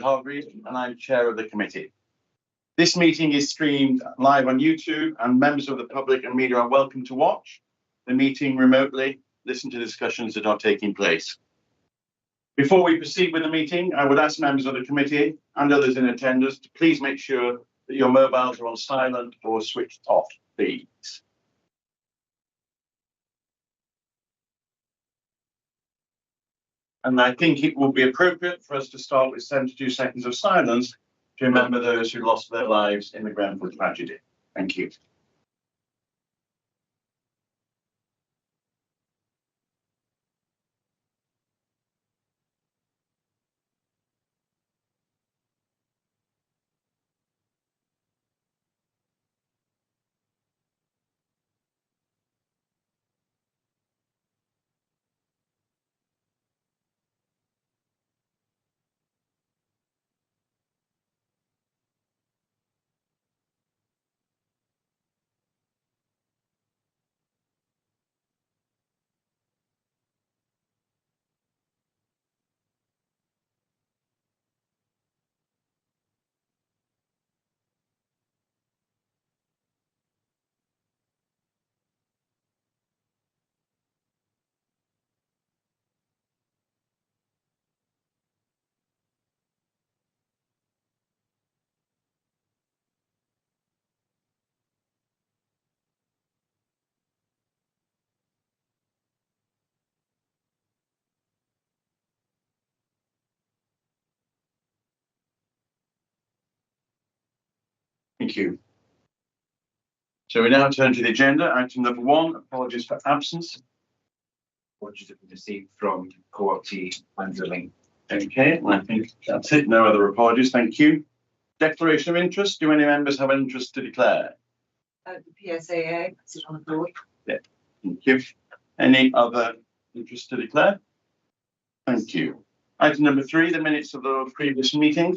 Hargreaves, and I'm chair of the committee. This meeting is streamed live on YouTube, and members of the public and media are welcome to watch the meeting remotely, listen to discussions that are taking place. Before we proceed with the meeting, I would ask members of the committee and others in attendance to please make sure that your mobiles are on silent or switched off, please. And I think it will be appropriate for us to start with 72 seconds of silence to remember those who lost their lives in the Grenfell tragedy. Thank you. Thank you. So we now turn to the agenda. Item number 1, apologies for absence. Apologies that we received from Co-op and drilling. Okay, I think that's it. No other apologies. Thank you. Declaration of interest. Do any members have an interest to declare? The PSAA, sit on the board. Yeah, thank you. Any other interest to declare? Thank you. Item number 3, the minutes of the previous meeting.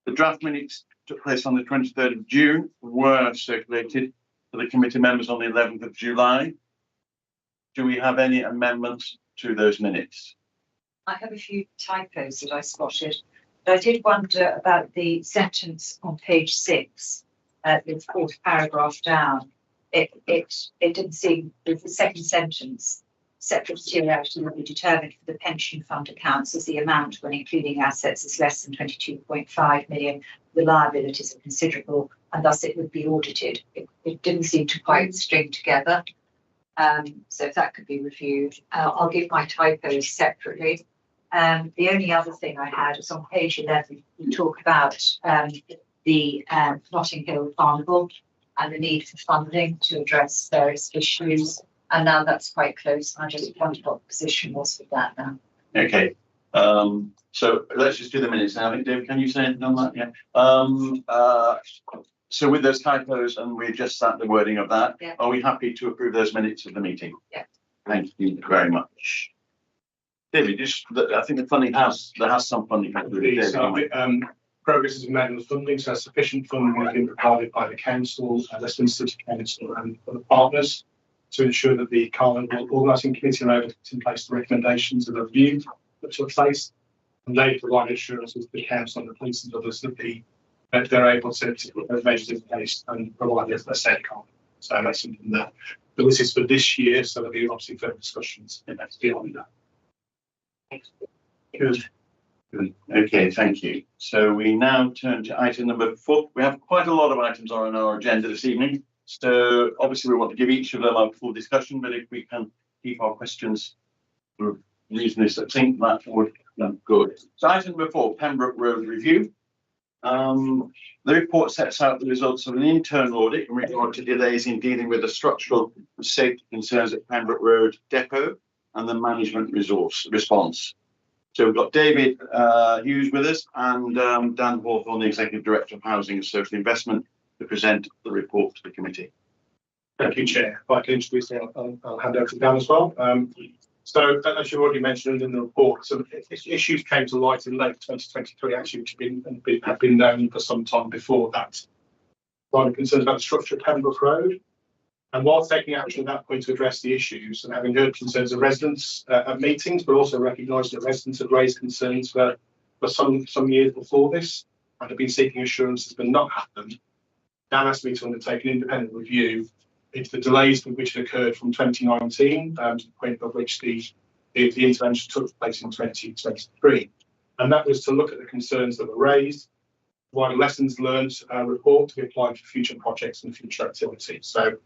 The draft minutes took place on the 23rd of June, were circulated to the committee members on the 11th of July. Do we have any amendments to those minutes? I have a few typos that I spotted, but I did wonder about the sentence on page 6, the fourth paragraph down. It didn't seem, the second sentence, separate materiality will be determined for the pension fund accounts as the amount when including assets is less than 22.5 million. The liabilities are considerable and thus it would be audited. It didn't seem to quite string together. So if that could be reviewed, I'll give my typos separately. The only other thing I had was on page 11, you talk about the Notting Hill Carnival and the need for funding to address various issues. And now that's quite close. I just wondered what the position was with that now. Okay. So let's just do the minutes now. I think, Dave, can you say anything on that? Yeah. So with those typos and we adjust the wording of that, yeah. Are we happy to approve those minutes of the meeting? Yeah. Thank you very much. David, I think the funding there has some funding. Progress is made on the funding, so sufficient funding has been provided by the council, Leicester City Council and other partners to ensure that the Carnival organising committee are able to put in place the recommendations of the review that took place, and they provide assurances to the council and the police and others that they're able to put those measures in place and provide a safe Carnival. So that's something that this is for this year, so there'll be obviously further discussions beyond that. Good. Okay, thank you. So we now turn to item number 4. We have quite a lot of items on our agenda this evening. So obviously we want to give each of them a full discussion, but if we can keep our questions reasonably succinct, that would be good. So item number 4, Pembroke Road review. The report sets out the results of an internal audit in regard to delays in dealing with the structural and safety concerns at Pembroke Road Depot and the management response. So we've got David Hughes with us and Dan Hawthorne, the Executive Director of Housing and Social Investment, to present the report to the committee. Thank you, Chair. If I can introduce me, I'll hand over to Dan as well. So as you've already mentioned in the report, so issues came to light in late 2023, actually, which have been known for some time before that. One concerns about the structure of Pembroke Road. And while taking action at that point to address the issues and having heard concerns of residents at meetings, but also recognising that residents have raised concerns for for some years before this and have been seeking assurances but not happened. Dan asked me to undertake an independent review into the delays which had occurred from 2019 to the point at which the intervention took place in 2023. And that was to look at the concerns that were raised, provide a lessons learned report to be applied for future projects and future activities. So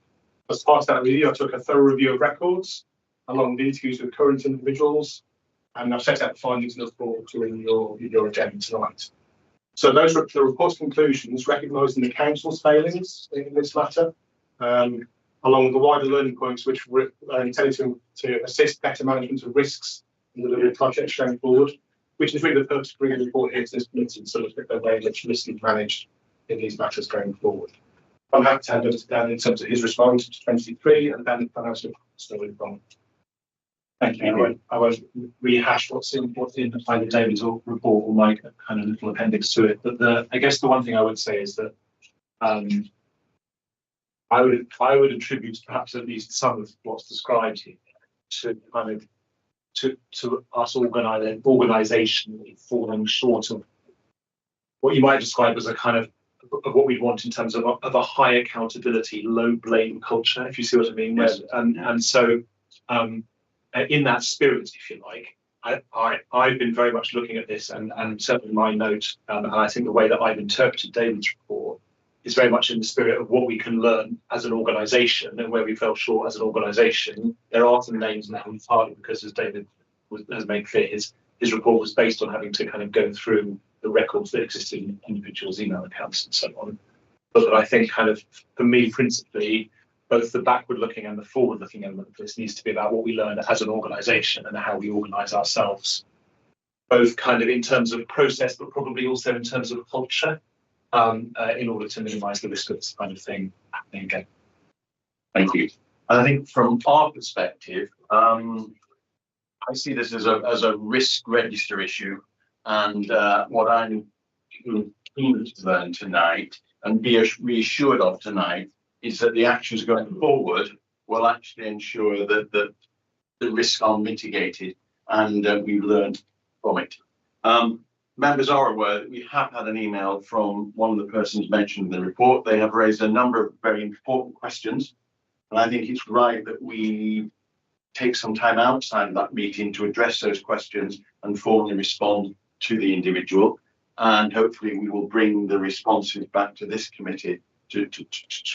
as part of that review, I took a thorough review of records along with interviews with current individuals, and I've set out the findings in the report in your agenda tonight. So those are the report's conclusions, recognising the council's failings in this matter, along with the wider learning points which were intended to assist better management of risks in the delivery of projects going forward, which is really the purpose of bringing the report here to this meeting, so look at the way in which risk is managed in these matters going forward. I'm happy to hand over to Dan in terms of his response to 23 and then financial story from. Thank you. I won't rehash what's in either David's report or my kind of little appendix to it. But I guess the one thing I would say is that I would attribute perhaps at least some of what's described here to kind of to us organisationally falling short of what you might describe as a kind of what we want in terms of a high accountability, low blame culture, if you see what I mean. Yes. And so in that spirit, if you like, I've been very much looking at this, and certainly my note, and I think the way that I've interpreted David's report is very much in the spirit of what we can learn as an organisation and where we fell short as an organisation. There are some names now, partly because, as David has made clear, his report was based on having to kind of go through the records that existed in individuals' email accounts and so on. But that I think kind of, for me, principally, both the backward-looking and the forward-looking element of this needs to be about what we learn as an organisation and how we organise ourselves, both kind of in terms of process, but probably also in terms of culture, in order to minimise the risk of this kind of thing happening again. Thank you. And I think from our perspective, I see this as a risk register issue, and what I'm keen to learn tonight and be reassured of tonight is that the actions going forward will actually ensure that the risks are mitigated and we've learned from it. Members are aware that we have had an email from one of the persons mentioned in the report. They have raised a number of very important questions, and I think it's right that we take some time outside of that meeting to address those questions and formally respond to the individual, and hopefully we will bring the responses back to this committee to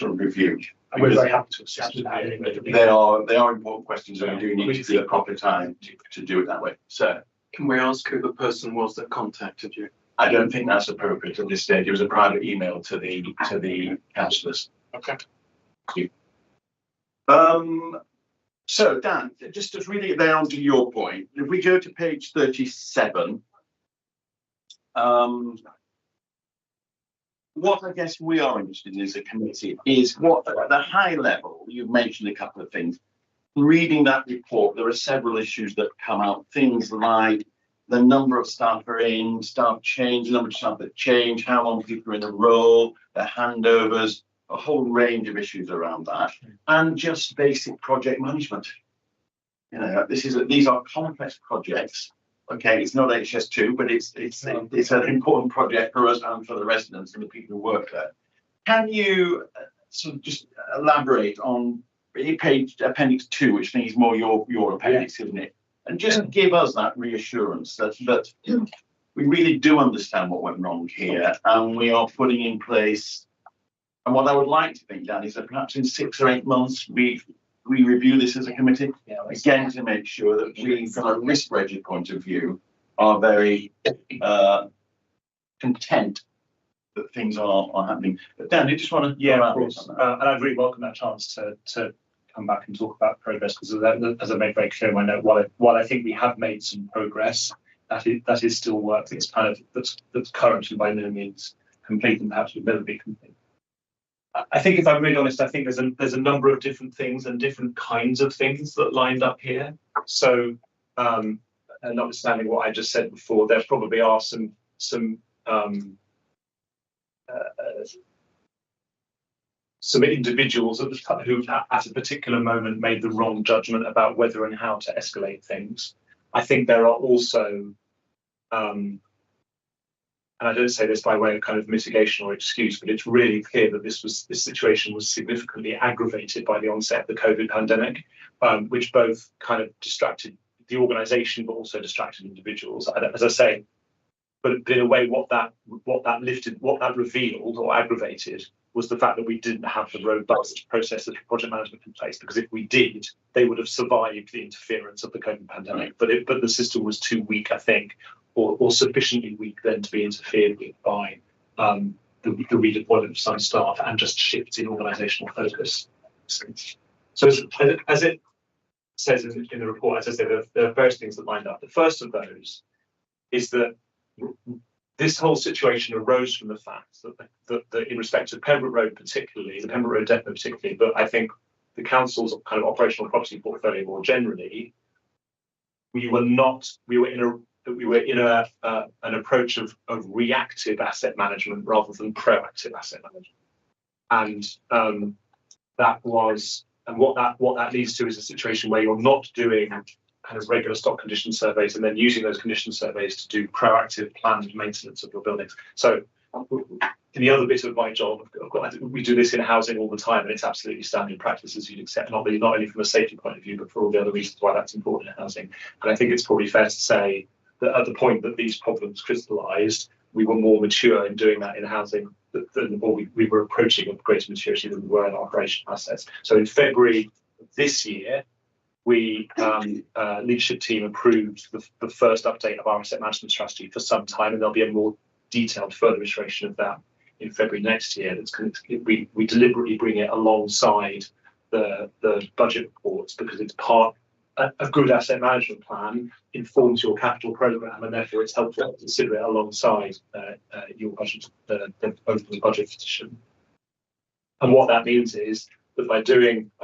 review. And we're very happy to assist with that. They are important questions, and we do need to be a proper time to do it that way. So, can we ask who the person was that contacted you? I don't think that's appropriate at this stage. It was a private email to the councillors. Okay. Thank you. So Dan, just to really get there onto your point, if we go to page 37, what I guess we are interested in as a committee is what, at the high level, you've mentioned a couple of things. Reading that report, there are several issues that come out, things like the number of staff are in, staff change, the number of staff that change, how long people are in a role, the handovers, a whole range of issues around that, and just basic project management. You know, these are complex projects. Okay, it's not HS2, but it's an important project for us and for the residents and the people who work there. Can you sort of just elaborate on page appendix 2, which I think is more your appendix, isn't it? And just give us that reassurance that we really do understand what went wrong here, and we are putting in place. And what I would like to think, Dan, is that perhaps in 6 or 8 months we review this as a committee, again, to make sure that we, from a risk register point of view, are very content that things are happening. But Dan, you just want to... Yeah, of course. And I'd really welcome that chance to come back and talk about progress, because as I made very clear in my note, while I think we have made some progress, that is still work that's kind of that's currently by no means complete, and perhaps will never be complete. I think, if I'm really honest, I think there's a number of different things and different kinds of things that lined up here. So, and notwithstanding what I just said before, there probably are some individuals who at a particular moment made the wrong judgment about whether and how to escalate things. I think there are also and I don't say this by way of kind of mitigation or excuse, but it's really clear that this situation was significantly aggravated by the onset of the COVID pandemic, which both kind of distracted the organisation, but also distracted individuals. As I say, but in a way, what that revealed or aggravated was the fact that we didn't have the robust process of project management in place, because if we did, they would have survived the interference of the COVID pandemic. But the system was too weak, I think, or sufficiently weak then to be interfered with by the redeployment of some staff and just shifts in organisational focus. So as it says in the report, as I said, there are various things that lined up. The first of those is that this whole situation arose from the fact that in respect of Pembroke Road particularly, the Pembroke Road depot particularly, but I think the council's kind of operational property portfolio more generally, we were in an approach of reactive asset management rather than proactive asset management, and what that leads to is a situation where you're not doing kind of regular stock condition surveys and then using those condition surveys to do proactive planned maintenance of your buildings. So the other bit of my job, we do this in housing all the time, and it's absolutely standard practice as you'd accept, not only from a safety point of view, but for all the other reasons why that's important in housing. And I think it's probably fair to say that at the point that these problems crystallised, we were more mature in doing that in housing, or we were approaching a greater maturity than we were in operational assets. So in February of this year, we leadership team approved the first update of our asset management strategy for some time, and there'll be a more detailed further iteration of that in February next year. We deliberately bring it alongside the budget reports, because it's part. A good asset management plan informs your capital programme, and therefore it's helpful to consider it alongside your budget, the budget position. And what that means is that by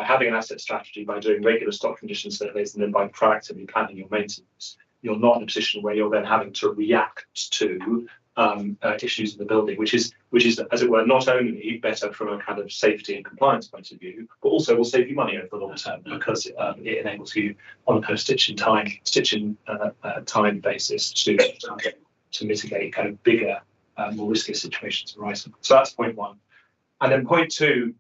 having an asset strategy, by doing regular stock condition surveys, and then by proactively planning your maintenance, you're not in a position where you're then having to react to issues in the building, which is, as it were, not only better from a kind of safety and compliance point of view, but also will save you money over the long term, because it enables you on a kind of stitch in time basis to mitigate kind of bigger, more risky situations arising. So that's point one. And then point two,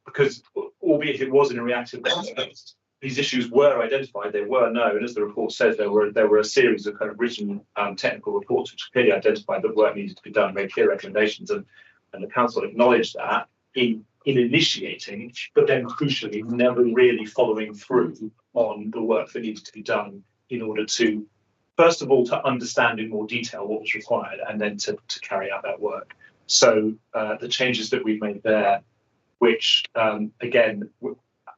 because albeit it was in a reactive context, these issues were identified, they were known. As the report says, there were a series of kind of written technical reports which clearly identified that work needed to be done, made clear recommendations, and the council acknowledged that in initiating, but then crucially never really following through on the work that needed to be done in order to, first of all, to understand in more detail what was required, and then to carry out that work. So the changes that we've made there, which again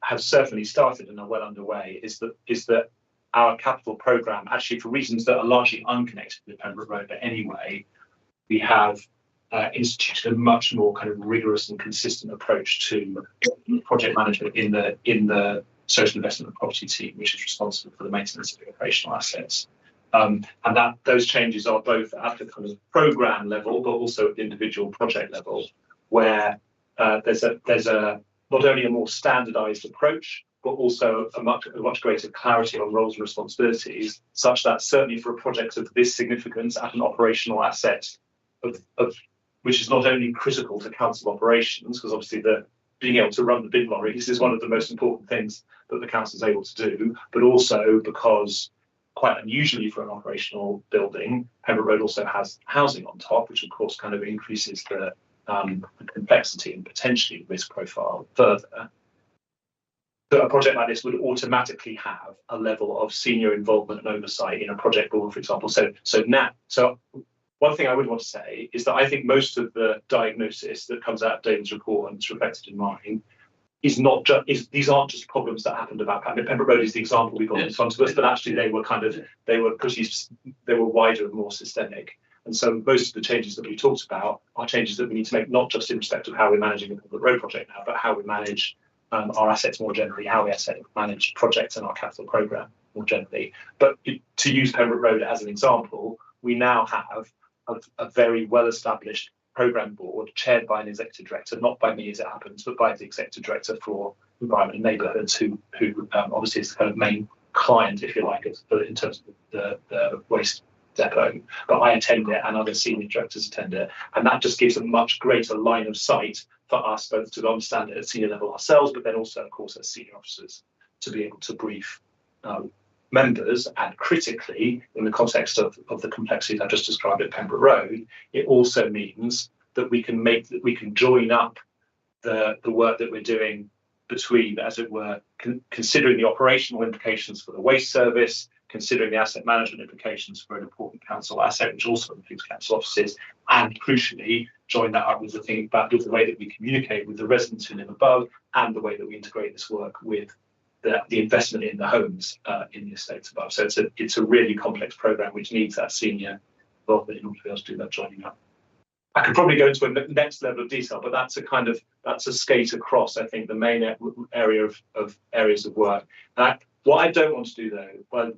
have certainly started and are well underway, is that our capital programme, actually for reasons that are largely unconnected with Pembroke Road, but anyway, we have instituted a much more kind of rigorous and consistent approach to project management in the social investment and property team, which is responsible for the maintenance of the operational assets. And those changes are both at the kind of programme level, but also at the individual project level, where there's a not only a more standardised approach, but also a much greater clarity on roles and responsibilities, such that certainly for a project of this significance at an operational asset which is not only critical to council operations, because obviously being able to run the bin lorries is one of the most important things that the council is able to do, but also because quite unusually for an operational building, Pembroke Road also has housing on top, which of course kind of increases the complexity and potentially risk profile further. But a project like this would automatically have a level of senior involvement and oversight in a project board, for example. So one thing I would want to say is that I think most of the diagnosis that comes out of David's report, and it's reflected in mine, is not just these aren't just problems that happened about Pembroke Road is the example we've got in front of us, but actually they were wider and more systemic. And so most of the changes that we talked about are changes that we need to make, not just in respect of how we're managing the Pembroke Road project now, but how we manage our assets more generally, how we manage projects and our capital programme more generally. But to use Pembroke Road as an example, we now have a very well-established programme board chaired by an executive director, not by me as it happens, but by the executive director for environment and neighbourhoods, who obviously is the kind of main client, if you like, in terms of the waste depot, but I attend it and other senior directors attend it. And that just gives a much greater line of sight for us both to understand it at senior level ourselves, but then also, of course, as senior officers to be able to brief members. And critically, in the context of the complexities I just described at Pembroke Road, it also means that we can join up the work that we're doing between, as it were, considering the operational implications for the waste service, considering the asset management implications for an important council asset, which also includes council offices, and crucially, join that up with the thing about with the way that we communicate with the residents who live above, and the way that we integrate this work with the investment in the homes in the estates above. So it's a really complex program which needs that senior involvement in order to be able to do that joining up. I could probably go into a next level of detail, but that's a skate across, I think, the main area of areas of work. What I don't want to do though, well,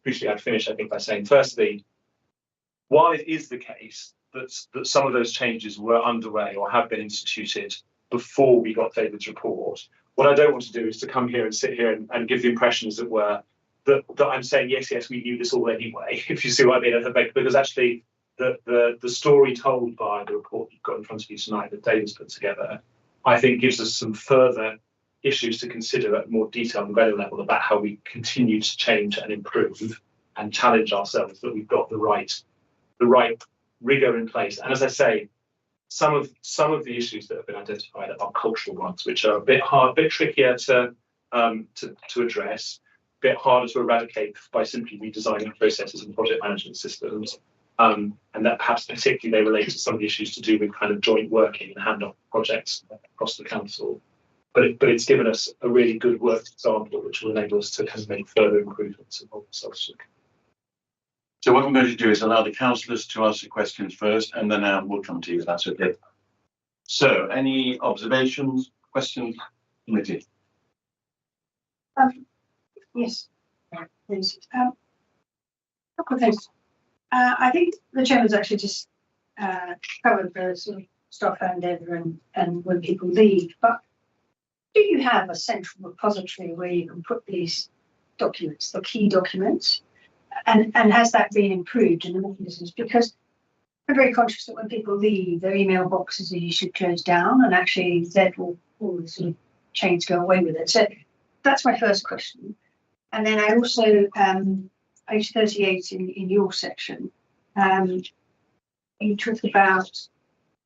appreciate I'd finish, I think, by saying, firstly, while it is the case that some of those changes were underway or have been instituted before we got David's report, what I don't want to do is to come here and sit here and give the impression, as it were, that I'm saying, yes, we knew this all anyway, if you see what I mean, because actually the story told by the report you've got in front of you tonight that David's put together, I think gives us some further issues to consider at more detail and better level about how we continue to change and improve and challenge ourselves that we've got the right rigor in place. And as I say, some of the issues that have been identified are cultural ones, which are a bit hard, a bit trickier to address, a bit harder to eradicate by simply redesigning processes and project management systems. And that perhaps particularly they relate to some of the issues to do with kind of joint working and handoff projects across the council. But it's given us a really good work example, which will enable us to kind of make further improvements of ourselves. So what I'm going to do is allow the councillors to answer questions first, and then we'll come to you, if that's okay. So, any observations, questions, committee? Yes, please. A couple of things. I think the chairman's actually just covered the sort of staff handover and when people leave, but do you have a central repository where you can put these documents, the key documents, and has that been improved in the mechanisms? Because I'm very conscious that when people leave, their email boxes are usually closed down, and actually that will all the sort of chains go away with it. So that's my first question. And then I also, page 38 in your section, you talk about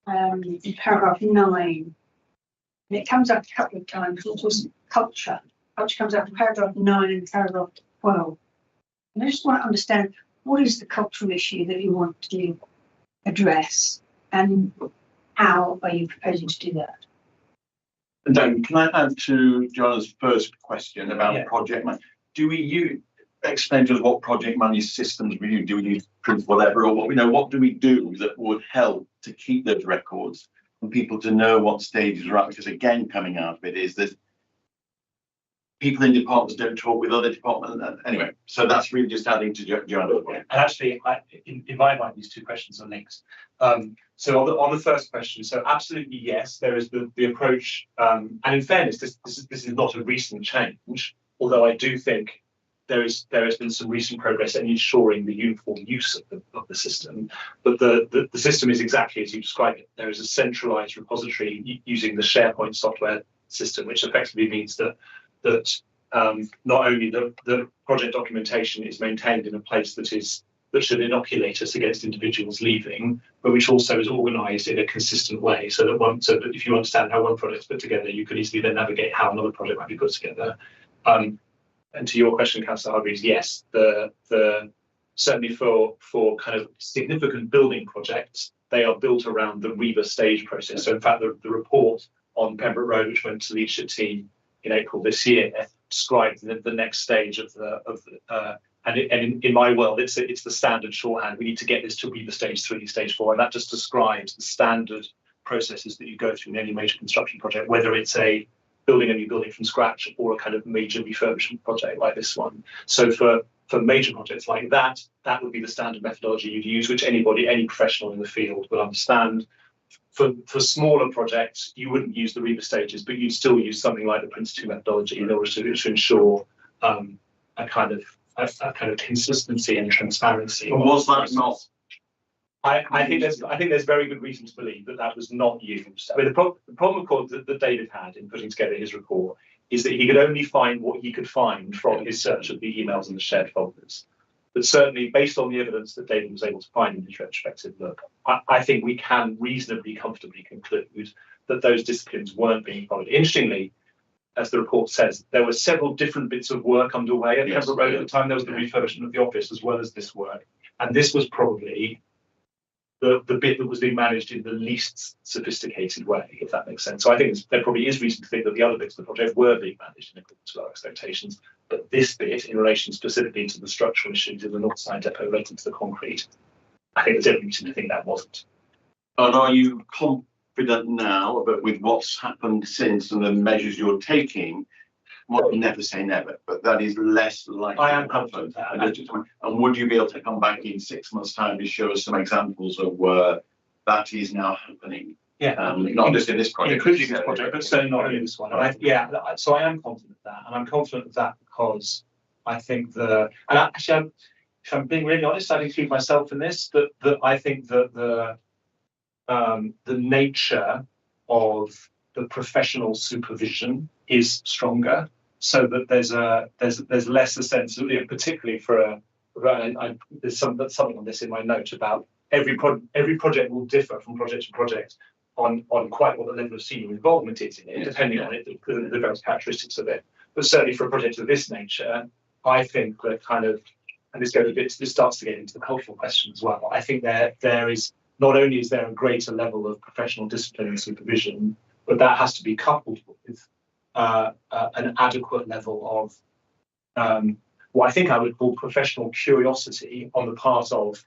in paragraph 9, and it comes up a couple of times, which is culture. Culture comes up in paragraph 9 and paragraph 12. And I just want to understand, what is the cultural issue that you want to address, and how are you proposing to do that? And then can I add to John's first question about project management? Do we explain to us what project management systems we use? Do we use Print whatever, or what do we do that would help to keep those records and people to know what stages are at? Because again, coming out of it is that people in departments don't talk with other departments. Anyway, so that's really just adding to John. And actually, in my mind, these two questions are linked. So on the first question, so absolutely yes, there is the approach, and in fairness, this is not a recent change, although I do think there has been some recent progress in ensuring the uniform use of the system. But the system is exactly as you described it. There is a centralised repository using the SharePoint software system, which effectively means that not only the project documentation is maintained in a place that should inoculate us against individuals leaving, but which also is organised in a consistent way, so that if you understand how one project's put together, you can easily then navigate how another project might be put together. And to your question, Councillor Hargreaves, yes, certainly for kind of significant building projects, they are built around the REBA stage process. So in fact, the report on Pembroke Road, which went to the leadership team in April this year, described the next stage and in my world, it's the standard shorthand. We need to get this to REBA stage 3, stage 4, and that just describes the standard processes that you go through in any major construction project, whether it's building a new building from scratch or a kind of major refurbishment project like this one. So for major projects like that would be the standard methodology you'd use, which any professional in the field will understand. For smaller projects, you wouldn't use the REBA stages, but you'd still use something like the Prince 2 methodology in order to ensure a kind of a kind of consistency and transparency. Was that not? I think there's very good reason to believe that that was not used. I mean, the problem, of course, that David had in putting together his report is that he could only find what he could find from his search of the emails and the shared folders. But certainly, based on the evidence that David was able to find in his retrospective look, I think we can reasonably comfortably conclude that those disciplines weren't being followed. Interestingly, as the report says, there were several different bits of work underway at Pembroke Road at the time. There was the refurbishment of the office as well as this work. And this was probably the bit that was being managed in the least sophisticated way, if that makes sense. So I think there probably is reason to think that the other bits of the project were being managed in accordance with our expectations. But this bit, in relation specifically to the structural issues in the North Side Depot relating to the concrete, I think there's every reason to think that wasn't. And are you confident now about with what's happened since and the measures you're taking? Well, never say never, but that is less likely. I am confident that. And would you be able to come back in 6 months' time to show us some examples of where that is now happening? Yeah, not just in this project, including this project, but certainly not in this one. So I am confident of that, and I'm confident of that because I think if I'm being really honest, I'd include myself in this. That I think that the nature of the professional supervision is stronger, so that there's less a sense of, particularly there's something on this in my note about every project will differ from project to project on quite what the level of senior involvement is in it, depending on it, the various characteristics of it. But certainly for a project of this nature, I think that kind of, and this starts to get into the cultural question as well. I think there is not only is there a greater level of professional discipline and supervision, but that has to be coupled with an adequate level of what I think I would call professional curiosity on the part of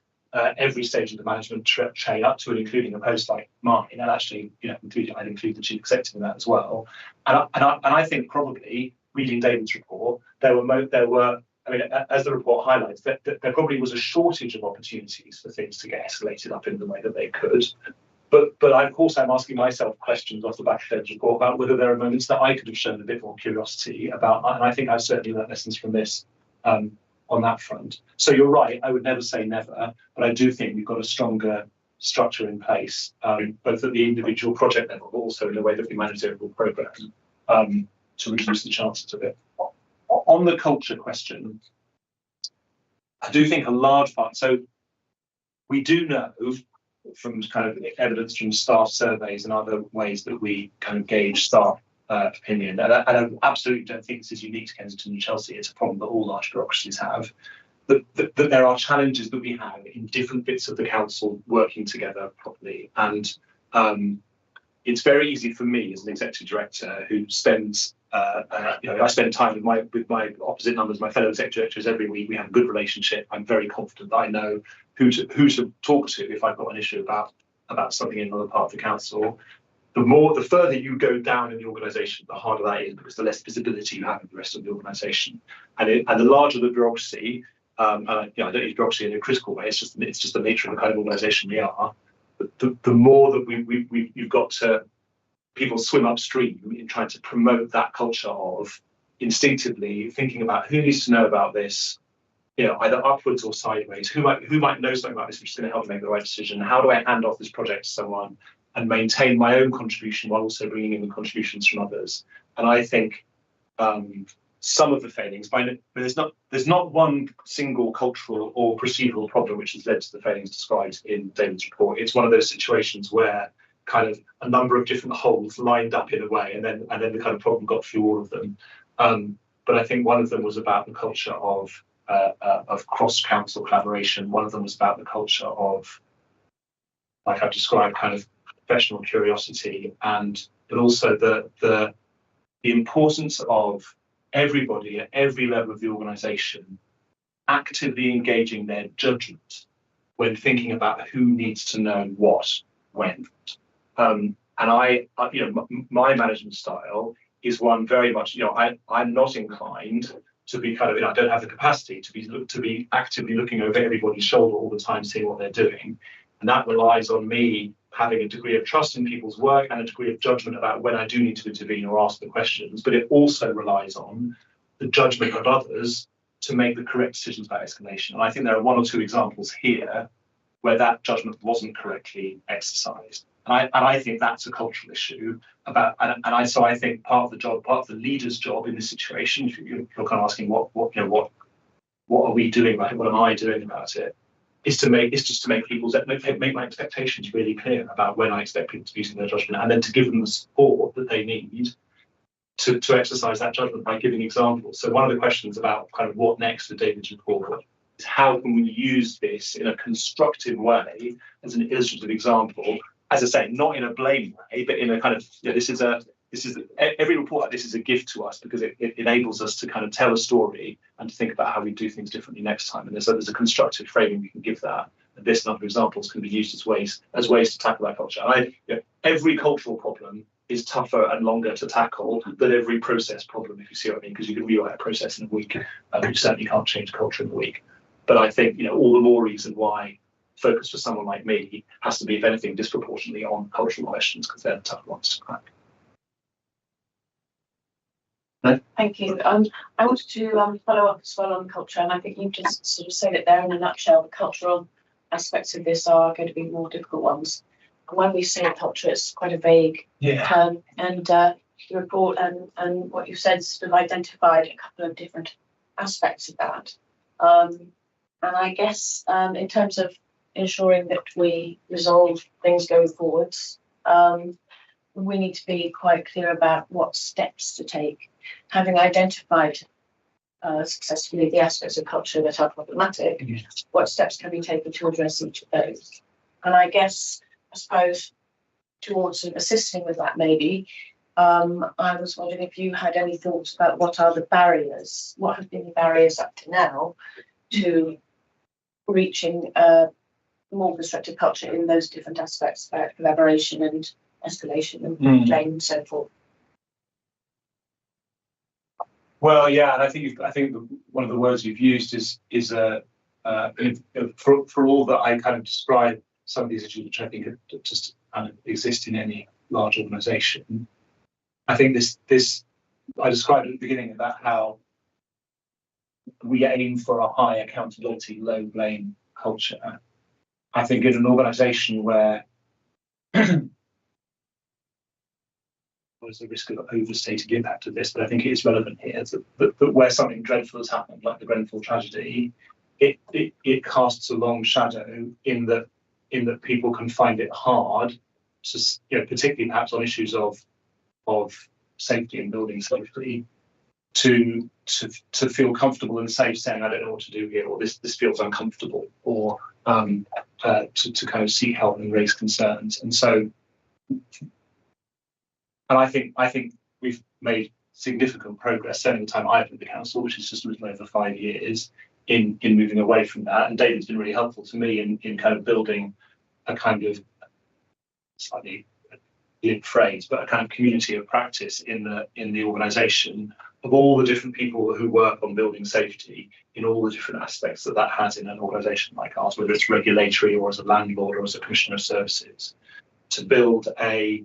every stage of the management chain, up to and including a post like mine, and actually, I'd include the chief executive in that as well. And I think probably reading David's report, there were. I mean, as the report highlights, that there probably was a shortage of opportunities for things to get escalated up in the way that they could. But of course, I'm asking myself questions off the back of David's report about whether there are moments that I could have shown a bit more curiosity about, and I think I've certainly learned lessons from this on that front. So you're right, I would never say never, but I do think we've got a stronger structure in place, both at the individual project level, but also in the way that we manage the overall programme, to reduce the chances of it. On the culture question, I do think a large part, so we do know from kind of evidence from staff surveys and other ways that we kind of gauge staff opinion, and I absolutely don't think this is unique to Kensington and Chelsea. It's a problem that all large bureaucracies have, that there are challenges that we have in different bits of the council working together properly. And it's very easy for me as an executive director who spends I spend time with my opposite numbers, my fellow executive directors every week. We have a good relationship. I'm very confident that I know who to talk to if I've got an issue about something in another part of the council. The further you go down in the organisation, the harder that is, because the less visibility you have in the rest of the organisation, and the larger the bureaucracy. I don't use bureaucracy in a critical way. It's just the nature of the kind of organisation we are. The more that you've got to people swim upstream in trying to promote that culture of instinctively thinking about who needs to know about this, either upwards or sideways. Who might know something about this, which is going to help me make the right decision? How do I hand off this project to someone and maintain my own contribution while also bringing in the contributions from others? And I think some of the failings, there's not one single cultural or procedural problem which has led to the failings described in David's report. It's one of those situations where kind of a number of different holes lined up in a way, and then the kind of problem got through all of them. But I think one of them was about the culture of cross-council collaboration. One of them was about the culture of, like I've described, kind of professional curiosity, but also the importance of everybody at every level of the organisation actively engaging their judgment when thinking about who needs to know what when. And my management style is one very much, I'm not inclined to be kind of, I don't have the capacity to be actively looking over everybody's shoulder all the time, seeing what they're doing. And that relies on me having a degree of trust in people's work and a degree of judgment about when I do need to intervene or ask the questions. But it also relies on the judgment of others to make the correct decisions about escalation. And I think there are one or two examples here where that judgment wasn't correctly exercised. And I think that's a cultural issue so I think part of the leader's job in this situation, if you're kind of asking what are we doing about it, what am I doing about it, is just to make my expectations really clear about when I expect people to be using their judgment, and then to give them the support that they need to exercise that judgment by giving examples. So one of the questions about kind of what next with David's report is how can we use this in a constructive way as an illustrative example, as I say, not in a blame way, but in a kind of, every report like this is a gift to us because it enables us to kind of tell a story and to think about how we do things differently next time. And there's a constructive framing we can give that. And this and other examples can be used as ways to tackle that culture. Every cultural problem is tougher and longer to tackle than every process problem, if you see what I mean, because you can rewrite a process in a week, but you certainly can't change culture in a week. But I think, all the more reason why focus for someone like me has to be, if anything, disproportionately on cultural questions, because they're the tough ones to crack. Thank you. I wanted to follow up as well on culture, and I think you've just sort of said it there in a nutshell. The cultural aspects of this are going to be more difficult ones. And when we say culture, it's quite a vague term, and the report and what you've said sort of identified a couple of different aspects of that. And I guess in terms of ensuring that we resolve things going forwards, we need to be quite clear about what steps to take. Having identified successfully the aspects of culture that are problematic, what steps can be taken to address each of those? And I suppose towards assisting with that, maybe, I was wondering if you had any thoughts about what have been the barriers up to now to reaching a more constructive culture in those different aspects about collaboration and escalation and blame and so forth. Well, yeah, and I think one of the words you've used is for all that I kind of describe some of these issues, which I think just kind of exist in any large organisation. I think this I described at the beginning about how we aim for a high accountability, low blame culture. I think in an organisation where there's the risk of overstating the impact of this, but I think it is relevant here that where something dreadful has happened, like the Grenfell tragedy, it casts a long shadow in that people can find it hard to, particularly perhaps on issues of safety and building safety, to feel comfortable and safe saying, I don't know what to do here, or this feels uncomfortable, or to kind of seek help and raise concerns. And so, and I think we've made significant progress, certainly in the time I've been at the council, which is just a little over 5 years, in moving away from that. And David's been really helpful to me in kind of building a kind of slightly glib phrase, but a kind of community of practice in the organisation of all the different people who work on building safety in all the different aspects that has in an organisation like ours, whether it's regulatory or as a landlord or as a commissioner of services, to build a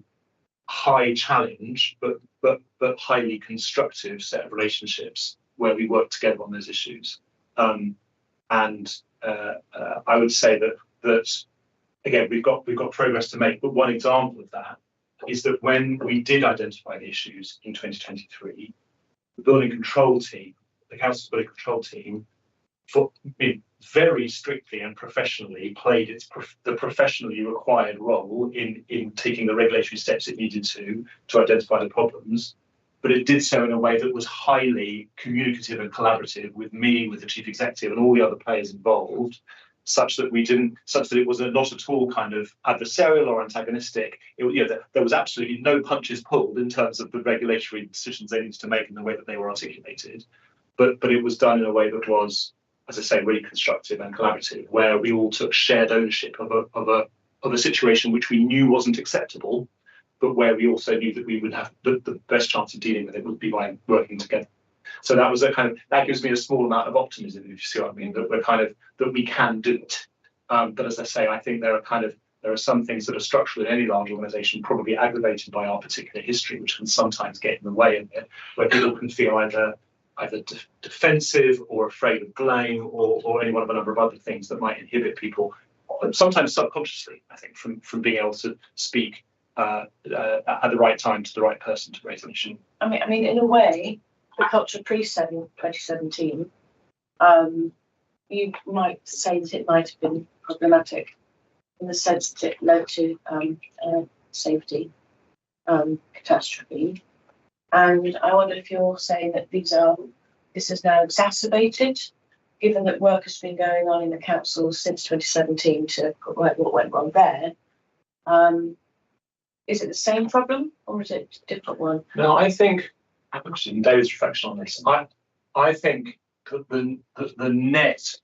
high challenge but highly constructive set of relationships where we work together on those issues. I would say that again we've got progress to make, but one example of that is that when we did identify the issues in 2023, the building control team, the council's building control team, very strictly and professionally played the professionally required role in taking the regulatory steps it needed to identify the problems, but it did so in a way that was highly communicative and collaborative with me, with the chief executive and all the other players involved, such that it was not at all kind of adversarial or antagonistic. There was absolutely no punches pulled in terms of the regulatory decisions they needed to make in the way that they were articulated, but it was done in a way that was, as I say, really constructive and collaborative, where we all took shared ownership of a situation which we knew wasn't acceptable, but where we also knew that we would have the best chance of dealing with it would be by working together. So that gives me a small amount of optimism, if you see what I mean, that we can do it. But as I say, I think there are some things that are structural in any large organisation, probably aggravated by our particular history, which can sometimes get in the way of it, where people can feel either either defensive or afraid of blame or any one of a number of other things that might inhibit people, sometimes subconsciously, I think, from being able to speak at the right time to the right person to raise an issue. I mean, in a way, the culture pre-2017, you might say that it might have been problematic in the sense that it led to safety catastrophe. And I wonder if you're saying that this is now exacerbated, given that work has been going on in the council since 2017 to correct what went wrong there. Is it the same problem or is it a different one? No, I think, actually, in David's reflection on this, I think that the net.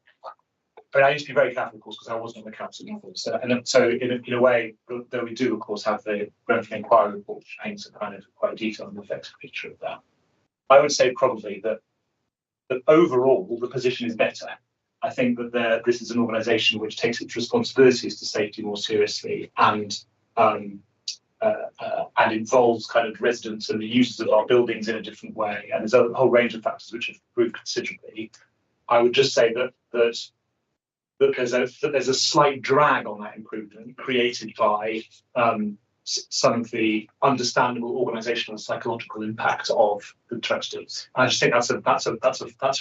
But I used to be very careful, of course, because I wasn't on the council before. So in a way, though we do, of course, have the Grenfell inquiry report, which paints a kind of quite detailed and effective picture of that. I would say probably that overall the position is better. I think that this is an organisation which takes its responsibilities to safety more seriously and involves kind of residents and the users of our buildings in a different way. And there's a whole range of factors which have improved considerably. I would just say that there's a slight drag on that improvement created by some of the understandable organisational and psychological impact of the tragedies. I just think that's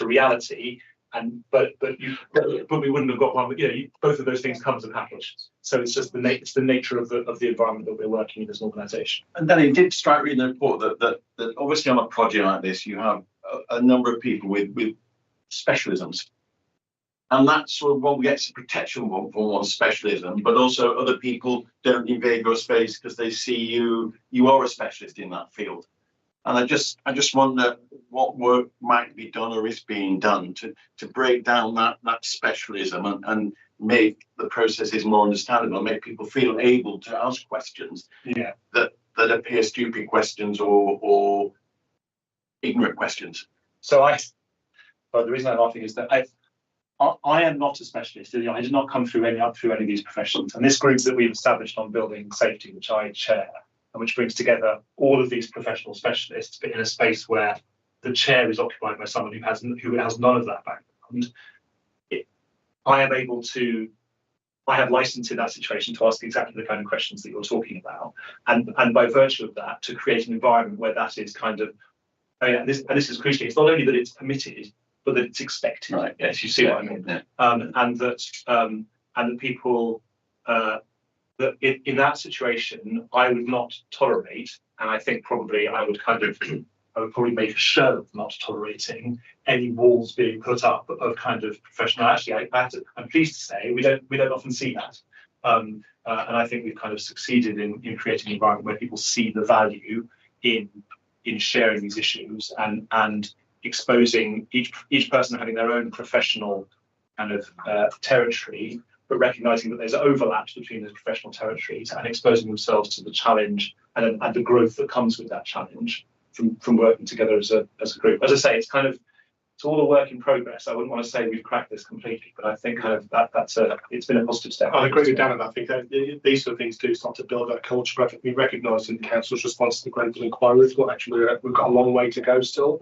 a reality. But we wouldn't have got one. Both of those things come as a package. So it's just the nature of the environment that we're working in as an organisation. And then it did strike me in the report that obviously on a project like this, you have a number of people with specialisms. And that's sort of one gets protection from one's specialism, but also other people don't invade your space because they see you are a specialist in that field. And I just wonder what work might be done or is being done to break down that specialism and make the processes more understandable, make people feel able to ask questions that appear stupid questions or ignorant questions. So the reason I'm laughing is that I am not a specialist. I did not come through any of these professions. And this group that we've established on building safety, which I chair, and which brings together all of these professional specialists, but in a space where the chair is occupied by someone who has none of that background, I have license in that situation to ask exactly the kind of questions that you're talking about, and by virtue of that, to create an environment where that is kind of, this is crucial. It's not only that it's permitted, but that it's expected. Right. Yes, you see what I mean. Yeah. And that people that in that situation, I would not tolerate, and I think probably I would probably make a show of not tolerating any walls being put up of kind of professional. Actually, I'm pleased to say we don't often see that, and I think we've kind of succeeded in creating an environment where people see the value in sharing these issues and exposing each person having their own professional kind of territory, but recognizing that there's overlaps between those professional territories and exposing themselves to the challenge and the growth that comes with that challenge from working together as a group. As I say, it's all a work in progress. I wouldn't want to say we've cracked this completely, but I think kind of it's been a positive step. I agree with Dan on that. I think that these sort of things do start to build that culture. But I think we recognise in the council's response to the Grenfell inquiry, we've got a long way to go still.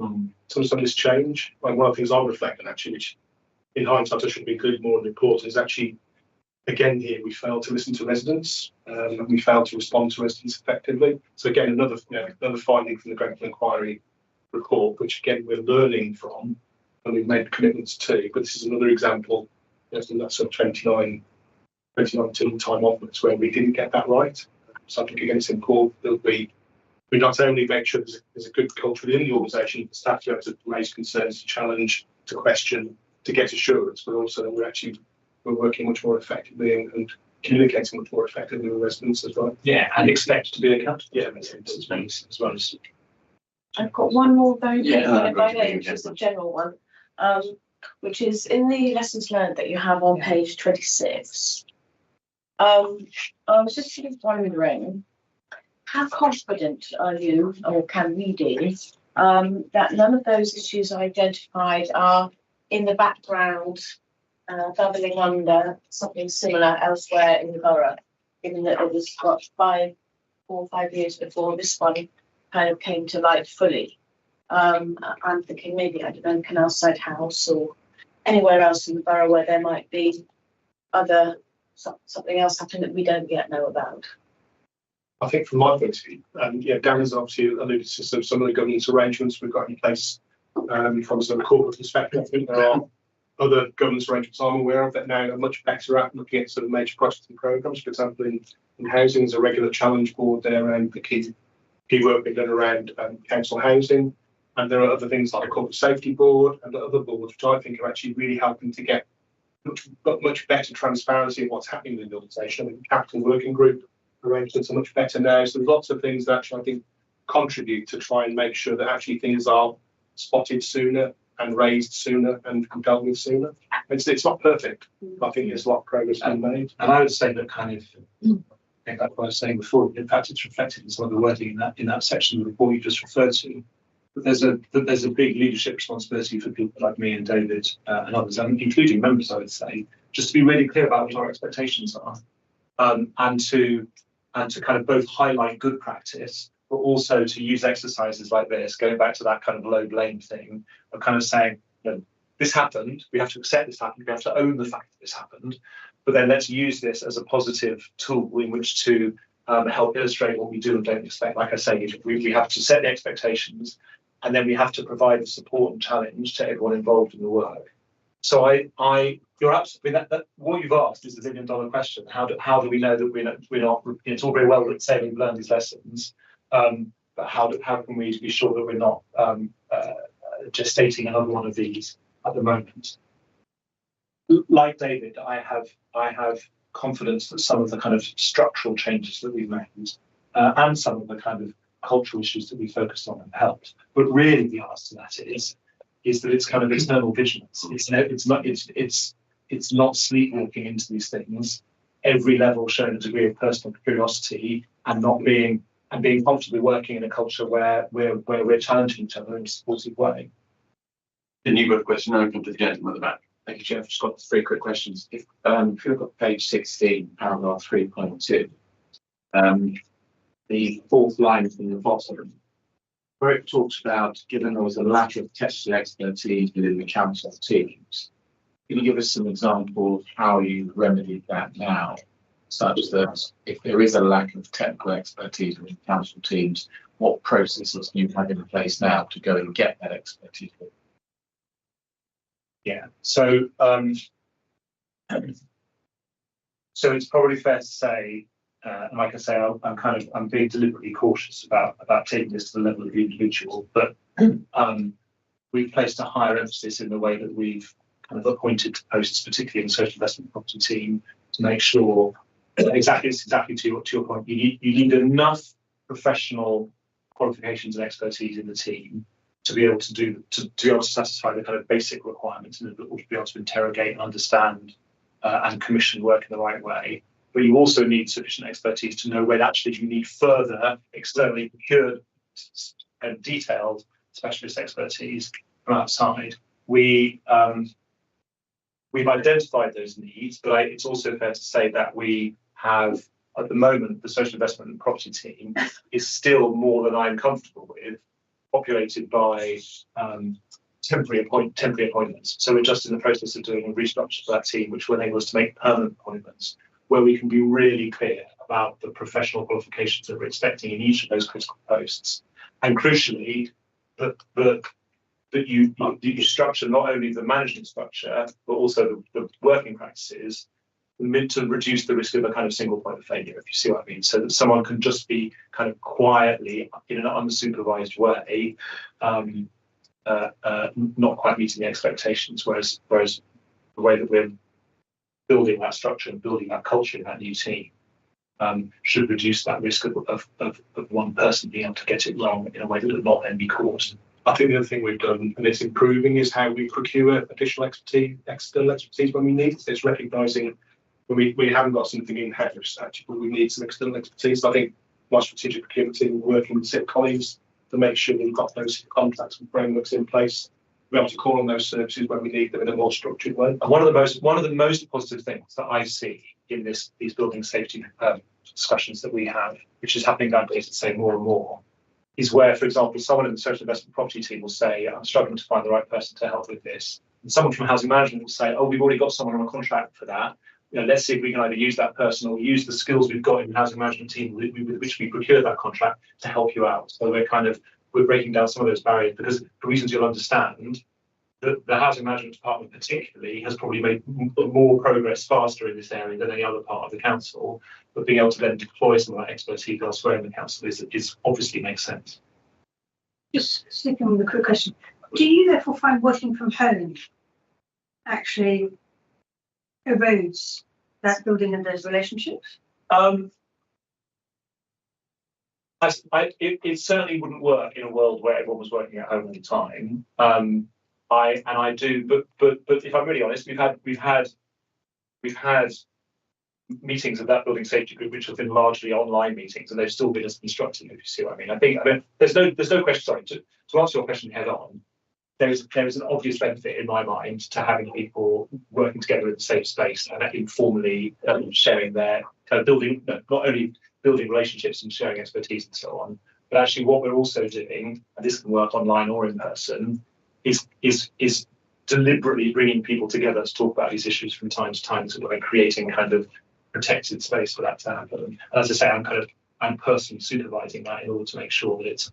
Some of this change. One of the things I'm reflecting actually, which in hindsight I should be included more in the report, is actually again here we failed to listen to residents and we failed to respond to residents effectively. So again, another finding from the Grenfell inquiry report, which again we're learning from and we've made commitments to. But this is another example in that sort of 2019 time onwards where we didn't get that right. So I think again it's important that we not only make sure there's a good culture within the organisation, the staff to be able to raise concerns, to challenge, to question, to get assurance, but also we're working much more effectively and communicating much more effectively with residents as well. Yeah, and expect to be accountable. Yeah, as well as. I've got one more very quick one, if I may, Yeah, which is a general one, which is in the lessons learned that you have on page 26. I was just sort of wondering, how confident are you, or can we be, that none of those issues identified are in the background, bubbling under something similar elsewhere in the borough, given that it was 4 or 5 years before this one kind of came to light fully. I'm thinking maybe, I don't know, Canal Side House or anywhere else in the borough where there might be something else happening that we don't yet know about. I think from my point of view, yeah, Dan has obviously alluded to some of the governance arrangements we've got in place from sort of corporate perspective. I think there are other governance arrangements I'm aware of that now are much better at looking at sort of major projects and programmes. For example, in housing, there's a regular challenge board there around the key work being done around council housing. And there are other things like a corporate safety board and other boards, which I think are actually really helping to get much better transparency of what's happening in the organisation. I think the capital working group arrangements are much better now. So there's lots of things that actually I think contribute to try and make sure that actually things are spotted sooner and raised sooner and dealt with sooner. It's not perfect, but I think there's a lot of progress being made. And I would say that kind of, I think like what I was saying before, in fact, it's reflected in some of the wording in that section of the report you just referred to. But there's a big leadership responsibility for people like me and David and others, and including members, I would say, just to be really clear about what our expectations are, and to kind of both highlight good practice, but also to use exercises like this, going back to that kind of low blame thing of kind of saying, you know, this happened, we have to accept this happened, we have to own the fact that this happened, but then let's use this as a positive tool in which to help illustrate what we do and don't expect. Like I say, we have to set the expectations, and then we have to provide the support and challenge to everyone involved in the work. So you're absolutely, that what you've asked is the $1 billion question. How do we know that we're not, it's all very well saying we've learned these lessons, but how can we be sure that we're not gestating another one of these at the moment? Like David, I have confidence that some of the kind of structural changes that we've made and some of the kind of cultural issues that we focused on have helped. But really the answer to that is that it's kind of external vigilance. It's not sleepwalking into these things. Every level showing a degree of personal curiosity and being comfortably working in a culture where we're challenging each other in a supportive way. Then you've got a question. Now come to the gentleman at the back. Thank you, Chair. I've just got 3 quick questions. If you look at page 16, paragraph 3.2, the 4th line from the bottom, where it talks about, given there was a lack of technical expertise within the council teams, can you give us some example of how you remedied that now, such that if there is a lack of technical expertise within council teams, what processes do you have in place now to go and get that expertise? Yeah, so it's probably fair to say, and like I say, I'm being deliberately cautious about taking this to the level of the individual, but we've placed a higher emphasis in the way that we've kind of appointed posts, particularly in the social investment property team, to make sure exactly to your point, you need enough professional qualifications and expertise in the team to be able to satisfy the kind of basic requirements and to be able to interrogate and understand and commission work in the right way. But you also need sufficient expertise to know when actually you need further externally procured and detailed specialist expertise from outside. We've identified those needs, but it's also fair to say that we have, at the moment, the social investment and property team is still more than I'm comfortable with, populated by temporary appointments. So we're just in the process of doing a restructure for that team, which will enable us to make permanent appointments, where we can be really clear about the professional qualifications that we're expecting in each of those critical posts. And crucially, that you structure not only the management structure, but also the working practices to reduce the risk of a kind of single point of failure, if you see what I mean. So that someone can just be kind of quietly, in an unsupervised way, not quite meeting the expectations, whereas the way that we're building that structure and building that culture in that new team should reduce that risk of one person being able to get it wrong in a way that will not then be caught. I think the other thing we've done, and it's improving, is how we procure additional external expertise when we need it. It's recognising when we haven't got something in-house, actually, but we need some external expertise. So I think my strategic procurement team working with SIP colleagues to make sure we've got those contracts and frameworks in place, be able to call on those services when we need them in a more structured way. And one of the most positive things that I see in these building safety discussions that we have, which is happening nowadays to say more and more, is where, for example, someone in the social investment property team will say, I'm struggling to find the right person to help with this. And someone from housing management will say, oh, we've already got someone on a contract for that. Let's see if we can either use that person or use the skills we've got in the housing management team with which we procured that contract to help you out. So we're breaking down some of those barriers, because for reasons you'll understand, the housing management department particularly has probably made more progress faster in this area than any other part of the council, but being able to then deploy some of that expertise elsewhere in the council is obviously makes sense. Just sticking with a quick question. Do you therefore find working from home actually erodes that building of those relationships? It certainly wouldn't work in a world where everyone was working at home all the time. I do, but if I'm really honest, we've had meetings of that building safety group which have been largely online meetings, and they've still been as constructive, if you see what I mean. I mean there's no question. Sorry, to answer your question head on, there is an obvious benefit in my mind to having people working together in a safe space and informally sharing their kind of building, not only building relationships and sharing expertise and so on, but actually what we're also doing, and this can work online or in person, is deliberately bringing people together to talk about these issues from time to time, so we're creating kind of protected space for that to happen. And as I say, I'm personally supervising that in order to make sure that it's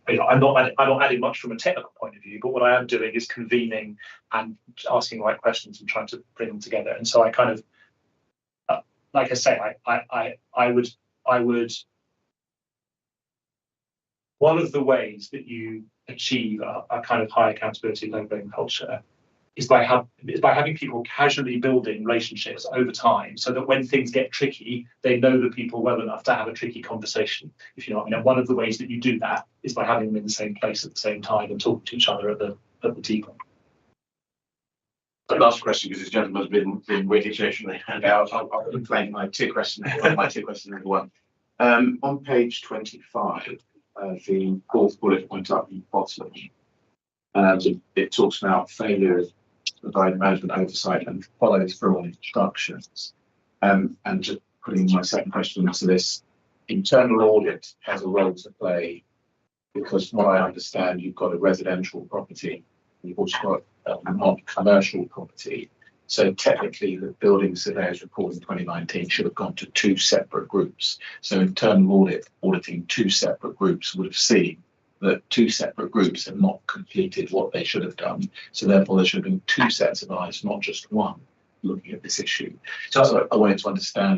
I'm not adding much from a technical point of view, but what I am doing is convening and asking the right questions and trying to bring them together. And so I kind of, like I say, I would one of the ways that you achieve a kind of high accountability, low blame culture is by having people casually building relationships over time, so that when things get tricky, they know the people well enough to have a tricky conversation, if you know what I mean. And one of the ways that you do that is by having them in the same place at the same time and talking to each other at the table. Last question, because this gentleman's been waiting patiently. I'll explain my two questions. Number one. On page 25, the fourth bullet point up in the bottom, it talks about failure of provide management oversight and follow through on instructions. And just putting my second question into this, internal audit has a role to play, because from what I understand, you've got a residential property, you've also got a non-commercial property. So technically, the building surveyors report in 2019 should have gone to two separate groups. So internal audit, auditing two separate groups, would have seen that two separate groups have not completed what they should have done. So therefore, there should have been two sets of eyes, not just one, looking at this issue. So I wanted to understand,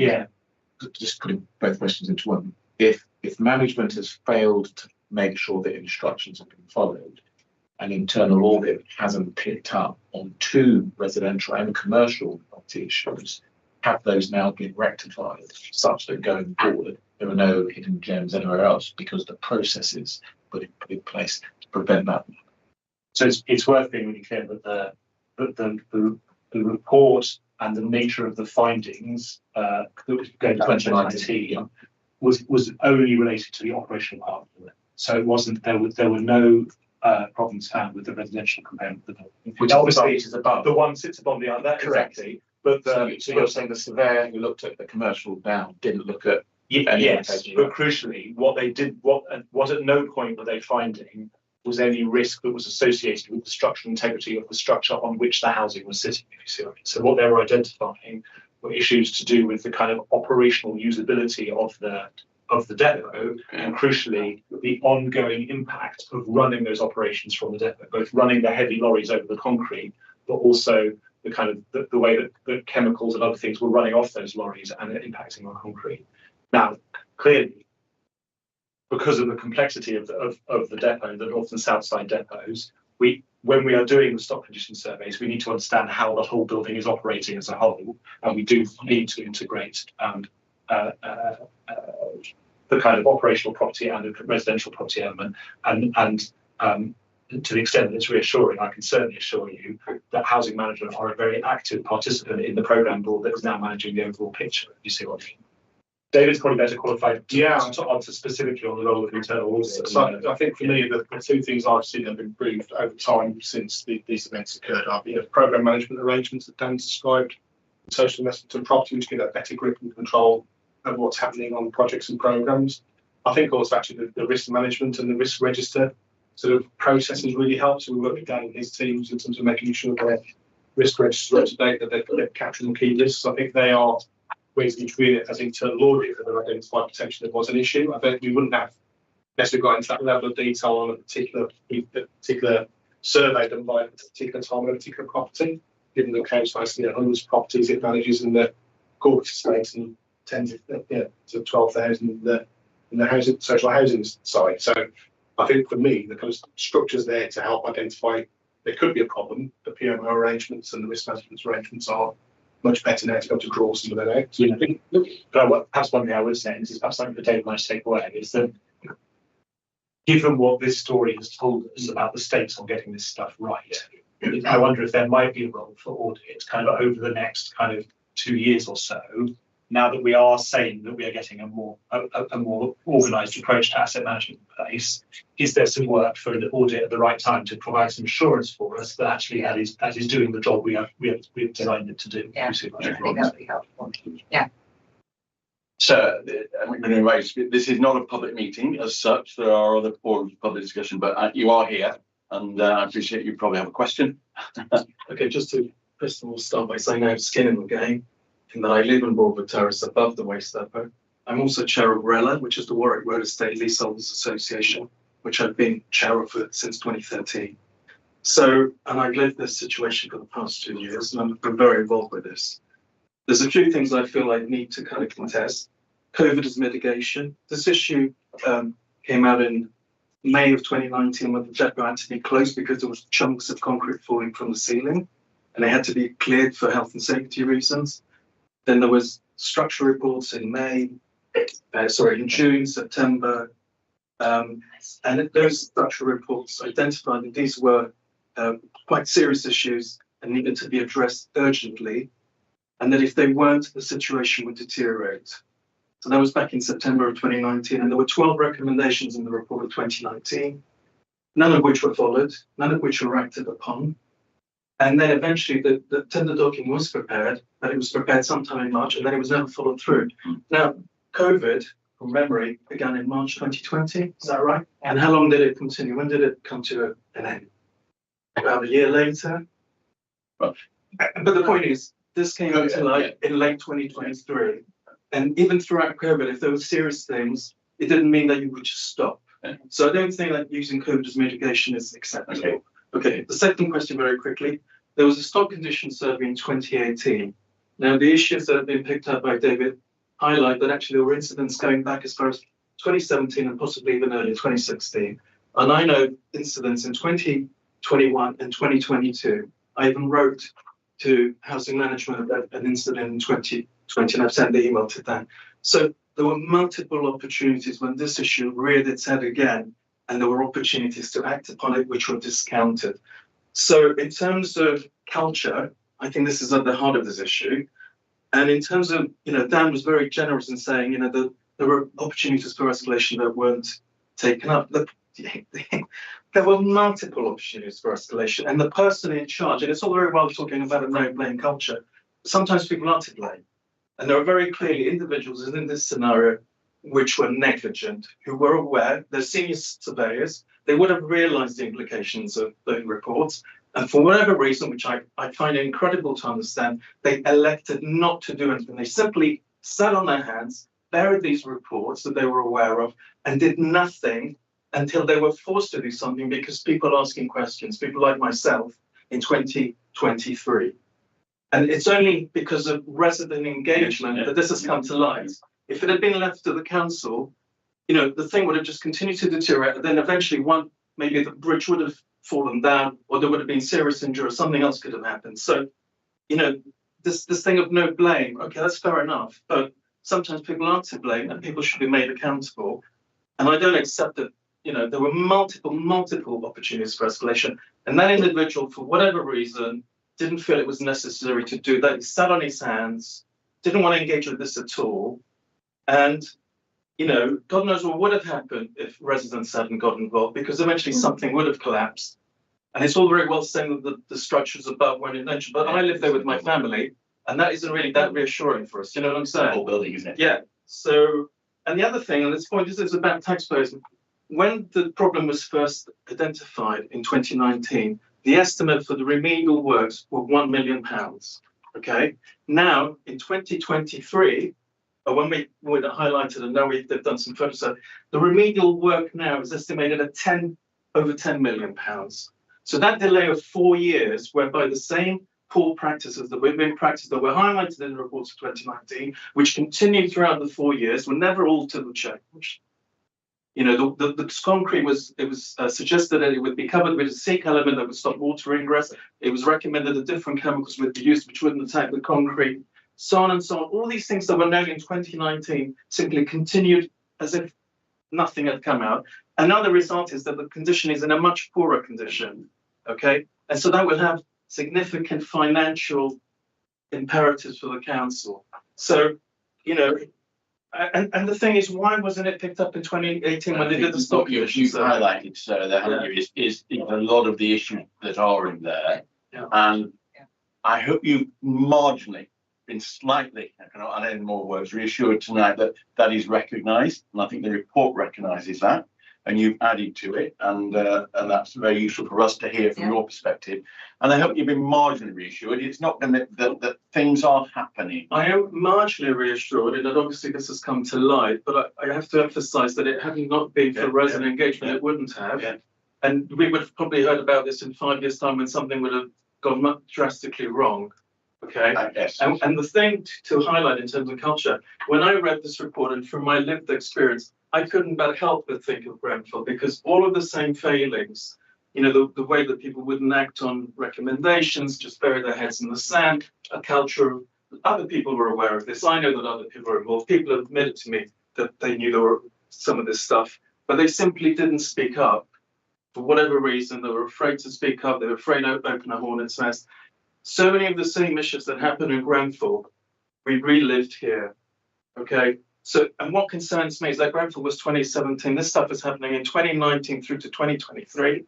just putting both questions into one. If management has failed to make sure that instructions have been followed, and internal audit hasn't picked up on two residential and commercial property issues, have those now been rectified such that going forward there are no hidden gems anywhere else, because the processes put in place to prevent that? So it's worth being really clear that the report and the nature of the findings that was going to 2019 was only related to the operational part of it. So it wasn't, there were no problems found with the residential component of the building. Which obviously is above. The one sits above the other. Correct. Exactly. But so you're saying the surveyor who looked at the commercial down didn't look at yes, but crucially, what they did, what at no point were they finding was any risk that was associated with the structural integrity of the structure on which the housing was sitting, if you see what I mean. So what they were identifying were issues to do with the kind of operational usability of the depot, and crucially the ongoing impact of running those operations from the depot, both running the heavy lorries over the concrete, but also the kind of the way that the chemicals and other things were running off those lorries and impacting on concrete. Now, clearly, because of the complexity of the depot, the north and south side depots, when we are doing the stock condition surveys, we need to understand how the whole building is operating as a whole, and we do need to integrate the kind of operational property and the residential property element, and to the extent that it's reassuring, I can certainly assure you that housing management are a very active participant in the programme board that is now managing the overall picture. You see what I mean? David's probably better qualified to answer specifically on the role of internal audit. So I think for me, the two things I've seen have improved over time since these events occurred are the programme management arrangements that Dan's described, social investment and property, which give a better grip and control of what's happening on projects and programmes. I think also actually the risk management and the risk register sort of processes really help. So we work with Dan and his teams in terms of making sure their risk registers are up to date, that they're capturing key risks. I think they are ways in which we, as internal audit, have identified potentially there was an issue. I bet we wouldn't have necessarily got into that level of detail on a particular survey done by a particular time on a particular property, given the council has hundreds of properties it manages in the corporate estate and tens of to 12,000 in the housing, social housing side. So I think for me, the kind of structures there to help identify there could be a problem. The PMO arrangements and the risk management arrangements are much better now to be able to draw some of that out. Yeah, but perhaps one thing I would say, and this is perhaps something for David might take away, is that given what this story has told us about the stakes on getting this stuff right, I wonder if there might be a role for audit kind of over the next kind of 2 years or so, now that we are saying that we are getting a more organised approach to asset management in place. Is there some work for an audit at the right time to provide some assurance for us that actually that is doing the job we've designed it to do? Yeah, I think that would be helpful. Yeah. So, this is not a public meeting as such. There are other forums of public discussion, but you are here, and I appreciate you probably have a question. Okay, just to first of all start by saying I have skin in the game, in that I live in Broadwood Terrace above the waste depot. I'm also chair of RELA, which is the Warwick Road Estate Leaseholders Association, which I've been chair of since 2013. So, and I've lived this situation for the past 2 years, and I've been very involved with this. There's a few things I feel I need to kind of contest. COVID as mitigation. This issue came out in May of 2019 when the depot had to be closed because there was chunks of concrete falling from the ceiling, and they had to be cleared for health and safety reasons. Then there was structural reports in in June, September, and those structural reports identified that these were quite serious issues and needed to be addressed urgently, and that if they weren't, the situation would deteriorate. So that was back in September of 2019, and there were 12 recommendations in the report of 2019, none of which were followed, none of which were acted upon. And then eventually the tender document was prepared, but it was prepared sometime in March, and then it was never followed through. Now, COVID, from memory, began in March 2020, is that right? And how long did it continue? When did it come to an end? About a year later? Well, but the point is, this came into light in late 2023. And even throughout COVID, if there were serious things, it didn't mean that you would just stop. So I don't think that using COVID as mitigation is acceptable. Okay, the second question very quickly. There was a stock condition survey in 2018. Now, the issues that have been picked up by David highlight that actually there were incidents going back as far as 2017 and possibly even early 2016. And I know incidents in 2021 and 2022. I even wrote to housing management about an incident in 2020, and I've sent the email to them. So there were multiple opportunities when this issue reared its head again, and there were opportunities to act upon it which were discounted. So in terms of culture, I think this is at the heart of this issue. And in terms of, Dan was very generous in saying, there were opportunities for escalation that weren't taken up. There were multiple opportunities for escalation, and the person in charge, and it's all very well talking about a no-blame culture, sometimes people are to blame. And there are very clearly individuals in this scenario which were negligent, who were aware, they're senior surveyors, they would have realised the implications of those reports. And for whatever reason, which I find incredible to understand, they elected not to do anything. They simply sat on their hands, buried these reports that they were aware of, and did nothing until they were forced to do something because people asking questions, people like myself in 2023. And it's only because of resident engagement that this has come to light. If it had been left to the council, the thing would have just continued to deteriorate. And then eventually maybe the bridge would have fallen down, or there would have been serious injury, or something else could have happened. So, this thing of no blame, okay, that's fair enough. But sometimes people aren't to blame and people should be made accountable. And I don't accept that, there were multiple opportunities for escalation. And that individual, for whatever reason, didn't feel it was necessary to do that. He sat on his hands, didn't want to engage with this at all. And, God knows what would have happened if residents hadn't got involved, because eventually something would have collapsed. And it's all very well saying that the structures above weren't in danger, but I live there with my family, and that isn't really that reassuring for us. You know what I'm saying? The whole building, isn't it? Yeah. So, And the other thing, and this point is about taxpayers. When the problem was first identified in 2019, the estimate for the remedial works were £1 million. Okay. Now in 2023, when we would have highlighted and now they've done some further stuff, the remedial work now is estimated at over £10 million. So that delay of 4 years, whereby the same poor practices that we've been practiced that were highlighted in the reports of 2019, which continued throughout the 4 years, were never altered or changed. You know, the concrete was suggested that it would be covered with a seek element that would stop water ingress. It was recommended that different chemicals would be used which wouldn't attack the concrete, so on and so on. All these things that were known in 2019 simply continued as if nothing had come out. And now the result is that the condition is in a much poorer condition. Okay, and so that will have significant financial imperatives for the council. So, you know. And the thing is, why wasn't it picked up in 2018 when they did the stock you've highlighted, so there is a lot of the issues that are in there. Yeah. And I hope you've marginally been slightly, I cannot add any more words, reassured tonight that that is recognised. And I think the report recognises that. And you've added to it, and that's very useful for us to hear from your perspective. And I hope you've been marginally reassured. It's not going to that things are happening. I am marginally reassured, and that obviously this has come to light. But I have to emphasise that it had not been for resident engagement, it wouldn't have. Yeah. And we would have probably heard about this in 5 years' time when something would have gone much drastically wrong. Okay. And the thing to highlight in terms of culture, when I read this report and from my lived experience, I couldn't but help but think of Grenfell, because all of the same failings, you know, the way that people wouldn't act on recommendations, just bury their heads in the sand, a culture of other people were aware of this. I know that other people were involved. People have admitted to me that they knew there were some of this stuff, but they simply didn't speak up for whatever reason. They were afraid to speak up. They were afraid to open a hornet's nest. So many of the same issues that happened in Grenfell, we relived here. Okay. So, and what concerns me is that Grenfell was 2017. This stuff is happening in 2019 through to 2023.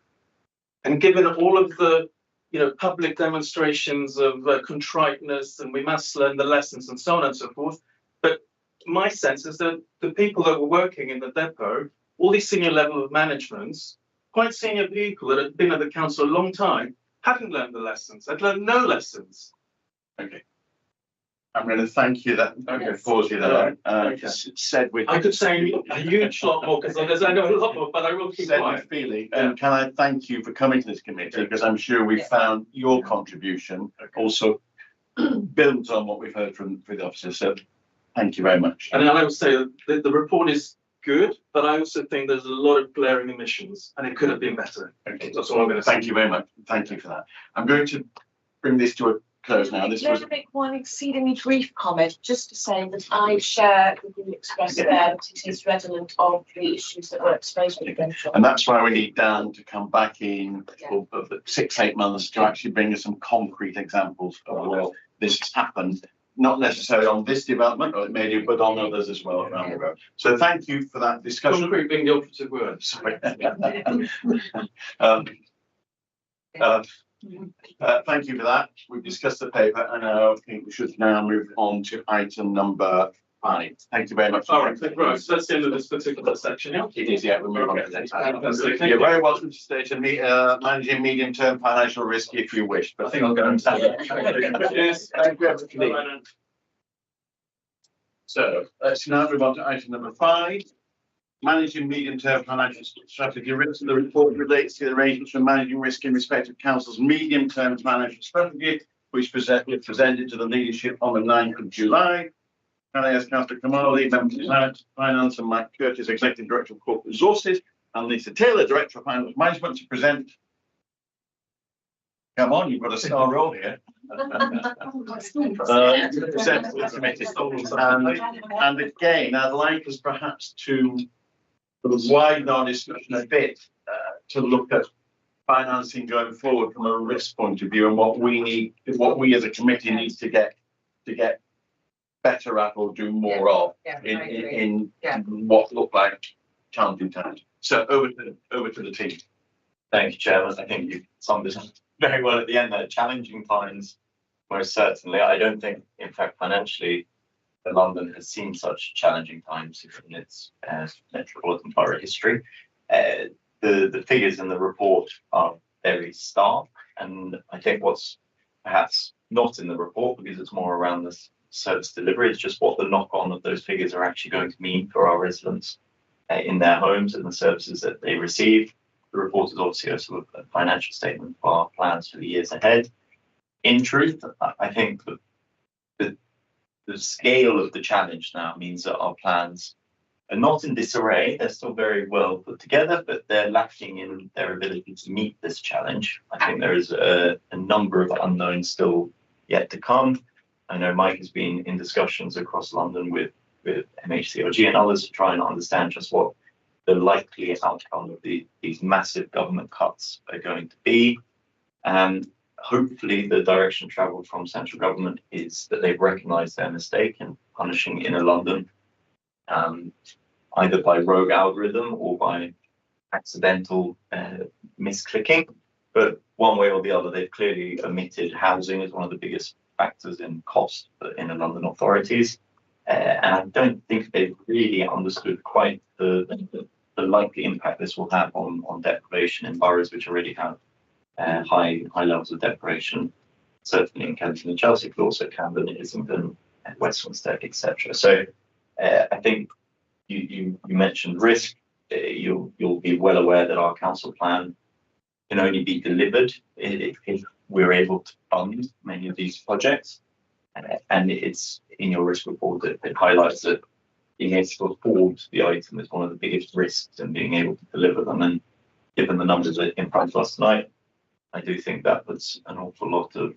And given all of the, you know, public demonstrations of contriteness and we must learn the lessons and so on and so forth. But my sense is that the people that were working in the depot, all these senior level of managements, quite senior people that had been at the council a long time, hadn't learned the lessons. Had learned no lessons. Okay. I'm going to thank you that pause you there. Said with I could say a huge lot more because I know a lot more, but I will keep quiet. Feeling. And can I thank you for coming to this committee, because I'm sure we found your contribution also builds on what we've heard from the officers. So thank you very much. And I would say that the report is good, but I also think there's a lot of glaring omissions and it could have been better. Okay, that's all I'm going to say. Thank you very much. Thank you for that. I'm going to bring this to a close now. This was make one exceedingly brief comment, just to say that I share with you expressed there that it is redolent of the issues that were exposed with Grenfell. And that's why we need Dan to come back in for 6-8 months to actually bring us some concrete examples of well, this has happened, not necessarily on this development, or it may do, but on others as well around the road. So thank you for that discussion. Concrete being the operative word. Sorry. Thank you for that. We've discussed the paper, and I think we should now move on to item number 5. Thank you very much. All right, right. So that's the end of this particular section. Yeah? It is, yeah. We'll move on to the next item. You're very welcome to stay to managing medium-term financial risk if you wish. But I think I'll go and tell you. Yes, thank you. So let's now move on to item number 5. Managing medium-term financial strategy risk. The report relates to the arrangements for managing risk in respect of Council's medium-term financial strategy, which was presented to the leadership on the 9th of July. Can I ask Councillor Kamali, Member of Finance, and Mike Curtis, Executive Director of Corporate Resources, and Lisa Taylor, Director of Finance Management, to present. Come on, you've got a star role here. Present to the committee. And again, I'd like us perhaps to sort of widen our discussion a bit to look at financing going forward from a risk point of view, and what we as a committee need to get better at or do more of in what look like challenging times. So over to the team. Thank you, Chairman. I think you summed this up very well at the end there. Challenging times, most certainly. I don't think, in fact, financially, London has seen such challenging times in its metropolitan borough history. The figures in the report are very stark, and I think what's perhaps not in the report, because it's more around the service delivery, is just what the knock-on of those figures are actually going to mean for our residents in their homes and the services that they receive. The report is obviously a sort of a financial statement for our plans for the years ahead. In truth, I think that the scale of the challenge now means that our plans are not in disarray. They're still very well put together, but they're lacking in their ability to meet this challenge. I think there is a number of unknowns still yet to come. I know Mike has been in discussions across London with MHCRG and others to try and understand just what the likely outcome of these massive government cuts are going to be. And hopefully the direction travelled from central government is that they've recognised their mistake in punishing inner London, either by rogue algorithm or by accidental misclicking. But one way or the other, they've clearly omitted housing as one of the biggest factors in cost for inner London authorities. And I don't think they've really understood quite the likely impact this will have on deprivation in boroughs which already have high levels of deprivation, certainly in Kensington and Chelsea, but also Camden, Islington, Westminster, etc. So I think you mentioned risk. You'll be well aware that our council plan can only be delivered if we're able to fund many of these projects. And it's in your risk report that it highlights that being able to afford the item is one of the biggest risks in being able to deliver them. And given the numbers in front of us tonight, I do think that puts an awful lot of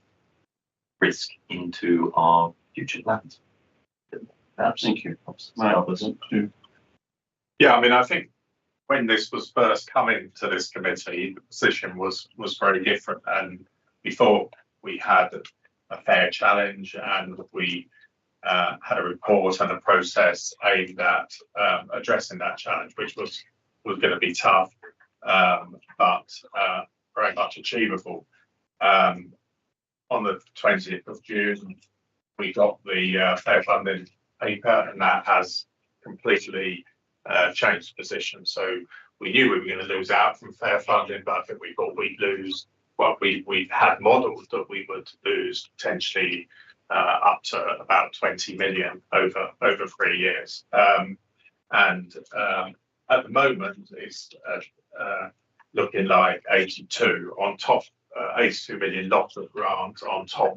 risk into our future plans. Perhaps. Thank you. Yeah, I mean, I think when this was first coming to this committee, the position was very different, and we thought we had a fair challenge, and we had a report and a process aimed at addressing that challenge, which was going to be tough, but very much achievable. On the 20th of June, we got the fair funding paper, and that has completely changed position. So we knew we were going to lose out from fair funding, but I think we thought we'd lose. Well, we had modelled that we would lose potentially up to about 20 million over 3 years. And at the moment, it's looking like 82 on top, 82 million lot of grant on top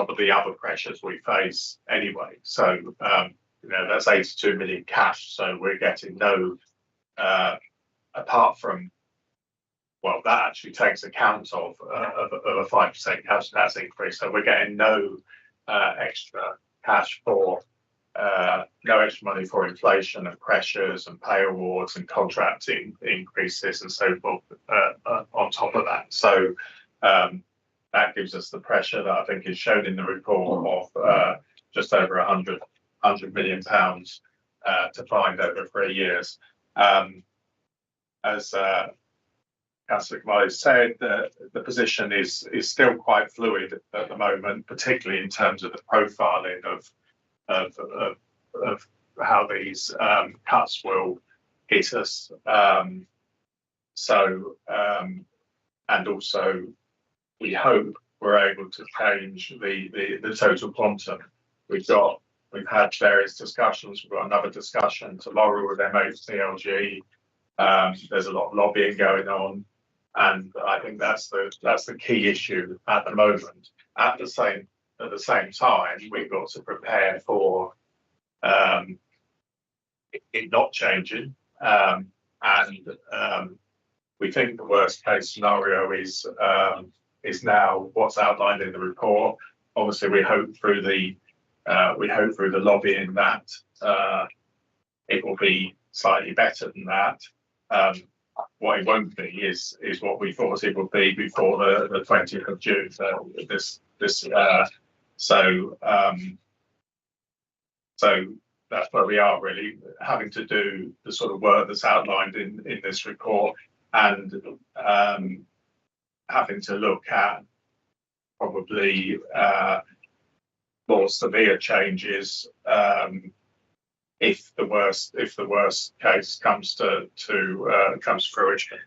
of the other pressures we face anyway. So that's 82 million cash. So we're getting no, apart from, well, that actually takes account of a 5% cash tax increase. So we're getting no extra cash for no extra money for inflation and pressures and pay awards and contracting increases and so forth on top of that. So that gives us the pressure that I think is shown in the report of just over 100 million pounds to find over 3 years. As Councillor Kamali said, the position is still quite fluid at the moment, particularly in terms of the profiling of how these cuts will hit us. And also we hope we're able to change the total quantum. We've had various discussions. We've got another discussion tomorrow with MHCLG. There's a lot of lobbying going on, and I think that's the key issue at the moment. At the same time, we've got to prepare for it not changing, and we think the worst case scenario is now what's outlined in the report. Obviously, we hope through the lobbying that it will be slightly better than that. What it won't be is what we thought it would be before the 20th of June. So that's where we are, really, having to do the sort of work that's outlined in this report, and having to look at probably more severe changes if the worst case comes to comes to fruition.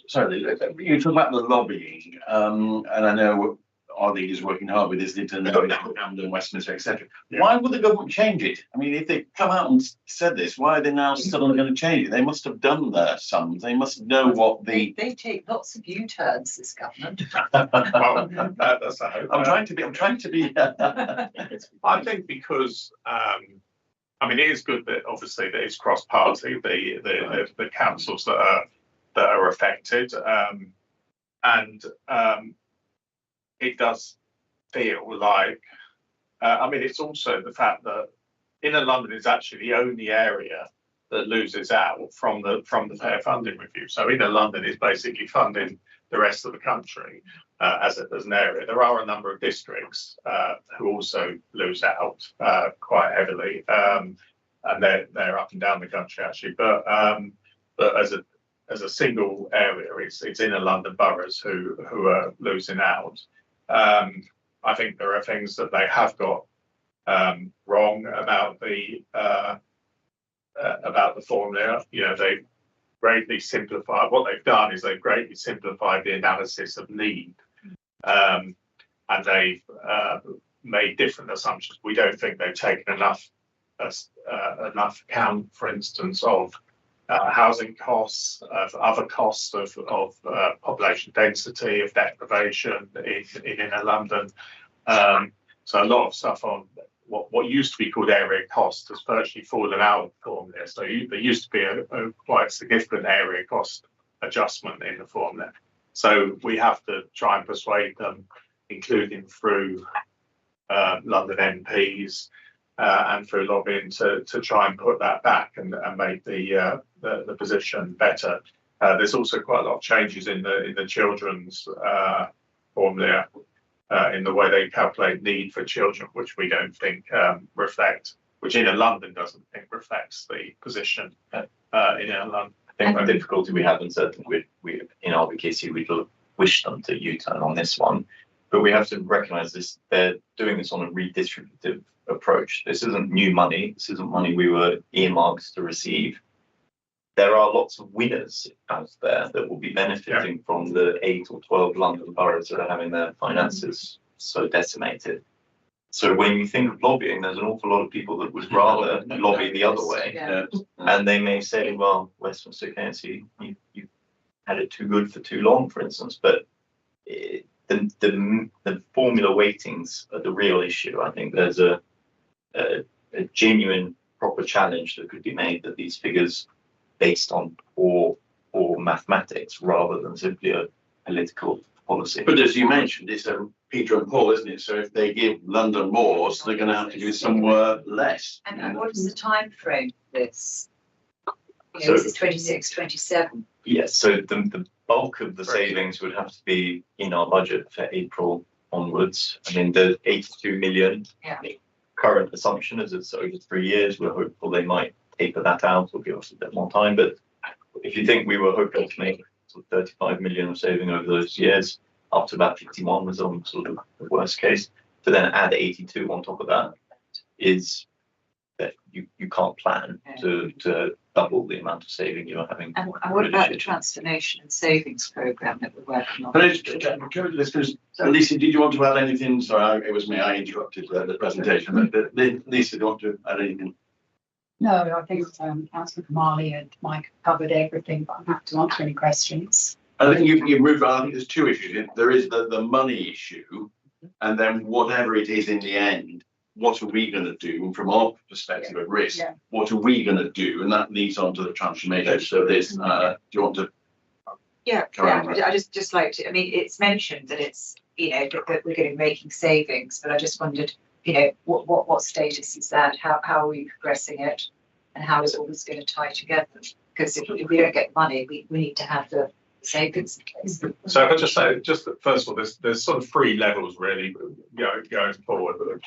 Sorry, you talk about the lobbying, and I know Audit is working hard with this, and Camden, Westminster, etc. Yeah. Why would the government change it? I mean, if they come out and said this, why are they now suddenly going to change it? They must have done their sums. They must know what the. They take lots of U-turns, this government. Well, that's a hope. I'm trying to be. I think because I mean, it is good that obviously that it's cross-party, the councils that are affected, and it does feel like. I mean, it's also the fact that Inner London is actually the only area that loses out from the fair funding review. So Inner London is basically funding the rest of the country as an area. There are a number of districts who also lose out quite heavily, and they're up and down the country actually. But as a single area, it's Inner London boroughs who are losing out. I think there are things that they have got wrong about the formula. You know, they greatly simplified. What they've done is they've greatly simplified the analysis of need, and they've made different assumptions. We don't think they've taken enough account, for instance, of housing costs, of other costs of population density, of deprivation in Inner London. So a lot of stuff on what used to be called area cost has virtually fallen out of the formula. So there used to be a quite significant area cost adjustment in the formula. So we have to try and persuade them, including through London MPs and through lobbying, to try and put that back and make the position better. There's also quite a lot of changes in the children's formula. In the way they calculate need for children, which we don't think which Inner London doesn't think reflects the position in Inner London. I think the difficulty we have, and certainly we in our case, we'd wish them to U-turn on this one, but we have to recognise this. They're doing this on a redistributive approach. This isn't new money. This isn't money we were earmarked to receive. There are lots of winners out there that will be benefiting from the 8 or 12 London boroughs that are having their finances so decimated. So when you think of lobbying, there's an awful lot of people that would rather lobby the other way. Yeah. And they may say, well, Westminster Council, you had it too good for too long, for instance. But the formula weightings are the real issue. I think there's a genuine, proper challenge that could be made that these figures based on or mathematics rather than simply a political policy. But as you mentioned, it's Peter and Paul, isn't it? So if they give London more, so they're going to have to give somewhere less. And what is the time frame for this? You know, So- this is 26, 27. Yes, so the bulk of the savings would have to be in our budget for April onwards. I mean, the 82 million current assumption is it's over 3 years. We're hopeful they might taper that out or give us a bit more time. But if you think we were hoping to make sort of 35 million of saving over those years, up to about 51 was on sort of the worst case. To then add 82 on top of that is that you can't plan to double the amount of saving you're having. And what about the transformation and savings programme that we're working on? But Lisa, did you want to add anything? Sorry, it was me. I interrupted the presentation. But Lisa, do you want to add anything? No, I think Councillor Kamali and Mike covered everything, but I'm happy to answer any questions. I think you've moved on. I think there's two issues. There is the money issue, and then whatever it is in the end, what are we going to do? And from our perspective of risk, what are we going to do? And that leads on to the transformation. So this, do you want to? Yeah, I just like to. I mean, it's mentioned that it's that we're going to be making savings, but I just wondered, what status is that? How are we progressing it, and how is all this going to tie together? Because if we don't get money, we need to have the savings in place. So if I just say, first of all, there's sort of 3 levels really going forward.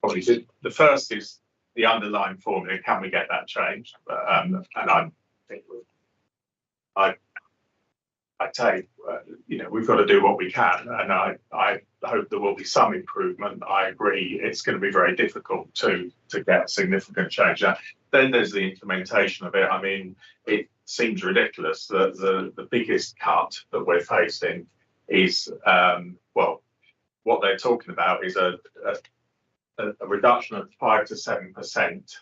Probably the first is the underlying formula. Can we get that changed? And I think I take, we've got to do what we can, and I hope there will be some improvement. I agree, it's going to be very difficult to get significant change. Now, then there's the implementation of it. I mean, it seems ridiculous that the biggest cut that we're facing is, what they're talking about is a reduction of 5 to 7%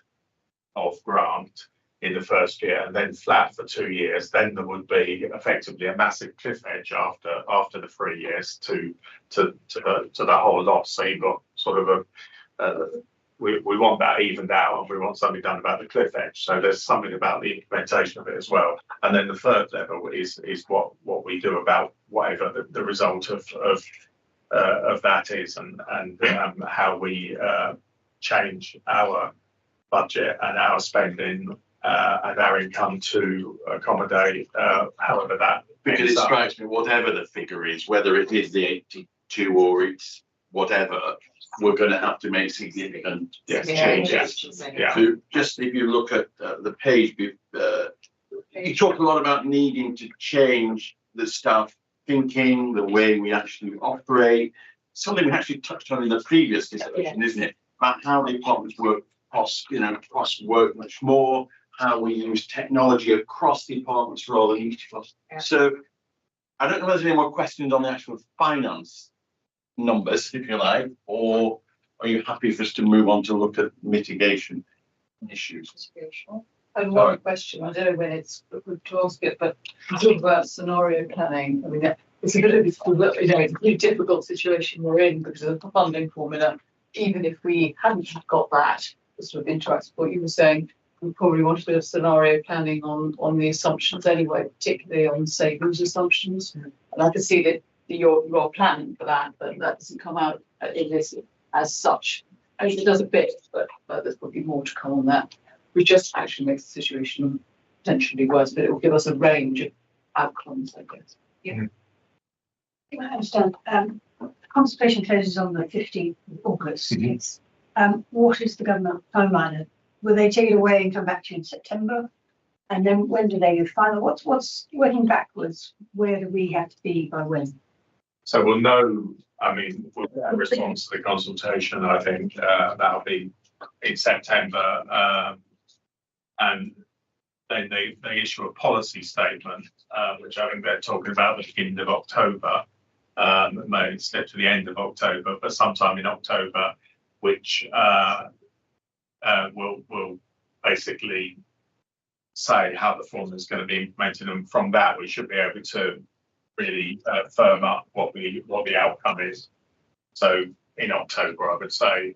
of grant in the first year, and then flat for 2 years. Then there would be effectively a massive cliff edge after the 3 years to the whole lot. So you've got sort of we want that evened out, and we want something done about the cliff edge. So there's something about the implementation of it as well. And then the third level is what we do about whatever the result of that is, and how we change our budget and our spending and our income to accommodate however that. Because it strikes me, whatever the figure is, whether it is the 82 or it's whatever, we're going to have to make significant changes. Yeah. So just if you look at the page, you talk a lot about needing to change the staff thinking, the way we actually operate. Something we actually touched on in the previous discussion, isn't it? About how the departments work, cost work much more, how we use technology across the departments rather than each of us. Yeah. So I don't know if there's any more questions on the actual finance numbers, if you like, or are you happy for us to move on to look at mitigation issues? And one question, I don't know when it's good to ask it, but you talk about scenario planning. I mean, it's a bit of it's a really difficult situation we're in because of the funding formula. Even if we hadn't got that, sort of interacts with what you were saying, we probably want a bit of scenario planning on the assumptions anyway, particularly on savings assumptions. And I can see that you're planning for that, but that doesn't come out in this as such. I mean, it does a bit, but there's probably more to come on that. Which just actually makes the situation potentially worse, but it will give us a range of outcomes, I guess. Yeah. I understand. Consultation closes on the 15th of August. Mm-hmm. What is the government timeline? Will they take it away and come back to you in September? And then when do they go final? What's working backwards? Where do we have to be by when? So we'll know. I mean, we'll get a response to the consultation. I think that'll be in September. And then they issue a policy statement, which I think they're talking about the beginning of October. It may slip to the end of October, but sometime in October, which will basically say how the formula is going to be implemented, and from that we should be able to really firm up what the outcome is. So in October, I would say,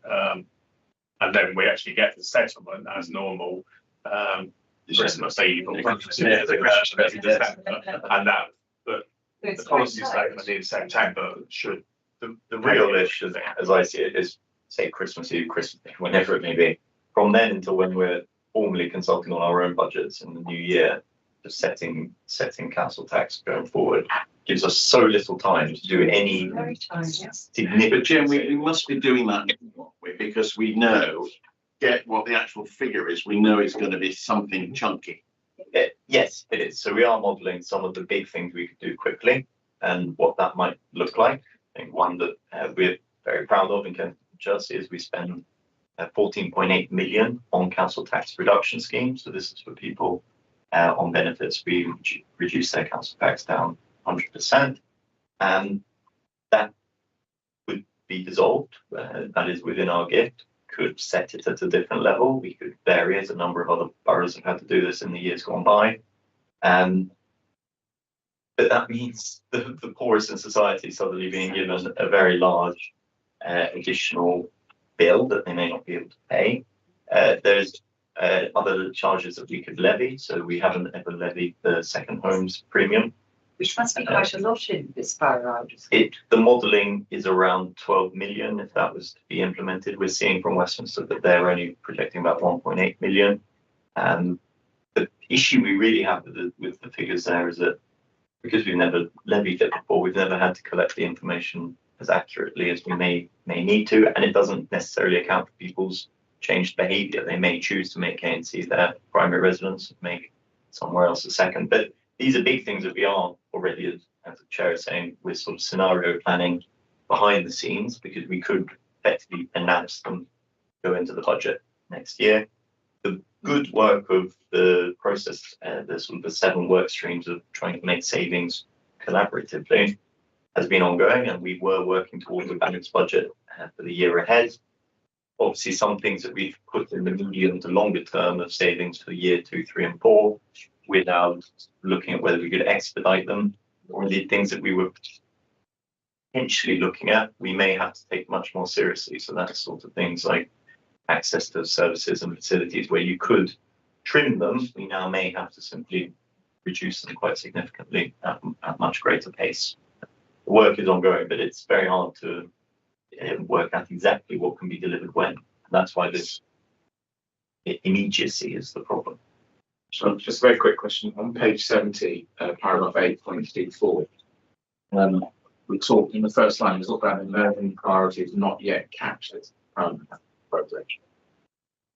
and then we actually get the settlement as normal. Christmas Eve or December, and that the policy statement in September should the real issue, as I see it, is say Christmas Eve, Christmas Day, whenever it may be. From then until when we're formally consulting on our own budgets in the new year, just setting council tax going forward gives us so little time to do any significant. But Jim, we must be doing that because we know. Get what the actual figure is, we know it's going to be something chunky. Yes, it is. So we are modelling some of the big things we could do quickly and what that might look like. I think one that we're very proud of in Kent, Jersey is we spend 14.8 million on council tax reduction schemes. So this is for people on benefits. We reduce their council tax down 100%, and that would be dissolved. That is within our gift. Could set it at a different level. We could vary it. A number of other boroughs have had to do this in the years gone by. But that means the poorest in society suddenly being given a very large additional bill that they may not be able to pay. There's other charges that we could levy. So we haven't ever levied the second homes premium. Which must be quite a lot in this borough. The modelling is around 12 million if that was to be implemented. We're seeing from Westminster that they're only projecting about 1.8 million. The issue we really have with the figures there is that because we've never levied it before, we've never had to collect the information as accurately as we may need to, and it doesn't necessarily account for people's changed behaviour. They may choose to make KNC their primary residence and make somewhere else a second. But these are big things that we are already, as the chair is saying, we're sort of scenario planning behind the scenes, because we could effectively announce them, go into the budget next year. The good work of the process, the sort of the 7 work streams of trying to make savings collaboratively has been ongoing, and we were working towards a balanced budget for the year ahead. Obviously, some things that we've put in the medium to longer term of savings for year 2, 3, and 4, we're now looking at whether we could expedite them, or indeed things that we were potentially looking at, we may have to take much more seriously. So that's sort of things like access to services and facilities where you could trim them, we now may have to simply reduce them quite significantly at much greater pace. The work is ongoing, but it's very hard to work out exactly what can be delivered when. And that's why this immediacy is the problem. So just a very quick question. On page 70, paragraph 8.24, we talked in the first line, we talked about emerging priorities not yet captured program.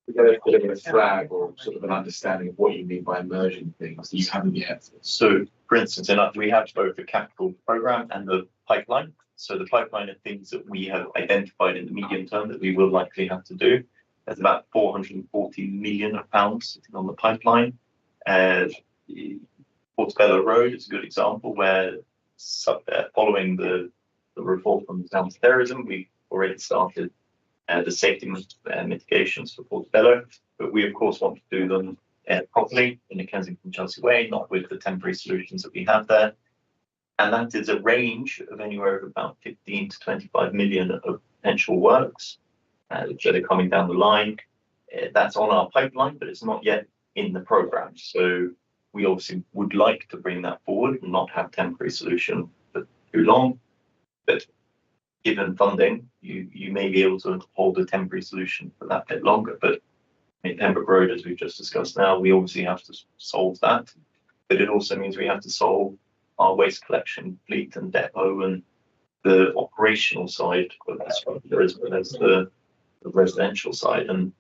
We get a bit of a flag or sort of an understanding of what you mean by emerging things that you haven't yet. So, for instance, we have both the capital program and the pipeline. So the pipeline are things that we have identified in the medium term that we will likely have to do. There's about £440 million sitting on the pipeline. Portobello Road is a good example where, following the report on counter-terrorism, we've already started the safety mitigations for Portobello, but we of course want to do them properly in the Kensington-Chelsea way, not with the temporary solutions that we have there. And that is a range of anywhere of about 15 to 25 million of potential works that are coming down the line. That's on our pipeline, but it's not yet in the program. So we obviously would like to bring that forward and not have temporary solution for too long. But given funding, you may be able to hold a temporary solution for that bit longer. But in Pembroke Road, as we've just discussed now, we obviously have to solve that. But it also means we have to solve our waste collection fleet and depot and the operational side of the structure as well as the residential side. And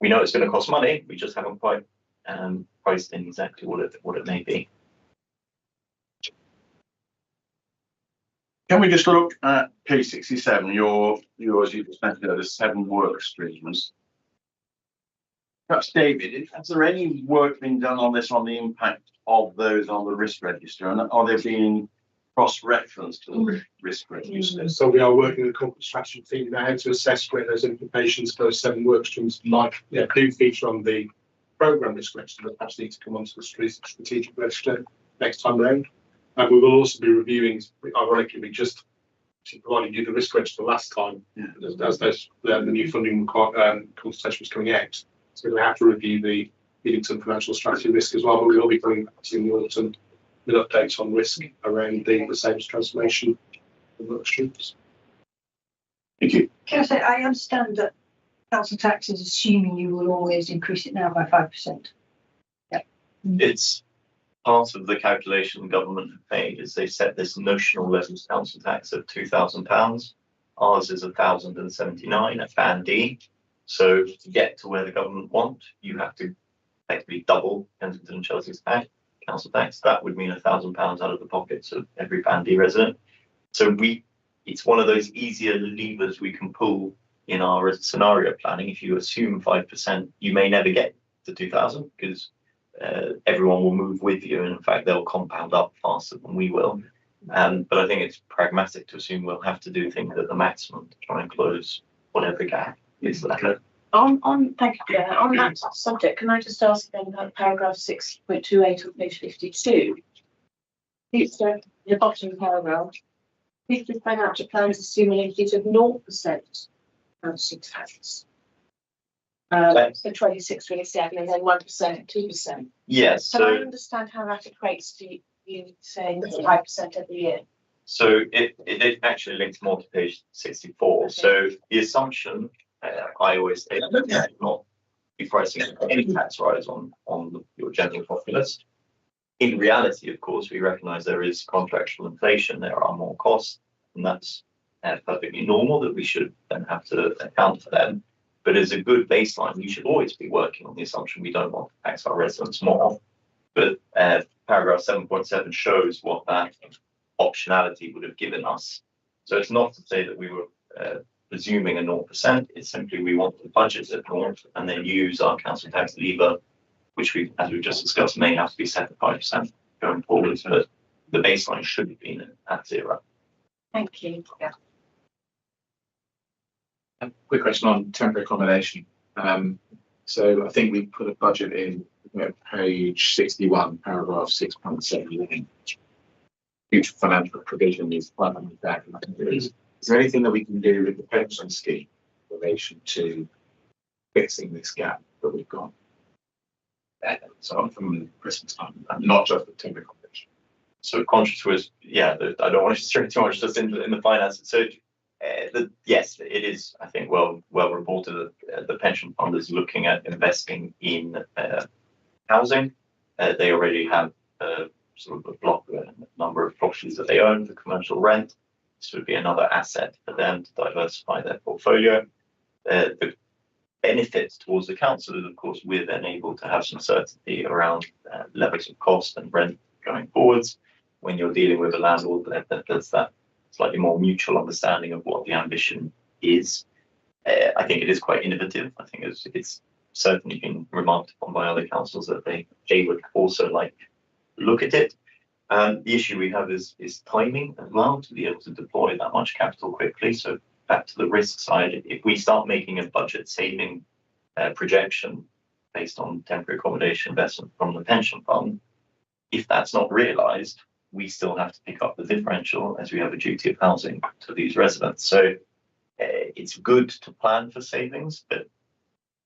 we know it's going to cost money. We just haven't quite priced in exactly what it may be. Can we just look at page 67, yours, you just mentioned the 7 work streams. Perhaps, David, has there any work being done on this, on the impact of those on the risk register? And are they being cross-referenced to the risk register? So we are working with the corporate strategy team now to assess where those implications for those 7 work streams might do feature on the programme risk register, but perhaps need to come onto the strategic register next time round. And we will also be reviewing, ironically, we just provided you the risk register last time, as the new funding consultation was coming out. So we have to review the medium-term financial strategy risk as well, but we will be coming back to you in the autumn with updates on risk around the savings transformation work streams. Thank you. Can I say, I understand that council tax is assuming you will always increase it now by 5%. Yeah. It's part of the calculation the government have made is they set this notional level council tax of £2,000. Ours is 1,079 at Band D. So to get to where the government want, you have to effectively double Kensington and Chelsea's council tax. That would mean £1,000 out of the pockets of every Band D resident. So it's one of those easier levers we can pull in our scenario planning. If you assume 5%, you may never get to 2,000 because everyone will move with you, and in fact they'll compound up faster than we will. But I think it's pragmatic to assume we'll have to do things at the maximum to try and close whatever gap is there. Thank you, Claire. On that subject, can I just ask then about paragraph 6.28 on page 52? So the bottom paragraph, future financial plans assume an increase of 0% council tax. So 26, 27, and then 1%, 2%. Yes. Can I understand how that equates to you saying 5% every year? So it actually links more to page 64. Okay. So the assumption, I always say, not be pricing any tax rise on your general populace. In reality, of course, we recognise there is contractual inflation. There are more costs, and that's perfectly normal that we should then have to account for them. But as a good baseline, we should always be working on the assumption we don't want to tax our residents more. But paragraph 7.7 shows what that optionality would have given us. So it's not to say that we were presuming a 0%. It's simply we want to budget at 0 and then use our council tax lever, which we, as we've just discussed, may have to be set at 5% going forward. But the baseline should have been at 0. Thank you. Yeah. A quick question on temporary accommodation. So I think we put a budget in page 61, paragraph 6.7. Future financial provision is 500,000. Is there anything that we can do with the pension scheme in relation to fixing this gap that we've got? So from Christmas time, and not just the temporary accommodation. So conscious was, I don't want to stray too much just in the finances. So yes, it is, I think, well reported that the pension fund is looking at investing in housing. They already have sort of a block, a number of properties that they own for commercial rent. This would be another asset for them to diversify their portfolio. The benefits towards the council is, of course, we're then able to have some certainty around levels of cost and rent going forwards. When you're dealing with a landlord, there's that slightly more mutual understanding of what the ambition is. I think it is quite innovative. I think it's certainly been remarked upon by other councils that they would also like to look at it. The issue we have is timing as well, to be able to deploy that much capital quickly. So back to the risk side, if we start making a budget saving projection based on temporary accommodation investment from the pension fund, if that's not realised, we still have to pick up the differential as we have a duty of housing to these residents. So it's good to plan for savings, but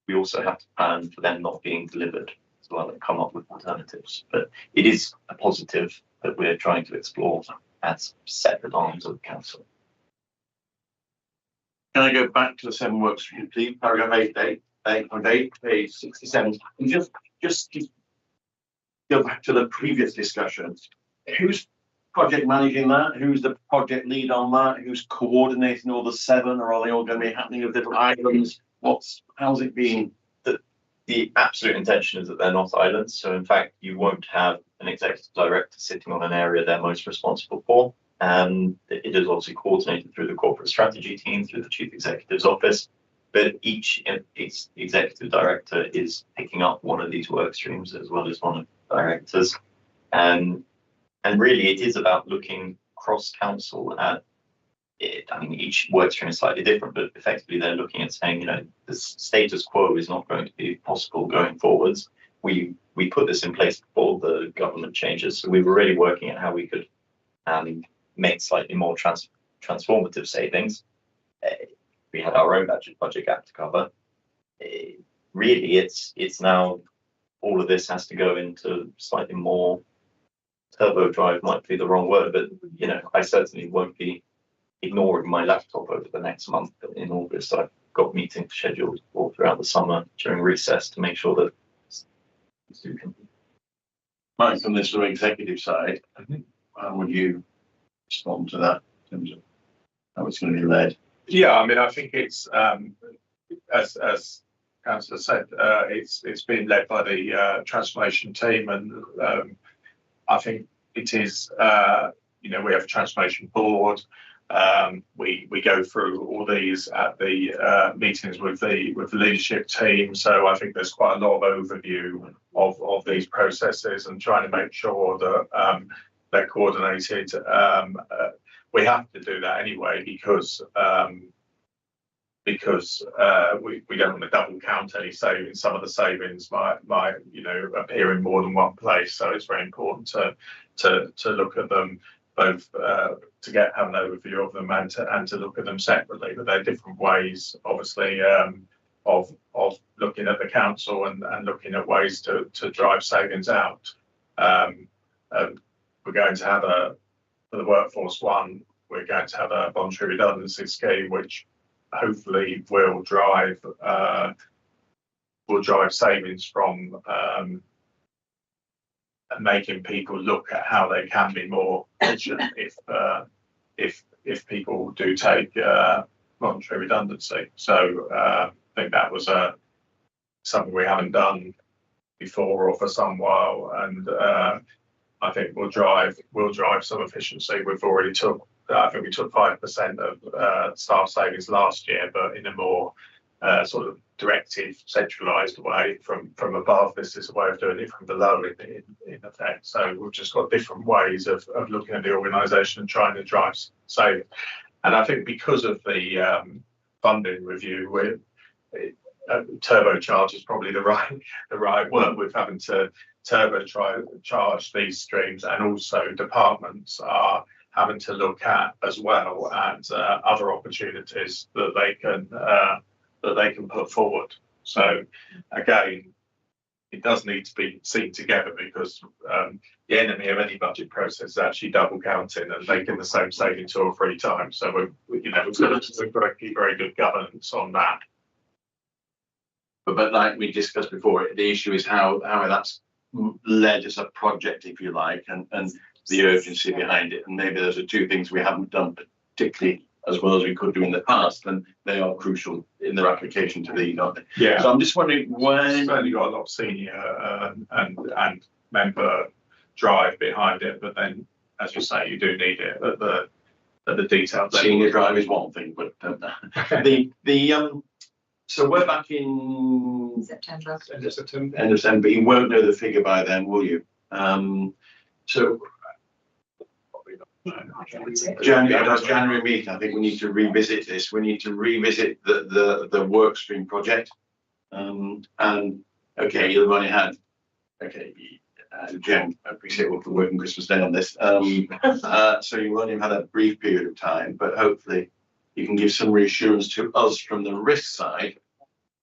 we also have to plan for them not being delivered as well and come up with alternatives. But it is a positive that we're trying to explore as separate arms of the council. Can I go back to the 7 work stream, please? Paragraph 8.8, page 67. And just go back to the previous discussion. Who's project managing that? Who's the project lead on that? Who's coordinating all the 7? Or are they all going to be happening with different items? How's it been? The absolute intention is that they're not islands. So in fact, you won't have an executive director sitting on an area they're most responsible for. And it is obviously coordinated through the corporate strategy team, through the chief executive's office. But each executive director is picking up one of these work streams as well as one of the directors. And really, it is about looking cross-council at it. I mean, each work stream is slightly different, but effectively they're looking at saying, the status quo is not going to be possible going forwards. We put this in place before the government changes, so we were really working at how we could make slightly more transformative savings. We had our own budget gap to cover. Really, it's now all of this has to go into slightly more turbo drive. Might be the wrong word, but I certainly won't be ignoring my laptop over the next month. In August, I've got meetings scheduled all throughout the summer during recess to make sure that Mike, from this sort of executive side, how would you respond to that in terms of how it's going to be led? Yeah, I mean, I think it's as Councillor said, it's been led by the transformation team, and I think it is. We have a transformation board. We go through all these at the meetings with the leadership team. So I think there's quite a lot of overview of these processes and trying to make sure that they're coordinated. We have to do that anyway because we don't want to double count any savings. Some of the savings might appear in more than one place. So it's very important to look at them both to have an overview of them and to look at them separately. But they're different ways, obviously, of looking at the council and looking at ways to drive savings out. We're going to have for the workforce one, we're going to have a voluntary redundancy scheme, which hopefully will drive savings from making people look at how they can be more efficient if people do take voluntary redundancy. So I think that was something we haven't done before or for some while, and I think will drive some efficiency. We've already took, I think we took 5% of staff savings last year, but in a more sort of directive, centralised way from above. This is a way of doing it from below in effect. So we've just got different ways of looking at the organisation and trying to drive savings. And I think because of the funding review, turbocharge is probably the right word. We're having to turbocharge these streams, and also departments are having to look at as well at other opportunities that they can put forward. So again, it does need to be seen together, because the enemy of any budget process is actually double counting and making the same saving 2 or 3 times. So we've got to keep very good governance on that. But like we discussed before, the issue is how that's led as a project, if you like, and the urgency behind it. And maybe those are 2 things we haven't done particularly as well as we could do in the past, and they are crucial in their application to these, aren't they? Yeah. So I'm just wondering when. Certainly got a lot of senior and member drive behind it, but then, as you say, you do need it at the detailed level. Senior drive is one thing, but so we're back in September. End of September. end of December. You won't know the figure by then, will you? So January meeting, I think we need to revisit this. We need to revisit the work stream project. And okay, you've only had Jen, I appreciate what we're working Christmas Day on this. So you've only had a brief period of time, but hopefully you can give some reassurance to us from the risk side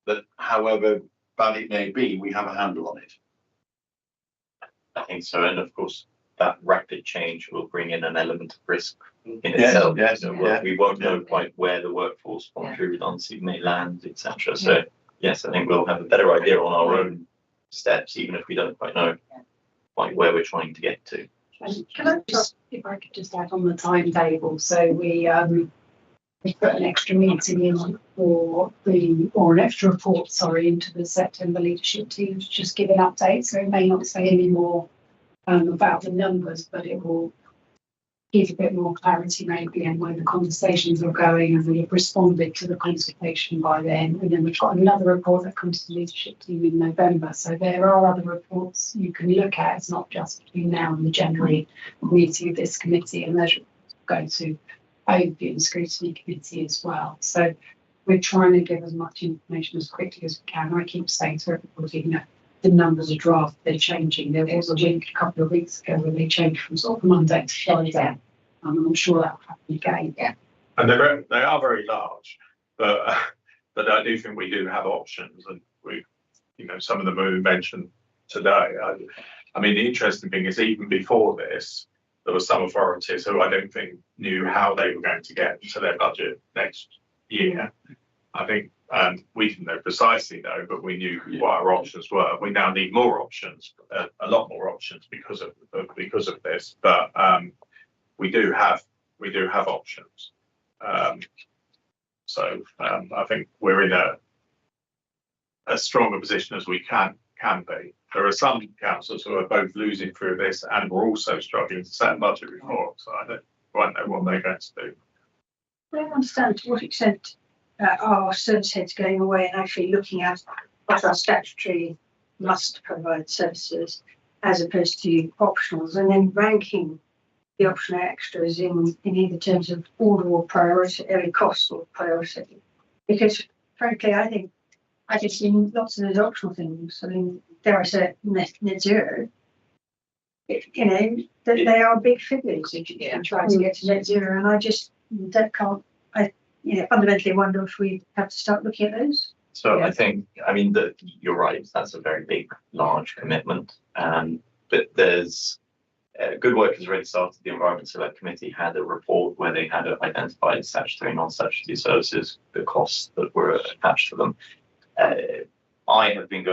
that however bad it may be, we have a handle on it. I think so, and of course that rapid change will bring in an element of risk in itself. Yes, So yeah. we won't know quite where the workforce voluntary redundancy may land, etc. So yes, I think we'll have a better idea on our own steps, even if we don't quite know quite where we're trying to get to. Can I just, if I could just add on the timetable, so we put an extra meeting in or an extra report, into the September leadership team to just give an update. So it may not say any more about the numbers, but it will give a bit more clarity maybe on where the conversations are going, and we've responded to the consultation by then. And then we've got another report that comes to the leadership team in November. So there are other reports you can look at. It's not just between now and the January meeting of this committee, and those reports will go to overview and scrutiny committee as well. So we're trying to give as much information as quickly as we can. I keep saying to everybody, the numbers are draft, they're changing. There was a couple of weeks ago where they changed from sort of Monday to Friday. I'm sure that will happen again. Yeah. And they are very large, but I do think we do have options, and we, some of them we mentioned today. I mean, the interesting thing is, even before this, there were some authorities who I don't think knew how they were going to get to their budget next year. I think we didn't know precisely though, but we knew what our options were. We now need more options, a lot more options because of this. But we do have options. So I think we're in a stronger position as we can be. There are some councils who are both losing through this and we're also struggling to set budget reform. So I don't quite know what they're going to do. I don't understand to what extent are service heads going away and actually looking at what our statutory must provide services as opposed to optionals, and then ranking the optional extras in either terms of order or priority, early cost or priority. Because frankly, I think I just seen lots of those optional things. I mean, dare I say net zero, that they are big figures if you try to get to net zero, and I just fundamentally wonder if we have to start looking at those. So I think, that you're right, that's a very big, large commitment. But there's good work has already started. The Environment Select Committee had a report where they had identified statutory and non-statutory services, the costs that were attached to them. I've been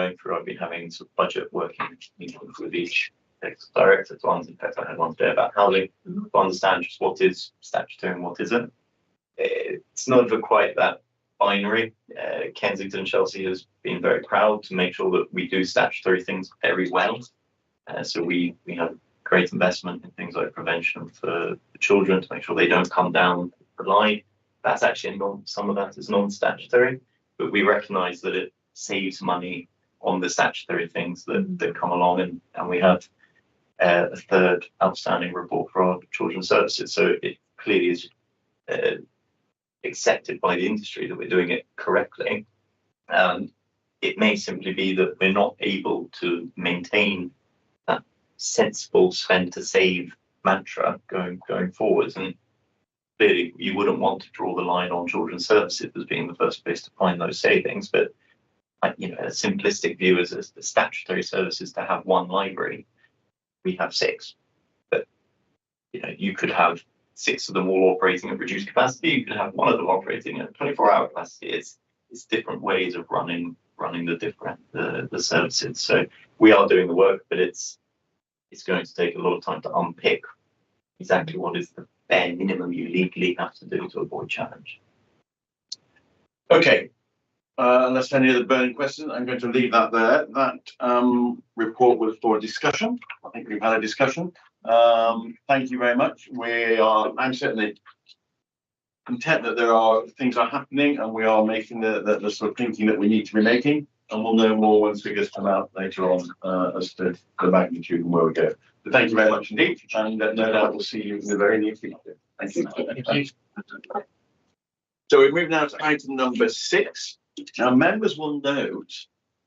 having sort of budget working meetings with each director to understand. In fact, I had one today about housing to understand just what is statutory and what isn't. It's not quite that binary. Kensington and Chelsea has been very proud to make sure that we do statutory things very well. So we have great investment in things like prevention for children to make sure they don't come down the line. That's actually some of that is non-statutory, but we recognise that it saves money on the statutory things that come along, and we have a third outstanding report for our children's services. So it clearly is accepted by the industry that we're doing it correctly. It may simply be that we're not able to maintain that sensible spend to save mantra going forwards, and clearly you wouldn't want to draw the line on children's services as being the first place to find those savings. But a simplistic view is the statutory services to have one library. We have 6, but you could have 6 of them all operating at reduced capacity. You could have one of them operating at 24-hour capacity. It's different ways of running the services. So we are doing the work, but it's going to take a lot of time to unpick exactly what is the bare minimum you legally have to do to avoid challenge. Okay. Unless any other burning questions, I'm going to leave that there. That report was for discussion. I think we've had a discussion. Thank you very much. I'm certainly content that there are things are happening, and we are making the sort of thinking that we need to be making, and we'll know more once figures come out later on as to the magnitude and where we go. But thank you very much indeed, and no doubt we'll see you in the very near future. Thank you. Thank you. So we move now to item number 6. Now, members will note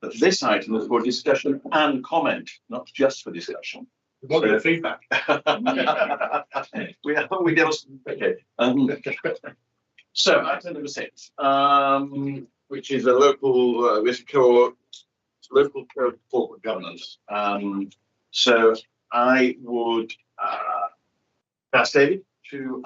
that this item is for discussion and comment, not just for discussion. We want your feedback. we get okay. So item number 6, which is a local local code of corporate governance. So I would ask David to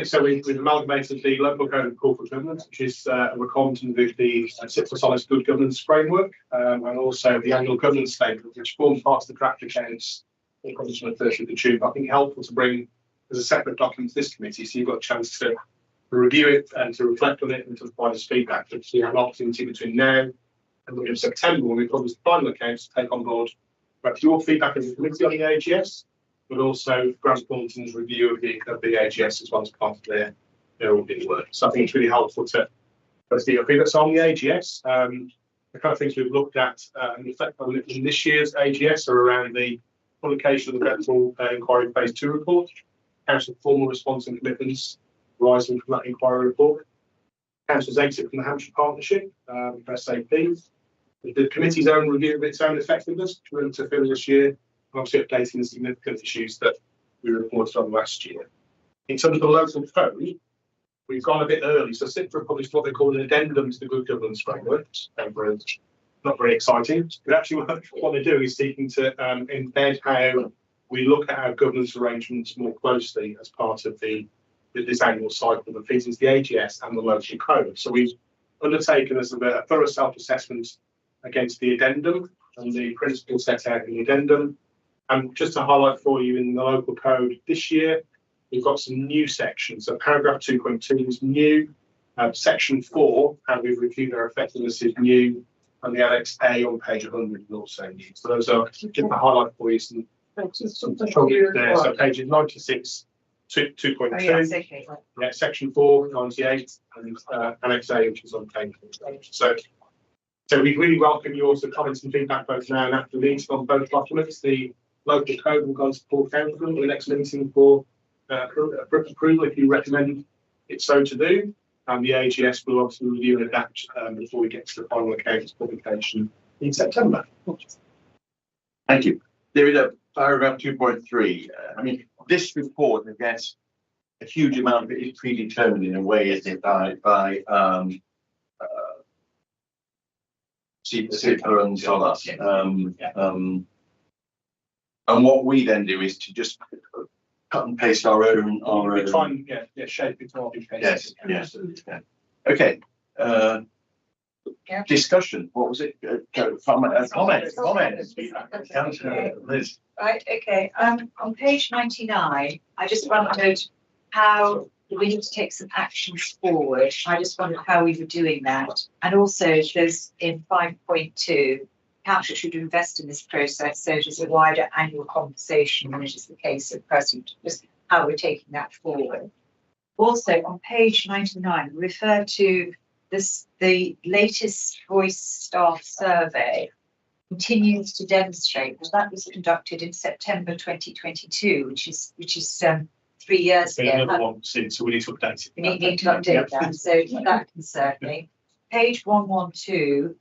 So we've amalgamated the local code of corporate governance, which is a requirement of the Civil Solid Good Governance Framework, and also the annual governance statement, which forms part of the draft accounts on the 30th of June. I think helpful to bring as a separate document to this committee, so you've got a chance to review it and to reflect on it and to provide us feedback. So you have an opportunity between now and the end of September, when we publish the final accounts, to take on board perhaps your feedback as a committee on the AGS, but also Grant Thornton's review of the AGS as well as part of their audit work. So I think it's really helpful to see your feedback. So on the AGS, the kind of things we've looked at and reflect on in this year's AGS are around the publication of the Federal Inquiry Phase 2 report, Council's formal response and commitments arising from that inquiry report, Council's exit from the Hampshire Partnership, SAP, the committee's own review of its own effectiveness to fill this year, and obviously updating the significant issues that we reported on last year. In terms of the local code, we've gone a bit early. So CIPRA published what they call an addendum to the Good Governance Framework. Not very exciting, but actually what they're doing is seeking to embed how we look at our governance arrangements more closely as part of this annual cycle that feeds into the AGS and the local code. So we've undertaken a thorough self-assessment against the addendum and the principles set out in the addendum. And just to highlight for you, in the local code this year, we've got some new sections. So paragraph 2.2 is new, section 4, and we've reviewed our effectiveness is new, and the Annex A on page 100 is also new. So those are just to highlight for you some there. So pages 96, 2.2, Oh, yes, okay. yeah, section 4, 98, and Annex A, which is on page 100. So we really welcome your comments and feedback both now and after the meeting on both documents. The local code will go to full council at the next meeting for approval if you recommend it so to do. And the AGS will obviously review and adapt before we get to the final accounts publication in September. Thank you. David, paragraph 2.3. I mean, this report, I guess, a huge amount of it is predetermined in a way, isn't it, by CIPRA and SOLAS. And what we then do is to just cut and paste our own. We try and shape it to our case. Yes. Okay. Discussion. What was it? Comments. Councillor Liz. Right, okay. On page 99, I just wondered how we need to take some actions forward. I just wondered how we were doing that. And also there's in 5.2, council should invest in this process so it is a wider annual conversation than it is the case at present, just how we're taking that forward. Also, on page 99, we refer to this, the latest voice staff survey continues to demonstrate that that was conducted in September 2022, which is 3 years It's been ago. another one since, so we need to update it. We need to update that, so that concerned me. Page 112,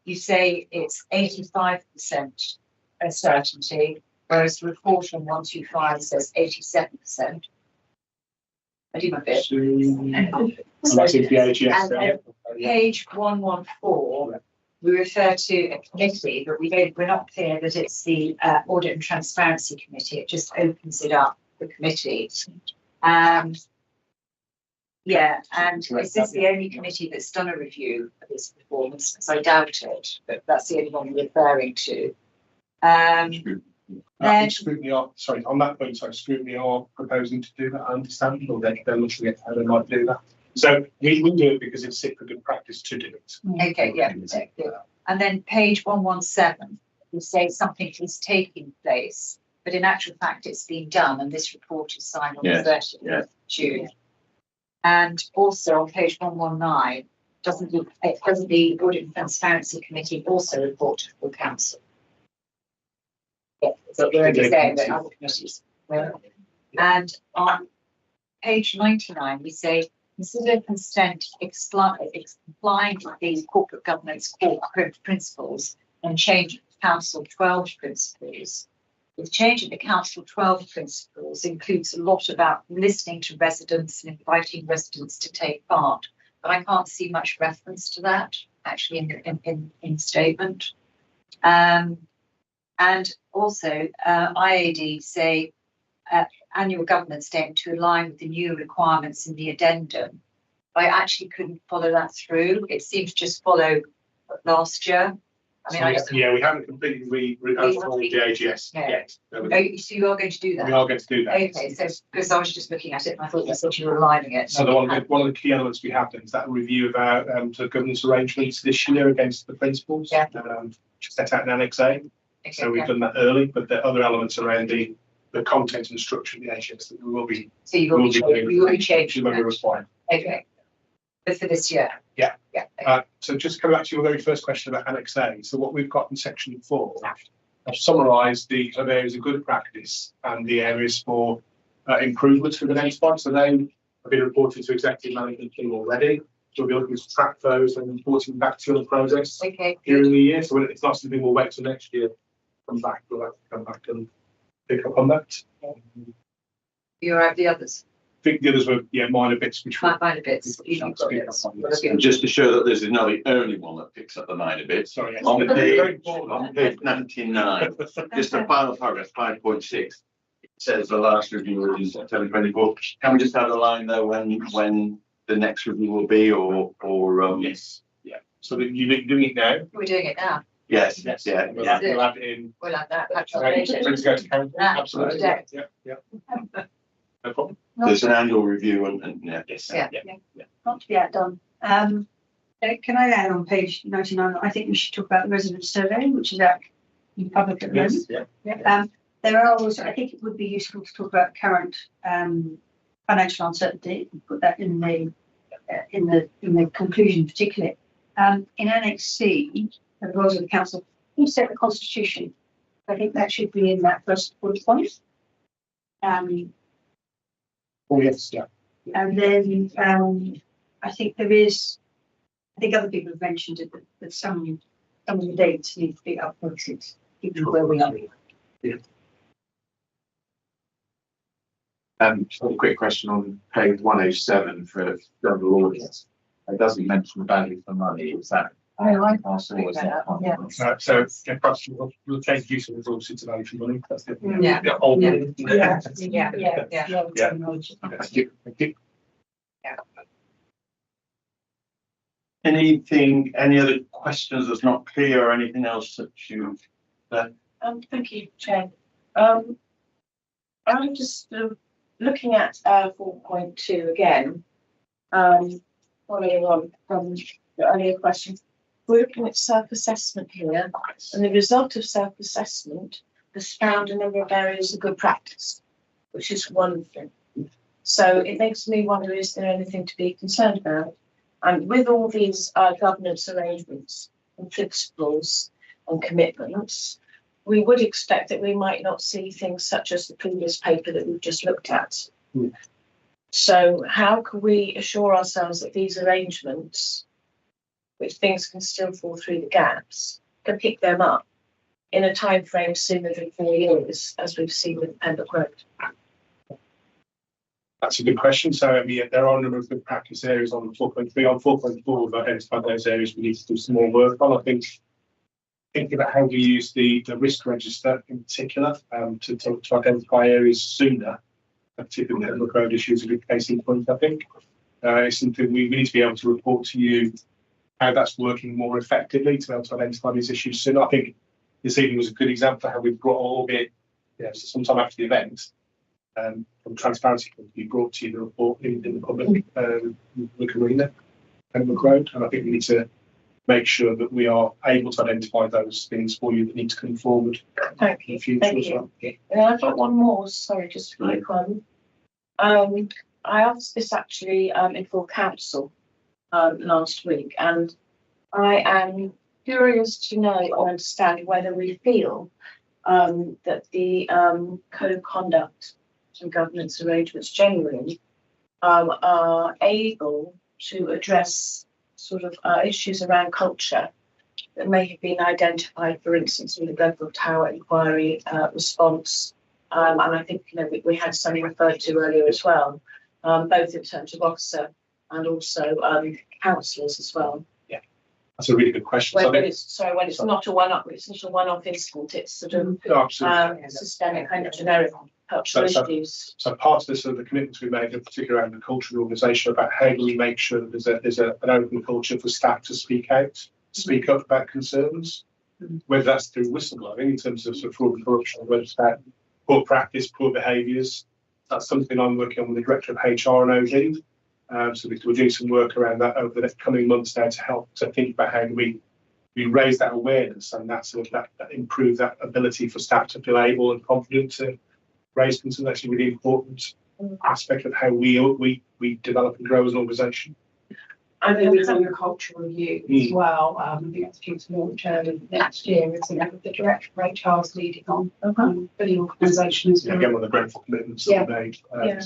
you say it's 85% certainty, whereas the report on 125 says 87%. I do my bit. And that's in the AGS. And page 114, we refer to a committee, but we're not clear that it's the Audit and Transparency Committee. It just opens it up for committees. Yeah, and is this the only committee that's done a review of this performance? Because I doubt it, but that's the only one we're referring to. Then, Scrutiny are, sorry, on that point, sorry, Scrutiny are proposing to do that, I understand, or they're looking at how they might do that. So we will do it because it's for good practice to do it. okay, yeah, good. And then page 117, we say something is taking place, but in actual fact, it's been done, and this report is signed on the 30th of June. And also on page 119, doesn't the Audit and Transparency Committee also report to full council? Yeah, so we're only saying that other committees will. And on page 99, we say consider consent complying with these corporate governance core principles and change council 12 principles. The change of the council 12 principles includes a lot about listening to residents and inviting residents to take part, but I can't see much reference to that actually in statement. And also IAD say annual governance statement to align with the new requirements in the addendum. I actually couldn't follow that through. It seems to just follow last year. I mean, Yeah, we haven't completely overhauled the AGS yet. So you are going to do that? We are going to do that. Okay, so because I was just looking at it and I thought that's what you were aligning it. So one of the key elements we have done is that review of our the governance arrangements this year against the principles. Yeah. Which is set out in Annex A. Okay, So we've done that early, but there are other elements around the content and structure of the AGS that we will be. So you will be changing when that. we're required. Okay. But for this year? Yeah. Yeah. Okay. So just coming back to your very first question about Annex A. So what we've got in section 4, I've summarised the areas of good practice and the areas for improvements for the next one. So they have been reported to executive management team already. So we'll be looking to track those and reporting back to you on the progress during the year. So it's not something we'll wait till next year. Come back. We'll have to come back and pick up on that. You're right, the others. I think the others were minor bits which Minor bits. Just to show that there's not the only one that picks up the minor bits. Sorry, yes. On page 99, just the final paragraph, 5.6, it says the last review was in September 24. Can we just have a line there when the next review will be, or yes, yeah. So that you're doing it now. We're doing it now. Yes, Yes. yeah. We'll add it in. We'll have that. Ready to go to council. Absolutely. Yeah. No problem. There's an annual review and yeah. Yes. Yeah. Not to be outdone. Can I add on page 99? I think we should talk about the resident survey, which is out in public at the moment. Yeah. There are also, I think it would be useful to talk about current financial uncertainty. Put that in the conclusion, particularly. In Annex C, the roles of the council, you set the constitution. I think that should be in that first bullet point. Oh yes, yeah. And then I think there is, I think other people have mentioned it, that some of the dates need to be updated, given where we are. Just a quick question on page 107 for general audit. It doesn't mention value for money. Is that? Perhaps So perhaps we'll change use of resources to value for money. That's the old. Yeah. Thank you. Any other questions that's not clear or anything else that you? Thank you, Chair. I'm just looking at 4.2 again, following on from the earlier questions. we're looking at self-assessment here, and the result of self-assessment has found a number of areas of good practice, which is wonderful. So it makes me wonder, is there anything to be concerned about? And with all these governance arrangements and principles and commitments, we would expect that we might not see things such as the previous paper that we've just looked at. So how can we assure ourselves that these arrangements, which things can still fall through the gaps, can pick them up in a time frame sooner than 4 years, as we've seen with Pembroke Road? That's a good question. So, I mean, there are a number of good practice areas on 4.3. On 4.4, we've identified those areas we need to do some more work on. I think thinking about how we use the risk register in particular to identify areas sooner, particularly the Pembroke Road issues, a good case in point, I think. It's something we need to be able to report to you how that's working more effectively to be able to identify these issues sooner. I think this evening was a good example of how we've brought, albeit sometime after the event, from transparency point of view, brought to you the report in the public arena, Pembroke Road, and I think we need to make sure that we are able to identify those things for you that need to come forward. Thank you. In the future Thank as you. well. And I've got one more, sorry, just a quick one. I asked this actually in full council last week, and I am curious to know or understand whether we feel that the code of conduct and governance arrangements generally are able to address sort of issues around culture that may have been identified, for instance, in the Glenville Tower inquiry response. And I think we had some referred to earlier as well, both in terms of officer and also councillors as well. Yeah, that's a really good question. When it's not a one-off, it's not a one-off incident. It's sort of systemic kind of generic cultural issues. So part of this, the commitments we made, in particular around the cultural organisation, about how do we make sure that there's an open culture for staff to speak out, speak up about concerns, whether that's through whistleblowing in terms of sort of fraud and corruption, whether it's about poor practice, poor behaviours. That's something I'm working on with the Director of HR and OD. So we're doing some work around that over the next coming months now to help to think about how do we raise that awareness and that improve that ability for staff to feel able and confident to raise concerns. That's a really important aspect of how we develop and grow as an organisation. I know we're doing a cultural review as well. I think that's due to launch early next year. It's the Director of HR is leading on for the organisation. Again, one of the grateful commitments that we made. And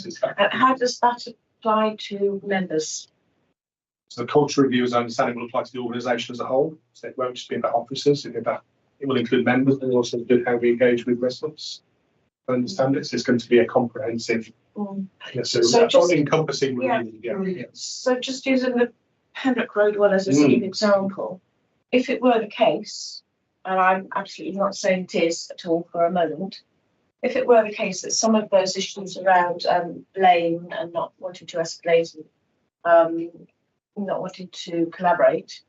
how does that apply to members? So the cultural review, as I understand it, will apply to the organisation as a whole. So it won't just be about officers. It will include members and also include how we engage with residents. I understand it. So it's going to be a comprehensive, encompassing review. So just using the Pembroke Road one as a example, if it were the case, and I'm absolutely not saying it is at all for a moment, if it were the case that some of those issues around blame and not wanting to escalate and not wanting to collaborate,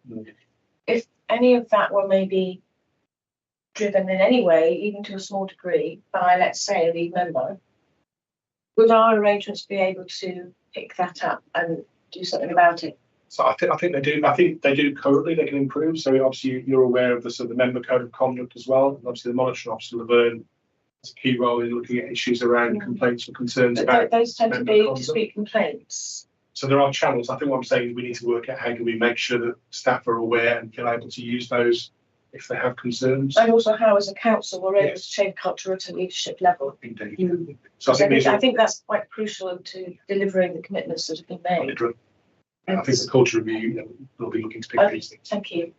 if any of that were maybe driven in any way, even to a small degree, by, let's say, a lead member, would our arrangements be able to pick that up and do something about it? So I think they do. I think they do currently. They can improve. So obviously you're aware of the sort of the member code of conduct as well. And obviously the monitoring officer Laverne has a key role in looking at issues around complaints or concerns about. Those tend to be dispute complaints. So there are channels. I think what I'm saying is we need to work out how can we make sure that staff are aware and feel able to use those if they have concerns. And also how, as a council, we're able to change culture at a leadership level. Indeed. So I think that's quite crucial to delivering the commitments that have been made. I think the culture review will be looking to pick these things. Thank you.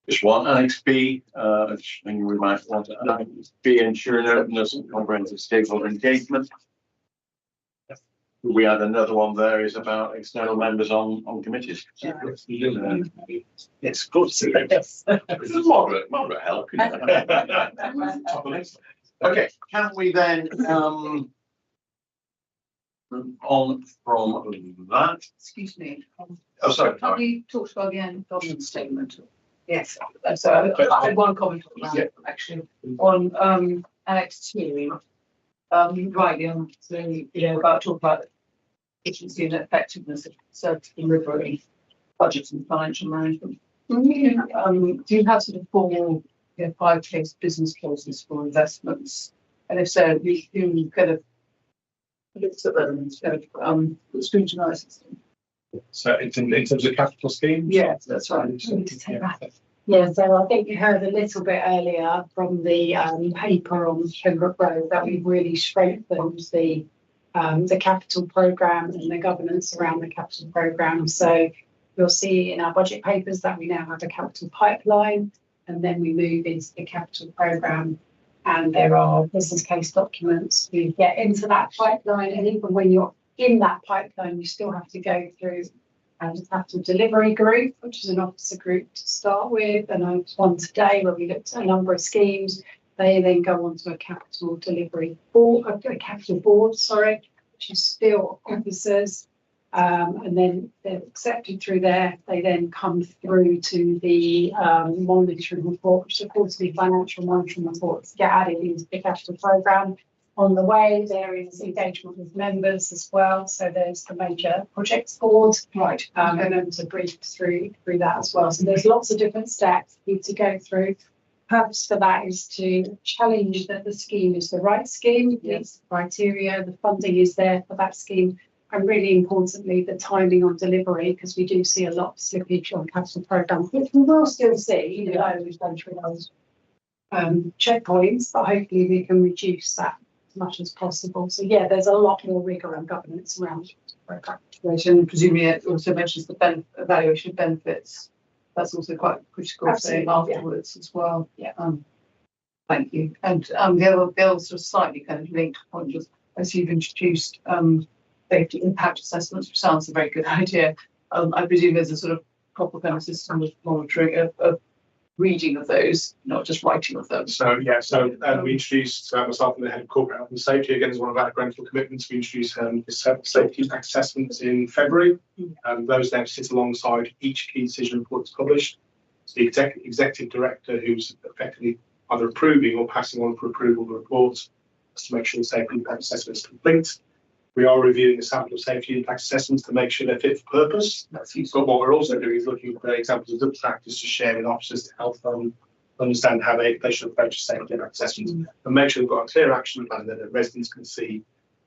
Just one, Annex B, I think we might want to Annex B, ensuring openness and comprehensive stakeholder engagement. We had another one there is about external members on committees. It's good to see. It's a moderate help. Okay, can we then on from that? Excuse me. Oh, sorry. Have we talked about the end government statement? Yes. So I had one comment on that, actually, on Annex 2. Rightly on, so, about talk about efficiency and effectiveness of service delivery. budgets and financial management. Do you have sort of formal, 5-case business cases for investments? And if so, you kind of look at them and kind of scrutinise them. So it's in terms of capital schemes? Yes, that's right. Yeah, so I think you heard a little bit earlier from the paper on Pembroke Road that we've really strengthened the capital programme and the governance around the capital programme. So you'll see in our budget papers that we now have a capital pipeline, and then we move into the capital programme, and there are business case documents to get into that pipeline. And even when you're in that pipeline, you still have to go through the capital delivery group, which is an officer group to start with. And I was one today where we looked at a number of schemes. They then go on to a capital delivery board, a capital board, which is still officers. And then they're accepted through there. They then come through to the monitoring report, which is a quarterly financial monitoring report to get added into the capital programme. On the way, there is engagement with members as well. So there's the major projects board, Right. and then to brief through that as well. So there's lots of different steps you need to go through. Purpose for that is to challenge that the scheme is the right scheme, meets the criteria, the funding is there for that scheme, and really importantly, the timing on delivery, because we do see a lot of slippage on capital programmes, which we will still see, even though we've gone through those checkpoints, but hopefully we can reduce that as much as possible. So yeah, there's a lot more rigour and governance around the programme. Right, and presumably it also mentions the evaluation of benefits. That's also quite critical saying afterwards as well. Yeah. Thank you. And the other sort of slightly kind of linked point was, as you've introduced safety impact assessments, which sounds a very good idea. I presume there's a sort of proper kind of system of monitoring of reading of those, not just writing of them. So we introduced myself and the head of corporate health and safety again as one of our granted commitments. We introduced safety impact assessments in February, and those then sit alongside each key decision report that's published. So the executive director, who's effectively either approving or passing on for approval the reports, has to make sure the safety impact assessment is complete. We are reviewing a sample of safety impact assessments to make sure they're fit for purpose. But what we're also doing is looking for examples of good practice to share with officers to help them understand how they should approach safety impact assessments and make sure they've got a clear action plan that the residents can see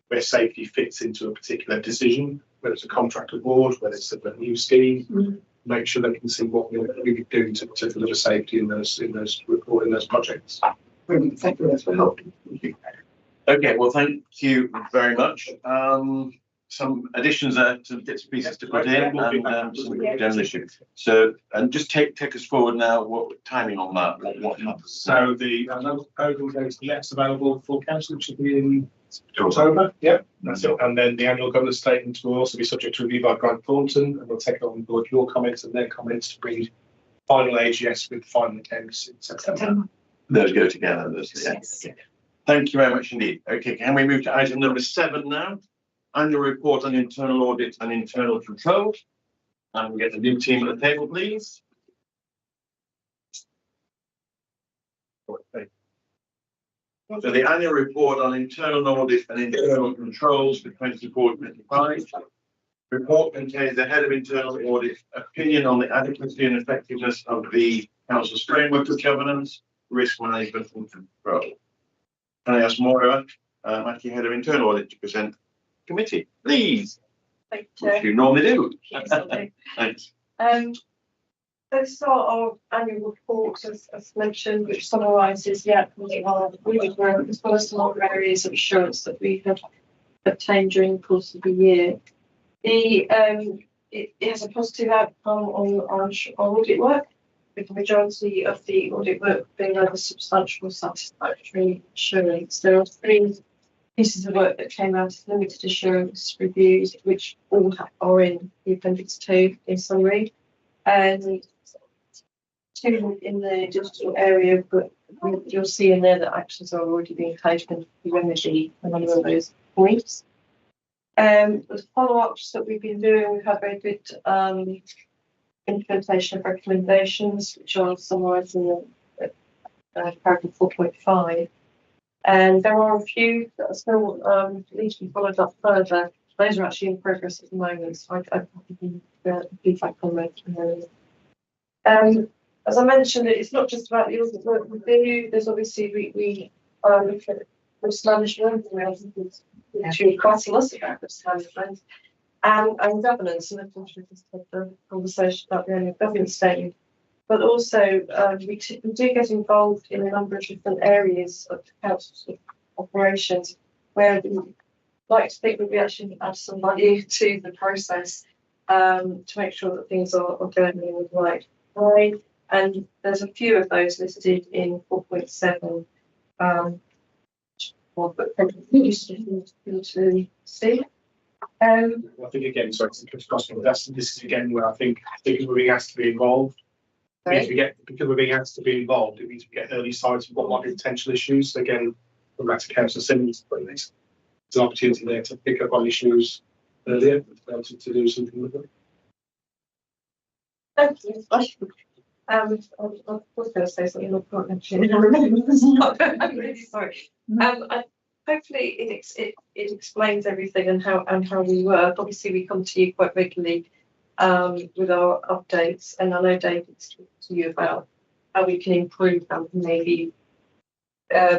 where safety fits into a particular decision, whether it's a contract award, whether it's a new scheme. Make sure they can see what we're really doing to deliver safety in those projects. Brilliant. Thank you. That's very helpful. Okay, well, thank you very much. Some additions there, some bits and pieces to put in, and some general issues. So, and just take us forward now. What timing on that? What happens? So the proposal goes to next available for council, which will be in October. Yeah, that's it. And then the annual governance statement will also be subject to review by Grant Thornton, and we'll take on board your comments and their comments to bring final AGS with final accounts in September. Those go together. Yes. Thank you very much indeed. Okay, can we move to item number 7 now? Annual report on internal audit and internal control. And we get the new team at the table, please. So the annual report on internal audit and internal controls for 24-25. Report contains the head of internal audit opinion on the adequacy and effectiveness of the council's framework of governance, risk management and control. Can I ask Maura, Matthew, head of internal audit, to present committee, please? Thank you. Which you normally do. Thanks. Let's start our annual report, as mentioned, which summarises the outcomes of our audit work, as well as some other areas of assurance that we have obtained during the course of the year. It has a positive outcome on our audit work, with the majority of the audit work being over substantial satisfactory assurance. There are 3 pieces of work that came out of limited assurance reviews, which all are in the appendix 2 in summary, and 2 in the digital area, but you'll see in there that actions are already being taken to remedy a number of those points. The follow-ups that we've been doing, we've had very good implementation of recommendations, which are summarised in the paragraph 4.5. And there are a few that are still need to be followed up further. those are actually in progress at the moment. So I can feedback on those. As I mentioned, it's not just about the audit work we do. There's obviously we look at risk management, and we have actually quite a lot about risk management and governance. And of course, we just had the conversation about the annual governance statement. But also, we do get involved in a number of different areas of the council's operations where we like to think that we actually add some value to the process to make sure that things are going in the right way. And there's a few of those listed in 4.7. To see. I think again, sorry to cut across, but this is again where I think because we're being asked to be involved. Because we're being asked to be involved, it means we get early signs of what might be potential issues. So again, going back to Councillor Simmons, there's an opportunity there to pick up on issues earlier to do something with them. Thank you. I was going to say something, I can't actually remember. I'm really sorry. Hopefully it explains everything and how we work. Obviously, we come to you quite regularly with our updates, and I know David's talking to you about how we can improve and maybe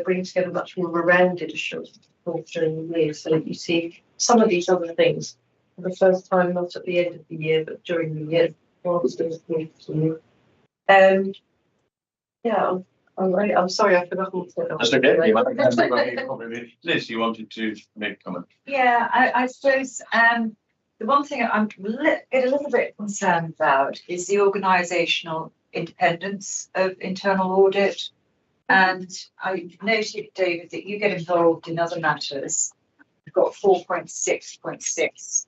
bring together much more of a rounded assurance during the year, so that you see some of these other things for the first time, not at the end of the year, but during the year. Yeah, I'm sorry, I forgot what to say. That's okay. You might Liz, you wanted to make a comment. Yeah, I suppose the one thing I'm get a little bit concerned about is the organisational independence of internal audit. And I noted, David, that you get involved in other matters. We've got 4.6.6.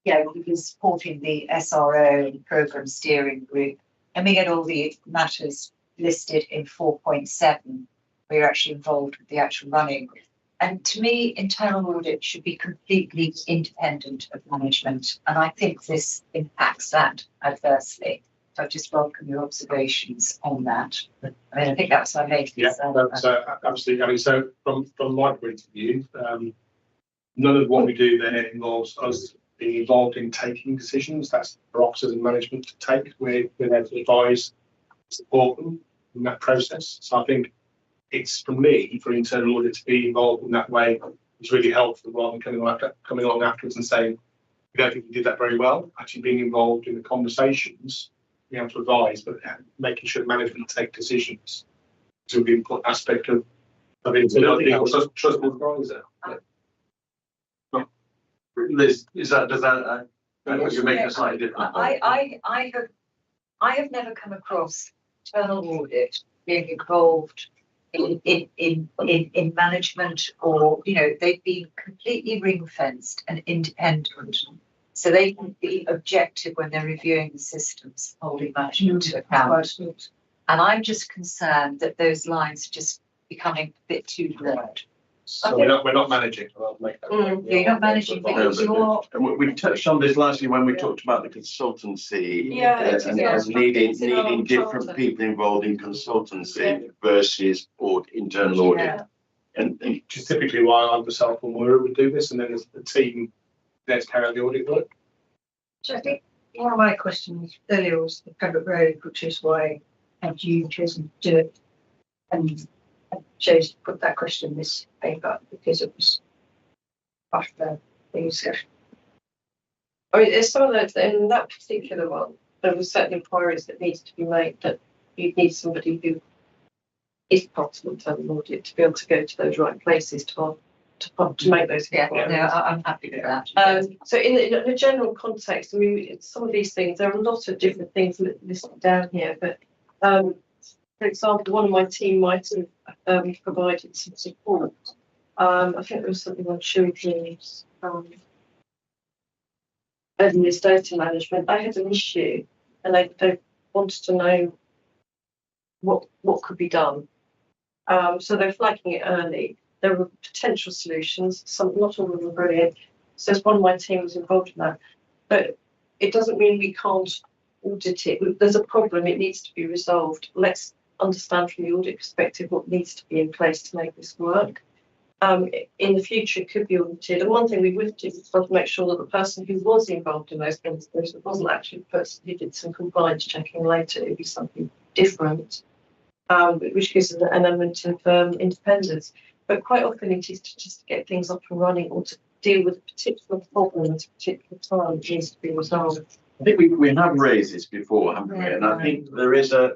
We're supporting the SRO and programme steering group, and we get all the matters listed in 4.7. We're actually involved with the actual running. And to me, internal audit should be completely independent of management. And I think this impacts that adversely. So I just welcome your observations on that. I mean, I think that's my main concern. Yeah, that's absolutely. I mean, so from my point of view, none of what we do there involves us being involved in taking decisions. That's for officers and management to take. We're there to advise, support them in that process. So I think it's for me, for internal audit to be involved in that way is really helpful, rather than coming along afterwards and saying, we don't think we did that very well. Actually being involved in the conversations, being able to advise, but making sure management take decisions is a really important aspect of internal audit. Trustful advisor. Liz, does that you're making a slightly different point? I have never come across internal audit being involved in management, or they've been completely ring fenced and independent, so they can be objective when they're reviewing the systems, holding management to account. And I'm just concerned that those lines are just becoming a bit too blurred. So we're not managing. I'll make that You're not managing because you're. We touched on this last year when we talked about the consultancy and needing different people involved in consultancy versus internal audit. And which is typically why I myself and Moira would do this, and then there's the team there to carry out the audit work. So I think one of my questions earlier was the private road, which is why had you chosen to do it, and chose to put that question in this paper because it was part of the discussion. I mean, it's some of those, in that particular one, there were certain inquiries that needed to be made, that you need somebody who is part of internal audit to be able to go to those right places to make those inquiries. No, I'm happy with that. So in a general context, I mean, some of these things, there are a lot of different things listed down here, but for example, one of my team might have provided some support. I think there was something on children's earliest data management. They had an issue and they wanted to know what could be done. So they're flagging it early. There were potential solutions. Not all of them were brilliant. So one of my team was involved in that. But it doesn't mean we can't audit it. There's a problem. It needs to be resolved. Let's understand from the audit perspective what needs to be in place to make this work. in the future it could be audited. And one thing we would do is to make sure that the person who was involved in those conversations wasn't actually the person who did some compliance checking later. It would be something different, which gives an element of independence. But quite often it is to just get things up and running or to deal with a particular problem at a particular time that needs to be resolved. I think we have raised this before, haven't we? And I think there is a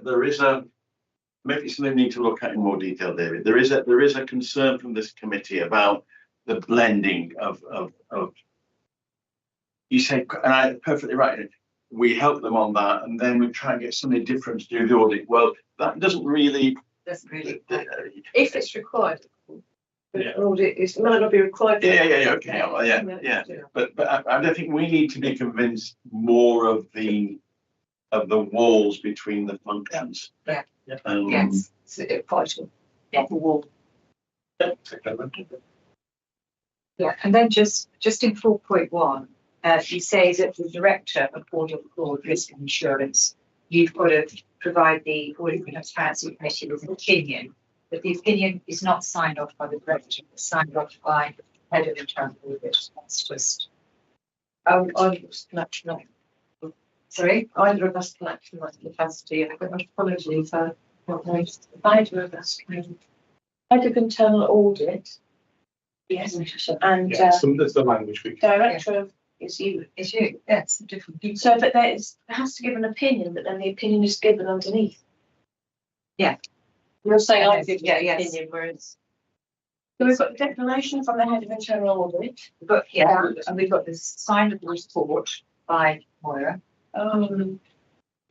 maybe something we need to look at in more detail, David. There is a concern from this committee about the blending of you say, and I'm perfectly right. We help them on that, and then we try and get somebody different to do the audit. Well, that doesn't really. If it's required. Audit it might not be required. Yeah. But I don't think we need to be convinced more of the walls between the functions. Yeah. Yes. It's vital. Yeah. The wall. Yeah. And then just in 4.1, you say that the director of Audit, Fraud, Risk and Insurance, you've got to provide the Audit and Transparency Committee with an opinion. But the opinion is not signed off by the director, it's signed off by the head of internal audit. That's just. Sorry? Either of us can act in that capacity. Apologies, either of us can. Head of internal audit. Yes, and That's the language we. director of is you. It's you. That's different people. So, but there has to give an opinion, but then the opinion is given underneath. Yeah. You're saying I Yes, give yeah, the yes. opinion, whereas. So we've got declaration from the head of internal audit. But and we've got this signed report by Moira.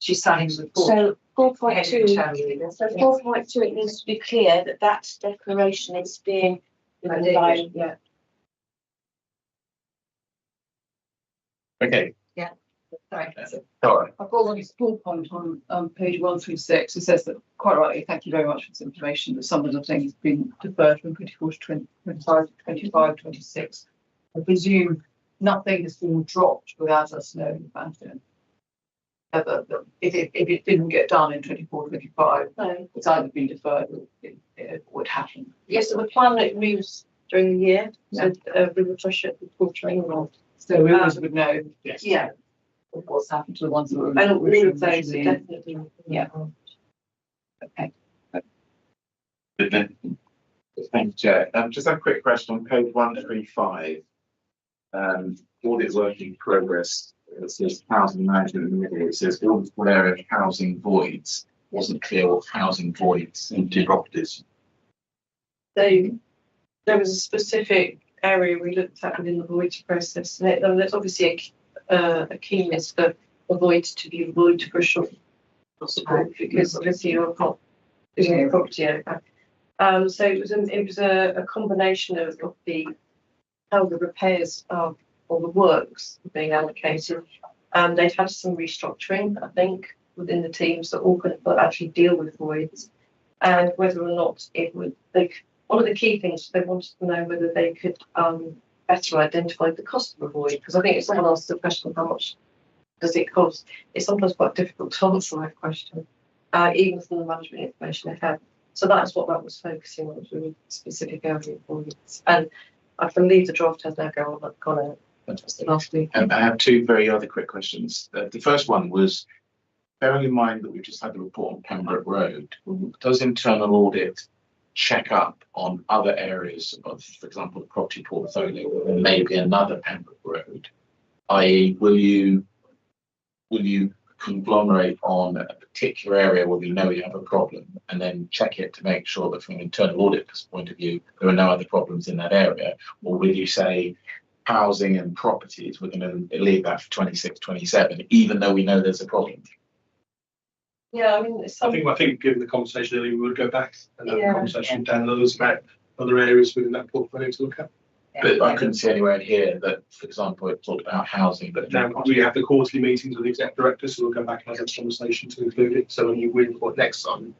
She's signing the report. So 4.2. Head of internal audit. So 4.2, it needs to be clear that that declaration is being given by. Yeah. Okay. Sorry. All right. I've got one small point on page 136. It says that, quite rightly, thank you very much for this information, that some of the things have been deferred from 24 to 25, 25, 26. I presume nothing has been dropped without us knowing about it. If it didn't get done in 24, 25, No. it's either been deferred or it would happen. Yes, so the plan it moves during the year. So we refresh it with quartering or. So we always would know Yeah. what's happened to the ones that were. And all of those are originally- definitely. Yeah. Okay. Good. Thank you, Chair. Just a quick question on page 135. Audit work in progress. It says housing management in the middle. It says all area of housing voids. Wasn't clear what housing voids Empty properties. So there was a specific area we looked at within the void process, and there's obviously a keenness for a void to be void for a short possible because obviously you're not doing a property over. So it was a combination of how the repairs or the works were being allocated. They'd had some restructuring, I think, within the teams that all could actually deal with voids, and whether or not it would. One of the key things they wanted to know whether they could better identify the cost of a void, because I think if someone asks the question, how much does it cost? It's sometimes quite difficult to answer that question, even from the management information they have. So that's what that was focusing on, was really specific area of voids. And I believe the draft has now gone out. Fantastic. Last week. I have two very other quick questions. The first one was, bearing in mind that we've just had the report on Pembroke Road, does internal audit check up on other areas of, for example, the property portfolio, or maybe another Pembroke Road? I.e., will you conglomerate on a particular area where we know we have a problem and then check it to make sure that from an internal audit point of view there are no other problems in that area? Or will you say housing and properties, we're going to leave that for 26, 27, even though we know there's a problem? Yeah, I mean, I think given the conversation earlier, we would go back and have a Yeah. conversation down others about other areas within that portfolio to look at. But I couldn't see anywhere in here that, for example, it talked about housing, but Now, we have the quarterly meetings with the exec director, so we'll go back and have a conversation to include it. So when you report next time,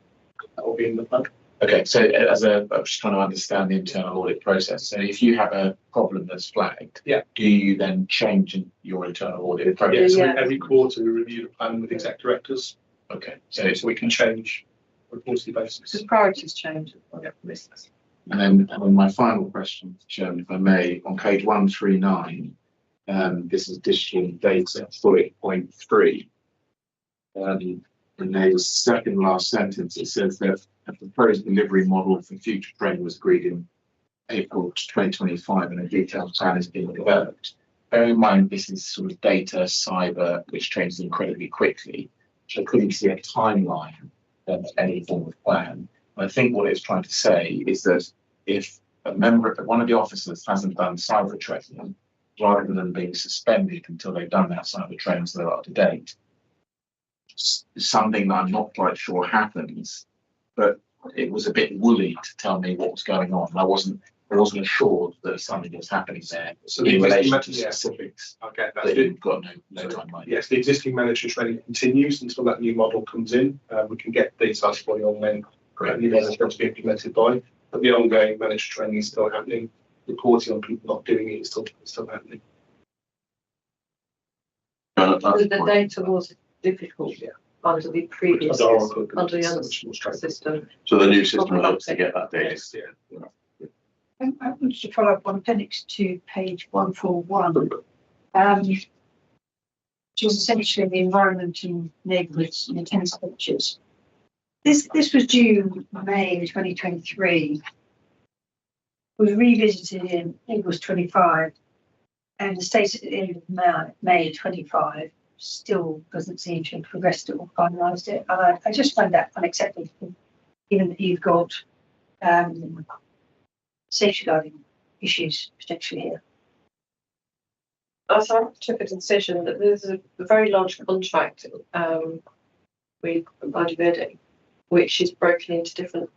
that will be in the plan. okay, so I'm just trying to understand the internal audit process. So if you have a problem that's flagged, do you then change your internal audit process? Yeah, so Yeah. every quarter we review the plan with exec directors, Okay, so we can change on a quarterly basis. Because priorities change. Yeah. And then my final question, Chairman, if I may, on page 139, this is digital data 40.3. And there's a second last sentence. It says that a proposed delivery model for future training was agreed in April 2025 and a detailed plan is being developed. Bear in mind, this is sort of data, cyber, which changes incredibly quickly. So I couldn't see a timeline of any form of plan. I think what it's trying to say is that if one of the officers hasn't done cyber training, rather than being suspended until they've done that cyber training so they're up to date, something that I'm not quite sure happens, but it was a bit woolly to tell me what was going on. I wasn't assured that something was happening there So in relation to yeah, specifics. I'll get that. That you've got no So, timeline. Yes, the existing mandatory training continues until that new model comes in. We can get details for you on when that new model is going to be implemented by. But the ongoing mandatory training is still happening. Reporting on people not doing it is still happening. The data was difficult under the previous, under the other system. So the new system allows to get that data. Yes, yeah. I wanted to follow up on appendix 2, page 141, which is essentially the environment and neighbourhoods and tennis cultures. This was due May 2023. Was revisited in August 25, and the state at the end of May 25 still doesn't seem to have progressed or finalised it. And I just find that unacceptable, given that you've got safeguarding issues potentially here. As I took a decision that there's a very large contract with Audit, which is broken into different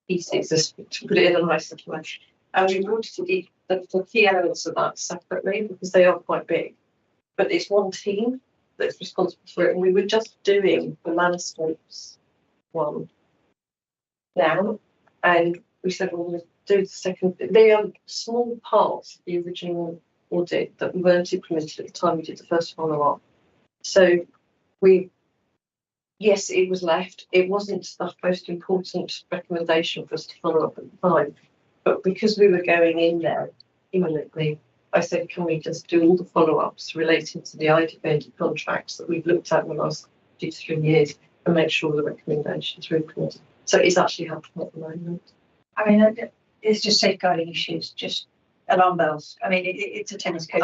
pieces, to put it in a nicer way. And we wanted the key elements of that separately because they are quite big. But it's one team that's responsible for it, and we were just doing the landscapes one now, and we said, well, we'll do the second. They are small parts of the original audit that weren't implemented at the time we did the first follow-up. So yes, it was left. It wasn't the most important recommendation for us to follow up at the time, but because we were going in there imminently, I said, can we just do all the follow-ups relating to the IDV contracts that we've looked at in the last 2 to 3 years and make sure the recommendations are implemented. So it's actually happening at the moment. I mean, it's just safeguarding issues, just alarm bells. I mean, it's a tennis coach.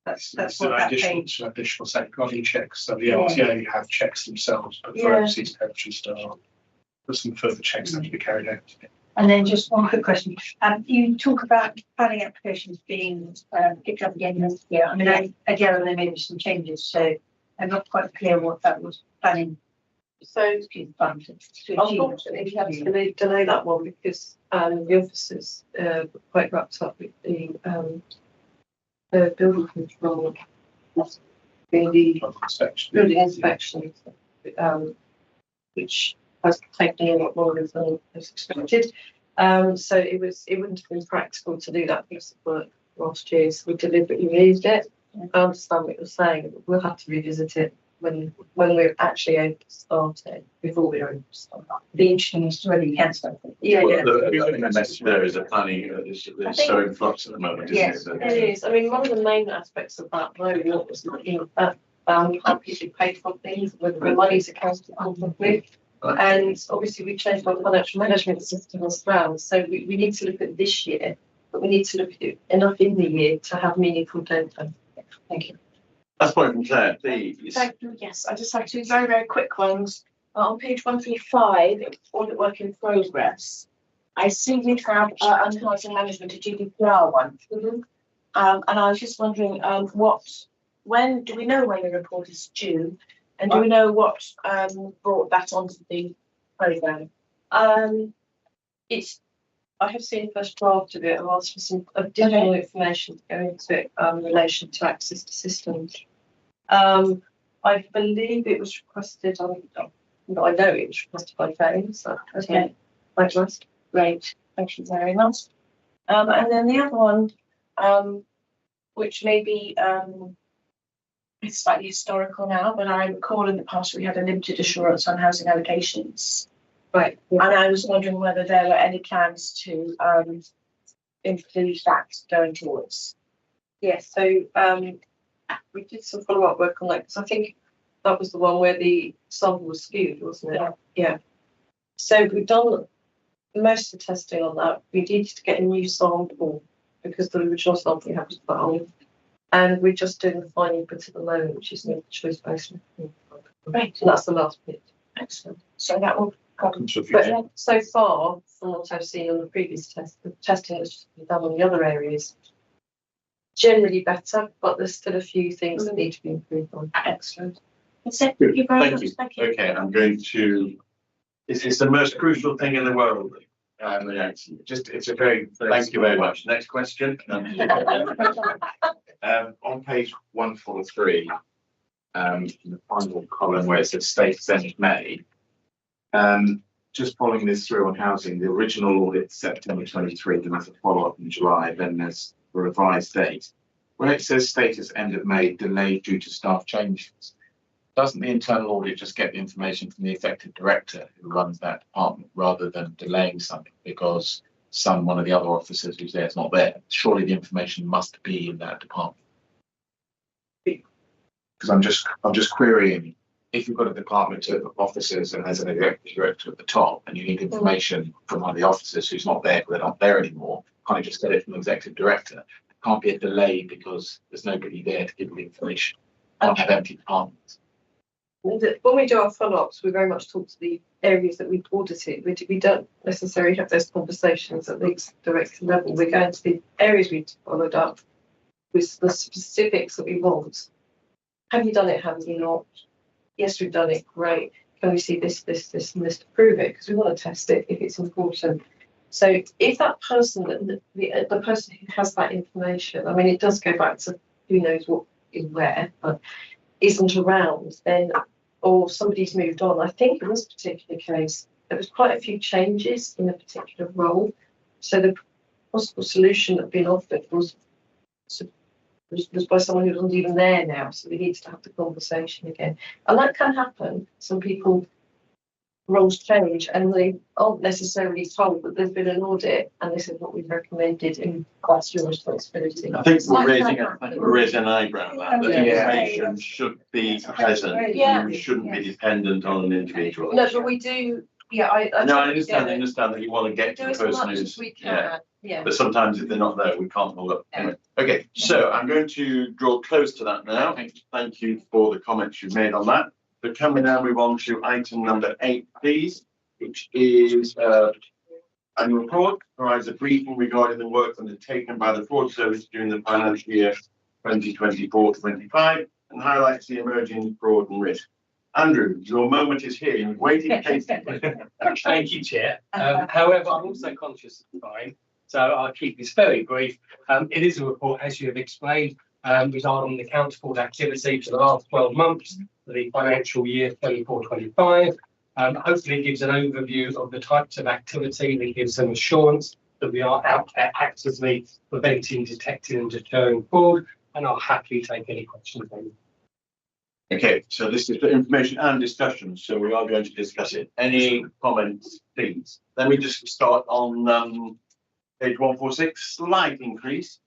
That's what that page. Additional safeguarding checks. So the LTA have checks themselves, but for overseas coaches staff, there's some further checks that need to be carried out. And then just one quick question. You talk about planning applications being picked up again this year. I mean, again, there may be some changes, so I'm not quite clear what that was planning. So unfortunately, we had to delay that one because the officers were quite wrapped up with the building control, the building inspection, which has taken a lot longer than was expected. So it wouldn't have been practical to do that piece of work last year, so we deliberately moved it. I understand what you're saying, but we'll have to revisit it when we're actually able to start it, before we're able to start. Be interesting as to whether you can start it. Yeah. The message there is that planning is so in flux at the moment, isn't it? It is. I mean, one of the main aspects of that, though, was looking at how people pay for things, whether the money's accounted for. And obviously, we've changed our financial management system as well. So we need to look at this year, but we need to look at enough in the year to have meaningful data. Thank you. That's point from Claire, please. Thank you. Yes, I just have 2 very, very quick ones. On page 135, audit work in progress. I see we have under housing management a GDPR one. And I was just wondering when do we know when the report is due? And do we know what brought that onto the programme? I have seen the first draft of it. I've asked for some additional information to go into it in relation to access to systems. I believe it was requested. I know it was requested by James. So okay, thanks, Russ. Great, thank you very much. And then the other one, which may be it's slightly historical now, but I recall in the past we had a limited assurance on housing allocations Right, and I was wondering whether there were any plans to include that going towards. Yes, so we did some follow-up work on that because I think that was the one where the sample was skewed, wasn't it? Yeah. So we've done most of the testing on that. We needed to get a new sample because the original sample we had was put on. And we're just doing the final bit at the moment, which is the choice-based. Right, And that's the last bit. excellent. So that will come. But so far, from what I've seen on the previous test, the testing that's been done on the other areas, generally better, but there's still a few things that need to be improved on. Excellent. That's it. Good. Thank you very Thank much. you. Thank you. Okay, I'm going to, it's the most crucial thing in the world. It's a very. Thank you very much. Next question. On page 143, in the final column where it says status end of May, just following this through on housing, the original audit September 23, then there's a follow-up in July, then there's a revised date. Where it says status end of May, delayed due to staff changes, doesn't the internal audit just get the information from the effective director who runs that department rather than delaying something because one of the other officers who's there is not there? Surely the information must be in that department. Because I'm just querying, if you've got a department of officers and there's an executive director at the top and you need information from one of the officers who's not there, they're not there anymore, can't you just get it from the executive director? It can't be a delay because there's nobody there to give you the information. Can't have empty departments. When we do our follow-ups, we very much talk to the areas that we've audited. We don't necessarily have those conversations at the director level. We're going to the areas we've followed up with the specifics that we want. Have you done it? Have you not? Yes, we've done it. Great. Can we see this, and this to prove it? Because we want to test it if it's important. So if that person, the person who has that information, I mean, it does go back to who knows what is where, but isn't around, then, or somebody's moved on. I think in this particular case, there was quite a few changes in a particular role. So the possible solution that had been offered was by someone who wasn't even there now. So we need to have the conversation again. And that can happen. Some people, roles change and they aren't necessarily told that there's been an audit and this is what we've recommended and that's your responsibility. I think we're raising an eyebrow at that. The information should be present. Yeah. You shouldn't be dependent on an individual. No, but we do, yeah, I understand that you want to get to do the as person much who's, as we can, yeah. but sometimes if they're not there, we can't hold up. Anyway, okay, so I'm going to draw close to that now. Thank you for the comments you've made on that. But can we now move on to item number 8, please, which is annual report, provides a briefing regarding the work undertaken by the fraud service during the financial year 2024-25 and highlights the emerging fraud and risk. Andrew, your moment is here. You've waited patiently. Thank you, Chair. However, I'm also conscious of time, so I'll keep this very brief. It is a report, as you have explained, regarding the accounts fraud activity for the last 12 months for the financial year 24-25. Hopefully it gives an overview of the types of activity that gives some assurance that we are out there actively preventing, detecting and deterring fraud, and I'll happily take any questions. Okay, so this is for information and discussion, so we are going to discuss it. Any comments, please? Let me just start on page 146, slight increase,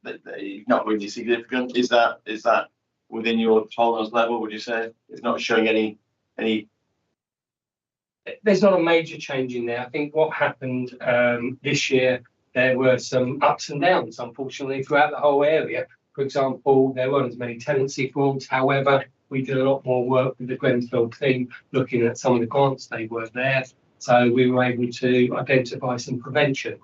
not really significant. Is that within your tolerance level, would you say? It's not showing any. There's not a major change in there. I think what happened this year, there were some ups and downs, unfortunately, throughout the whole area. For example, there weren't as many tenancy frauds. However, we did a lot more work with the Grenfell team, looking at some of the grants they were there. So we were able to identify some prevention.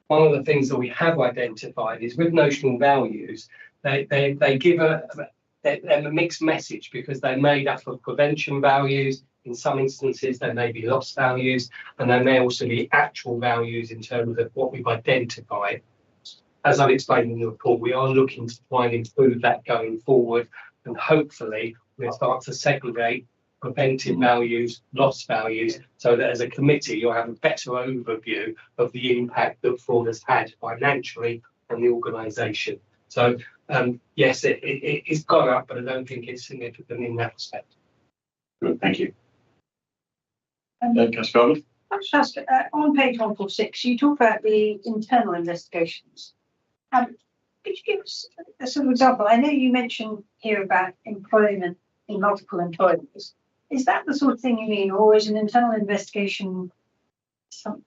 One of the things that we have identified is with notional values, they give a mixed message because they're made up of prevention values. In some instances, there may be loss values, and there may also be actual values in terms of what we've identified. As I've explained in the report, we are looking to try and improve that going forward, and hopefully we'll start to segregate preventive values, loss values, so that as a committee you'll have a better overview of the impact that fraud has had financially on the organisation. So yes, it's gone up, but I don't think it's significant in that respect. Good, thank you. Councillor Gordon? I just ask, on page 146, you talk about the internal investigations. Could you give us a sort of example? I know you mentioned here about employment in multiple employers. Is that the sort of thing you mean, or is an internal investigation some?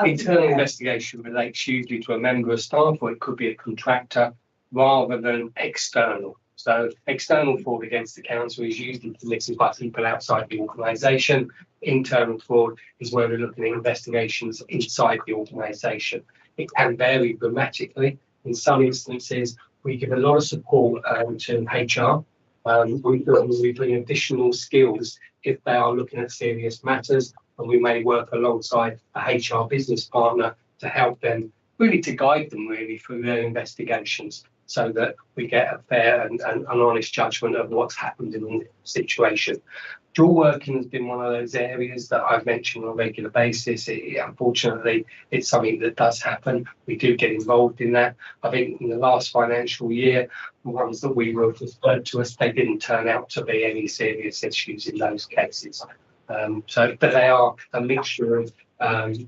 Internal investigation relates usually to a member of staff, or it could be a contractor, rather than external. So external fraud against the council is usually committed by people outside the organisation. Internal fraud is where we're looking at investigations inside the organisation. It can vary dramatically. In some instances, we give a lot of support to HR. We bring additional skills if they are looking at serious matters, and we may work alongside a HR business partner to help them, really to guide them really through their investigations, so that we get a fair and an honest judgment of what's happened in the situation. Dual working has been one of those areas that I've mentioned on a regular basis. Unfortunately, it's something that does happen. We do get involved in that. I think in the last financial year, the ones that we were referred to us, they didn't turn out to be any serious issues in those cases. But they are a mixture of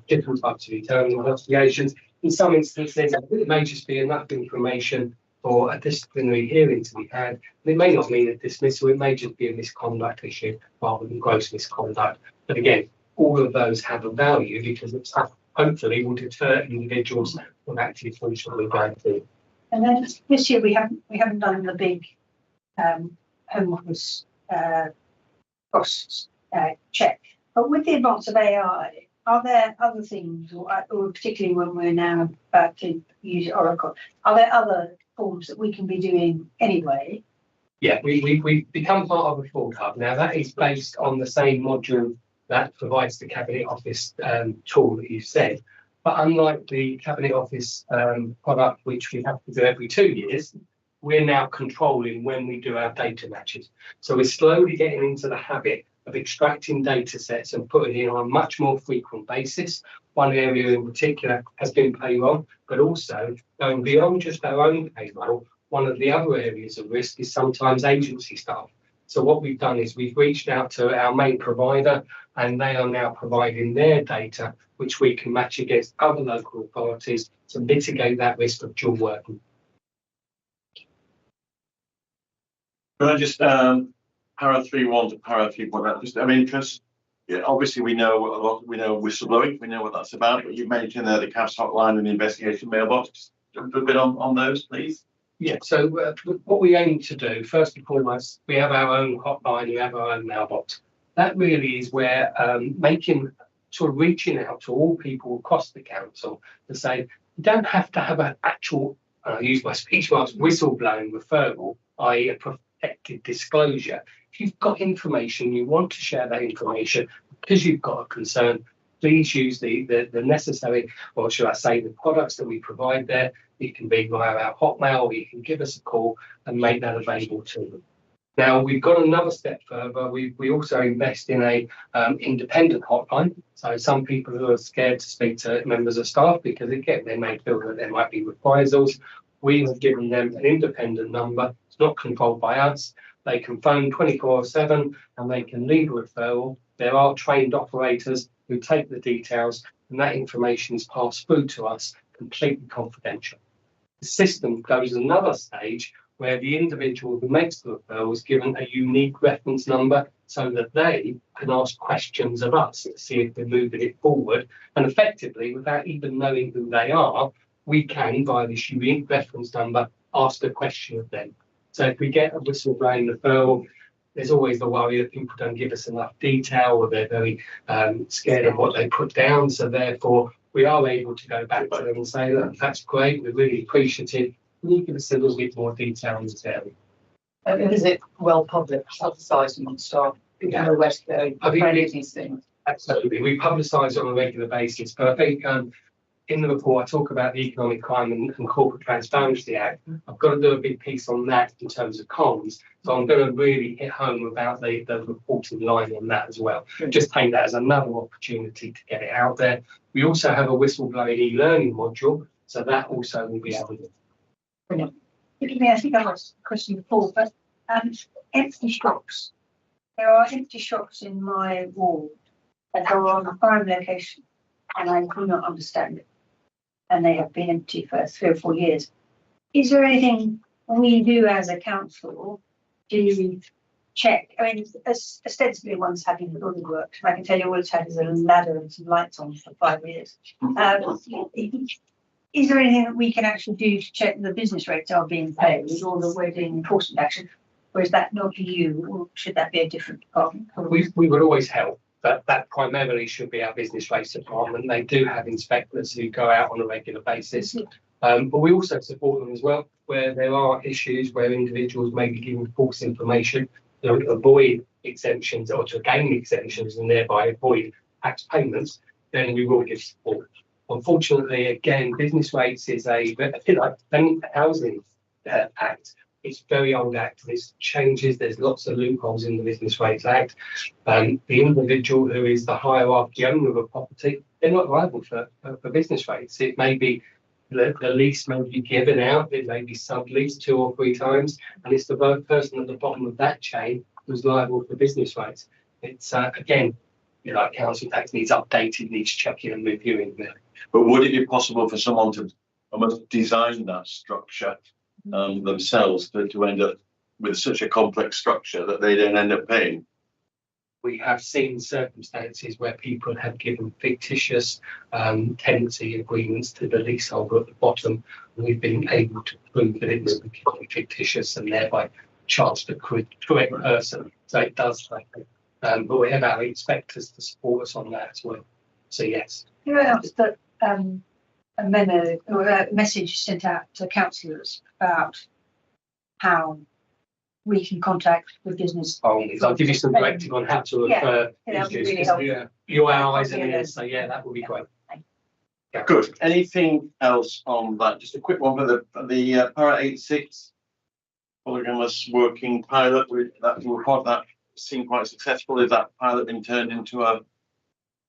different types of internal investigations. In some instances, it may just be enough information for a disciplinary hearing to be had. It may not mean a dismissal, it may just be a misconduct issue rather than gross misconduct. But again, all of those have a value because it's hopefully will deter individuals from actually finishing what they're going to do. And then this year we haven't done the big home office costs check. But with the advance of AI, are there other things, or particularly when we're now about to use Oracle, are there other forms that we can be doing anyway? Yeah, we become part of a fraud hub. Now that is based on the same module that provides the Cabinet Office tool that you said. But unlike the Cabinet Office product, which we have to do every 2 years, we're now controlling when we do our data matches. So we're slowly getting into the habit of extracting data sets and putting it on a much more frequent basis. One area in particular has been payroll, but also going beyond just our own payroll, one of the other areas of risk is sometimes agency staff. So what we've done is we've reached out to our main provider, and they are now providing their data, which we can match against other local authorities to mitigate that risk of dual working. Can I just para 3.1 to para 3.0, just of interest? Yeah, obviously we know a lot. We know whistleblowing. We know what that's about. But you mentioned there the CAFS hotline and the investigation mailbox. Just jump a bit on those, please. Yeah. So what we aim to do first and foremost, we have our own hotline. We have our own mailbox. That really is where reaching out to all people across the council to say you don't have to have an actual. I use my speech marks whistleblowing referral, i.e. a protected disclosure. If you've got information, you want to share that information because you've got a concern, please use the necessary, or should I say, the products that we provide there. It can be via our Hotmail, or you can give us a call and make that available to them. Now, we've got another step further. We also invest in a independent hotline. So some people who are scared to speak to members of staff because, again, they may feel that there might be reprisals. We have given them an independent number. It's not controlled by us. They can phone 24/7 and they can leave a referral. There are trained operators who take the details, and that information is passed through to us completely confidential. The system goes another stage where the individual who makes the referral is given a unique reference number so that they can ask questions of us to see if we're moving it forward. And effectively, without even knowing who they are, we can, via this unique reference number, ask a question of them. So if we get a whistleblowing referral, there's always the worry that people don't give us enough detail, or they're very scared of what they put down. So therefore, we are able to go back to them and say, look, that's great, we're really appreciative. Can you give us a little bit more detail in this area? And is it well publicised among staff? People know where to go for any of these things. Absolutely. We publicise it on a regular basis. But I think in the report, I talk about the Economic Crime and Corporate Transparency Act. I've got to do a big piece on that in terms of comms. So I'm going to really hit home about the reporting line on that as well. Just take that as another opportunity to get it out there. We also have a whistleblowing e-learning module, so that also will be added. Brilliant. I think I asked a question before, but empty shops. There are empty shops in my ward, that are on a prime location, and I do not understand it. And they have been empty for 3 or 4 years. Is there anything we do as a council to check? I mean, ostensibly one's having all the work. I can tell you all it's had is a ladder and some lights on for 5 years. Is there anything that we can actually do to check the business rates are being paid, or that we're doing enforcement action? Or is that not you, or should that be a different department? We would always help, but that primarily should be our business rates department. They do have inspectors who go out on a regular basis. But we also support them as well, where there are issues where individuals may be giving false information to avoid exemptions or to gain exemptions and thereby avoid tax payments, then we will give support. Unfortunately, again, business rates is a bit like the Housing Act. It's a very old act. There's changes. There's lots of loopholes in the Business Rates Act. The individual who is the hierarchy owner of a property, they're not liable for business rates. It may be the lease may be given out. It may be subleased 2 or 3 times, and it's the person at the bottom of that chain who's liable for business rates. It's again, like council tax needs updated, needs checking and reviewing there. But would it be possible for someone to almost design that structure themselves to end up with such a complex structure that they don't end up paying? We have seen circumstances where people have given fictitious tenancy agreements to the leaseholder at the bottom, and we've been able to prove that it was fictitious and thereby charge the correct person. So it does happen. But we have our inspectors to support us on that as well. So yes. Who else that a memo or a message sent out to councillors about how we can contact the business? I'll give you some directive on how to refer issues. Really Your eyes and ears. So yeah, that would be great. Yeah. Good. Anything else on that? Just a quick one for the Para 86 polygamous working pilot. That report that seemed quite successful. Is that pilot been turned into a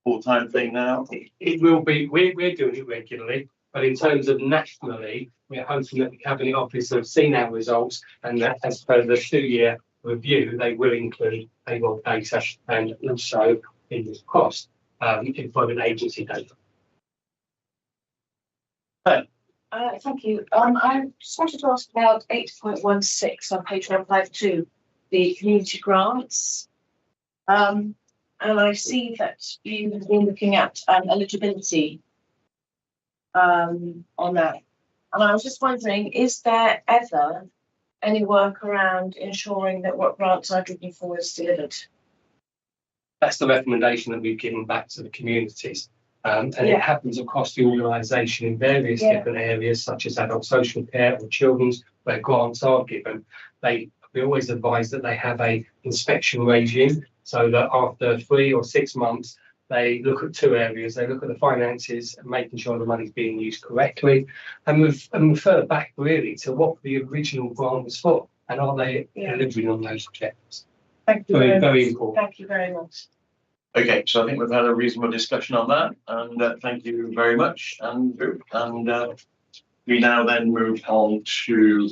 full-time thing now? It will be. We're doing it regularly, but in terms of nationally, we're hoping that the Cabinet Office have seen our results, and that as per the 2-year review, they will include payroll data and also in this cost, employment agency data. Thank you. I just wanted to ask about 8.16 on page 152, the community grants. And I see that you've been looking at eligibility on that. And I was just wondering, is there ever any work around ensuring that what grants are given for is delivered? That's the recommendation that we've given back to the communities. And it happens across the organisation in various different areas, such as adult social care or children's, where grants are given. We always advise that they have a inspection regime, so that after 3 or 6 months, they look at 2 areas. They look at the finances and making sure the money's being used correctly, and refer back really to what the original grant was for, and are they delivering on those objectives. Thank you. Very important. Thank you very much. Okay, so I think we've had a reasonable discussion on that, and thank you very much, Andrew. And we now then move on to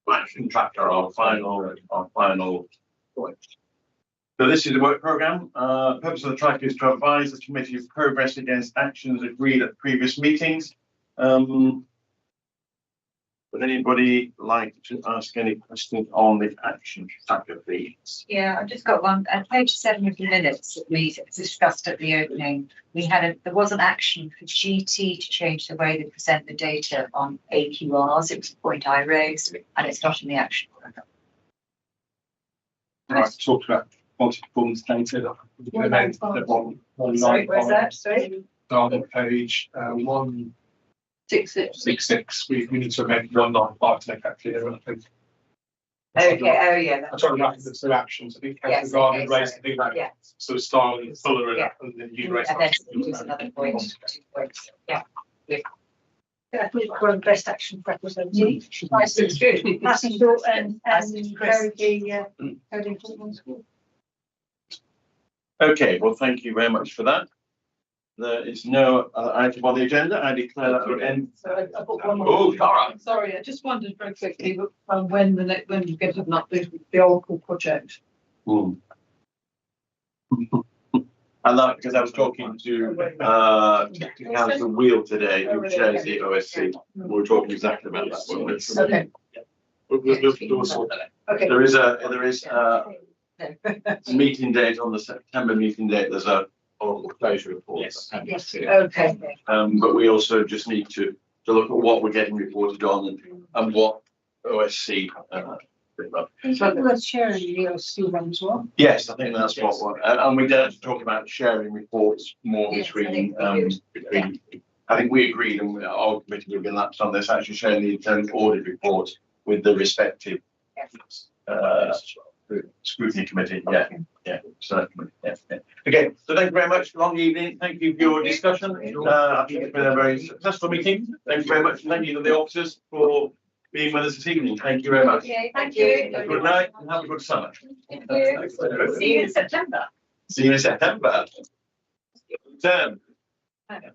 contractor, our final point. So this is the work programme. Purpose of the track is to advise the committee of progress against actions agreed at previous meetings. Would anybody like to ask any questions on the action tracker, please? Yeah, I've just got one. At page 7 of the minutes that we discussed at the opening, there was an action for GT to change the way they present the data on AQRs. It was a point I raised, and it's not in the action program. Right, talked about quality performance data. Sorry, where's that? Sorry. On page 166, we need to amend 195 to make that clear. I think. Okay. Oh yeah. I'm trying to write the 2 actions. I think Councillor Garden raised the thing about sort of style and colour, and then you raised. And then use another point. 2 points. Yeah. I think we're best action representative. Nice and good. That's short and very important. Okay, well, thank you very much for that. There is no other item on the agenda. I declare that we're in. So I've got one more. Oh, Cara. Sorry, I just wondered very quickly when you get an update with the Oracle project. And that because I was talking to Councillor Wheel today, who chairs the OSC. We were talking exactly about that. weren't we? Okay. We'll sort that out. Okay. There is a meeting date on the September meeting date. There's a Or closure reports. Yes. Okay. but we also just need to look at what we're getting reported on and what OSC. Let's share the OSC one as well. Yes, I think that's what, and we did talk about sharing reports more Yes, between, I think we between. I think we agreed, and our committee would have been lapsed on this, actually sharing the internal audit report with the respective scrutiny committee. So okay, so thank you very much. Long evening. Thank you for your discussion. I think it's been a very successful meeting. Thank you very much, and thank you to the officers for being with us this evening. Thank you very much. Okay, thank you. Good night and have a good summer. Thank you. See you in September. See you in September. Term. Okay,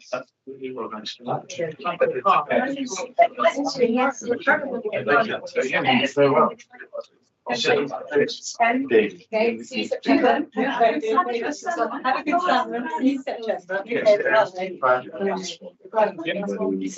see you September. Have a good summer. See you September. Yes. Okay, lovely.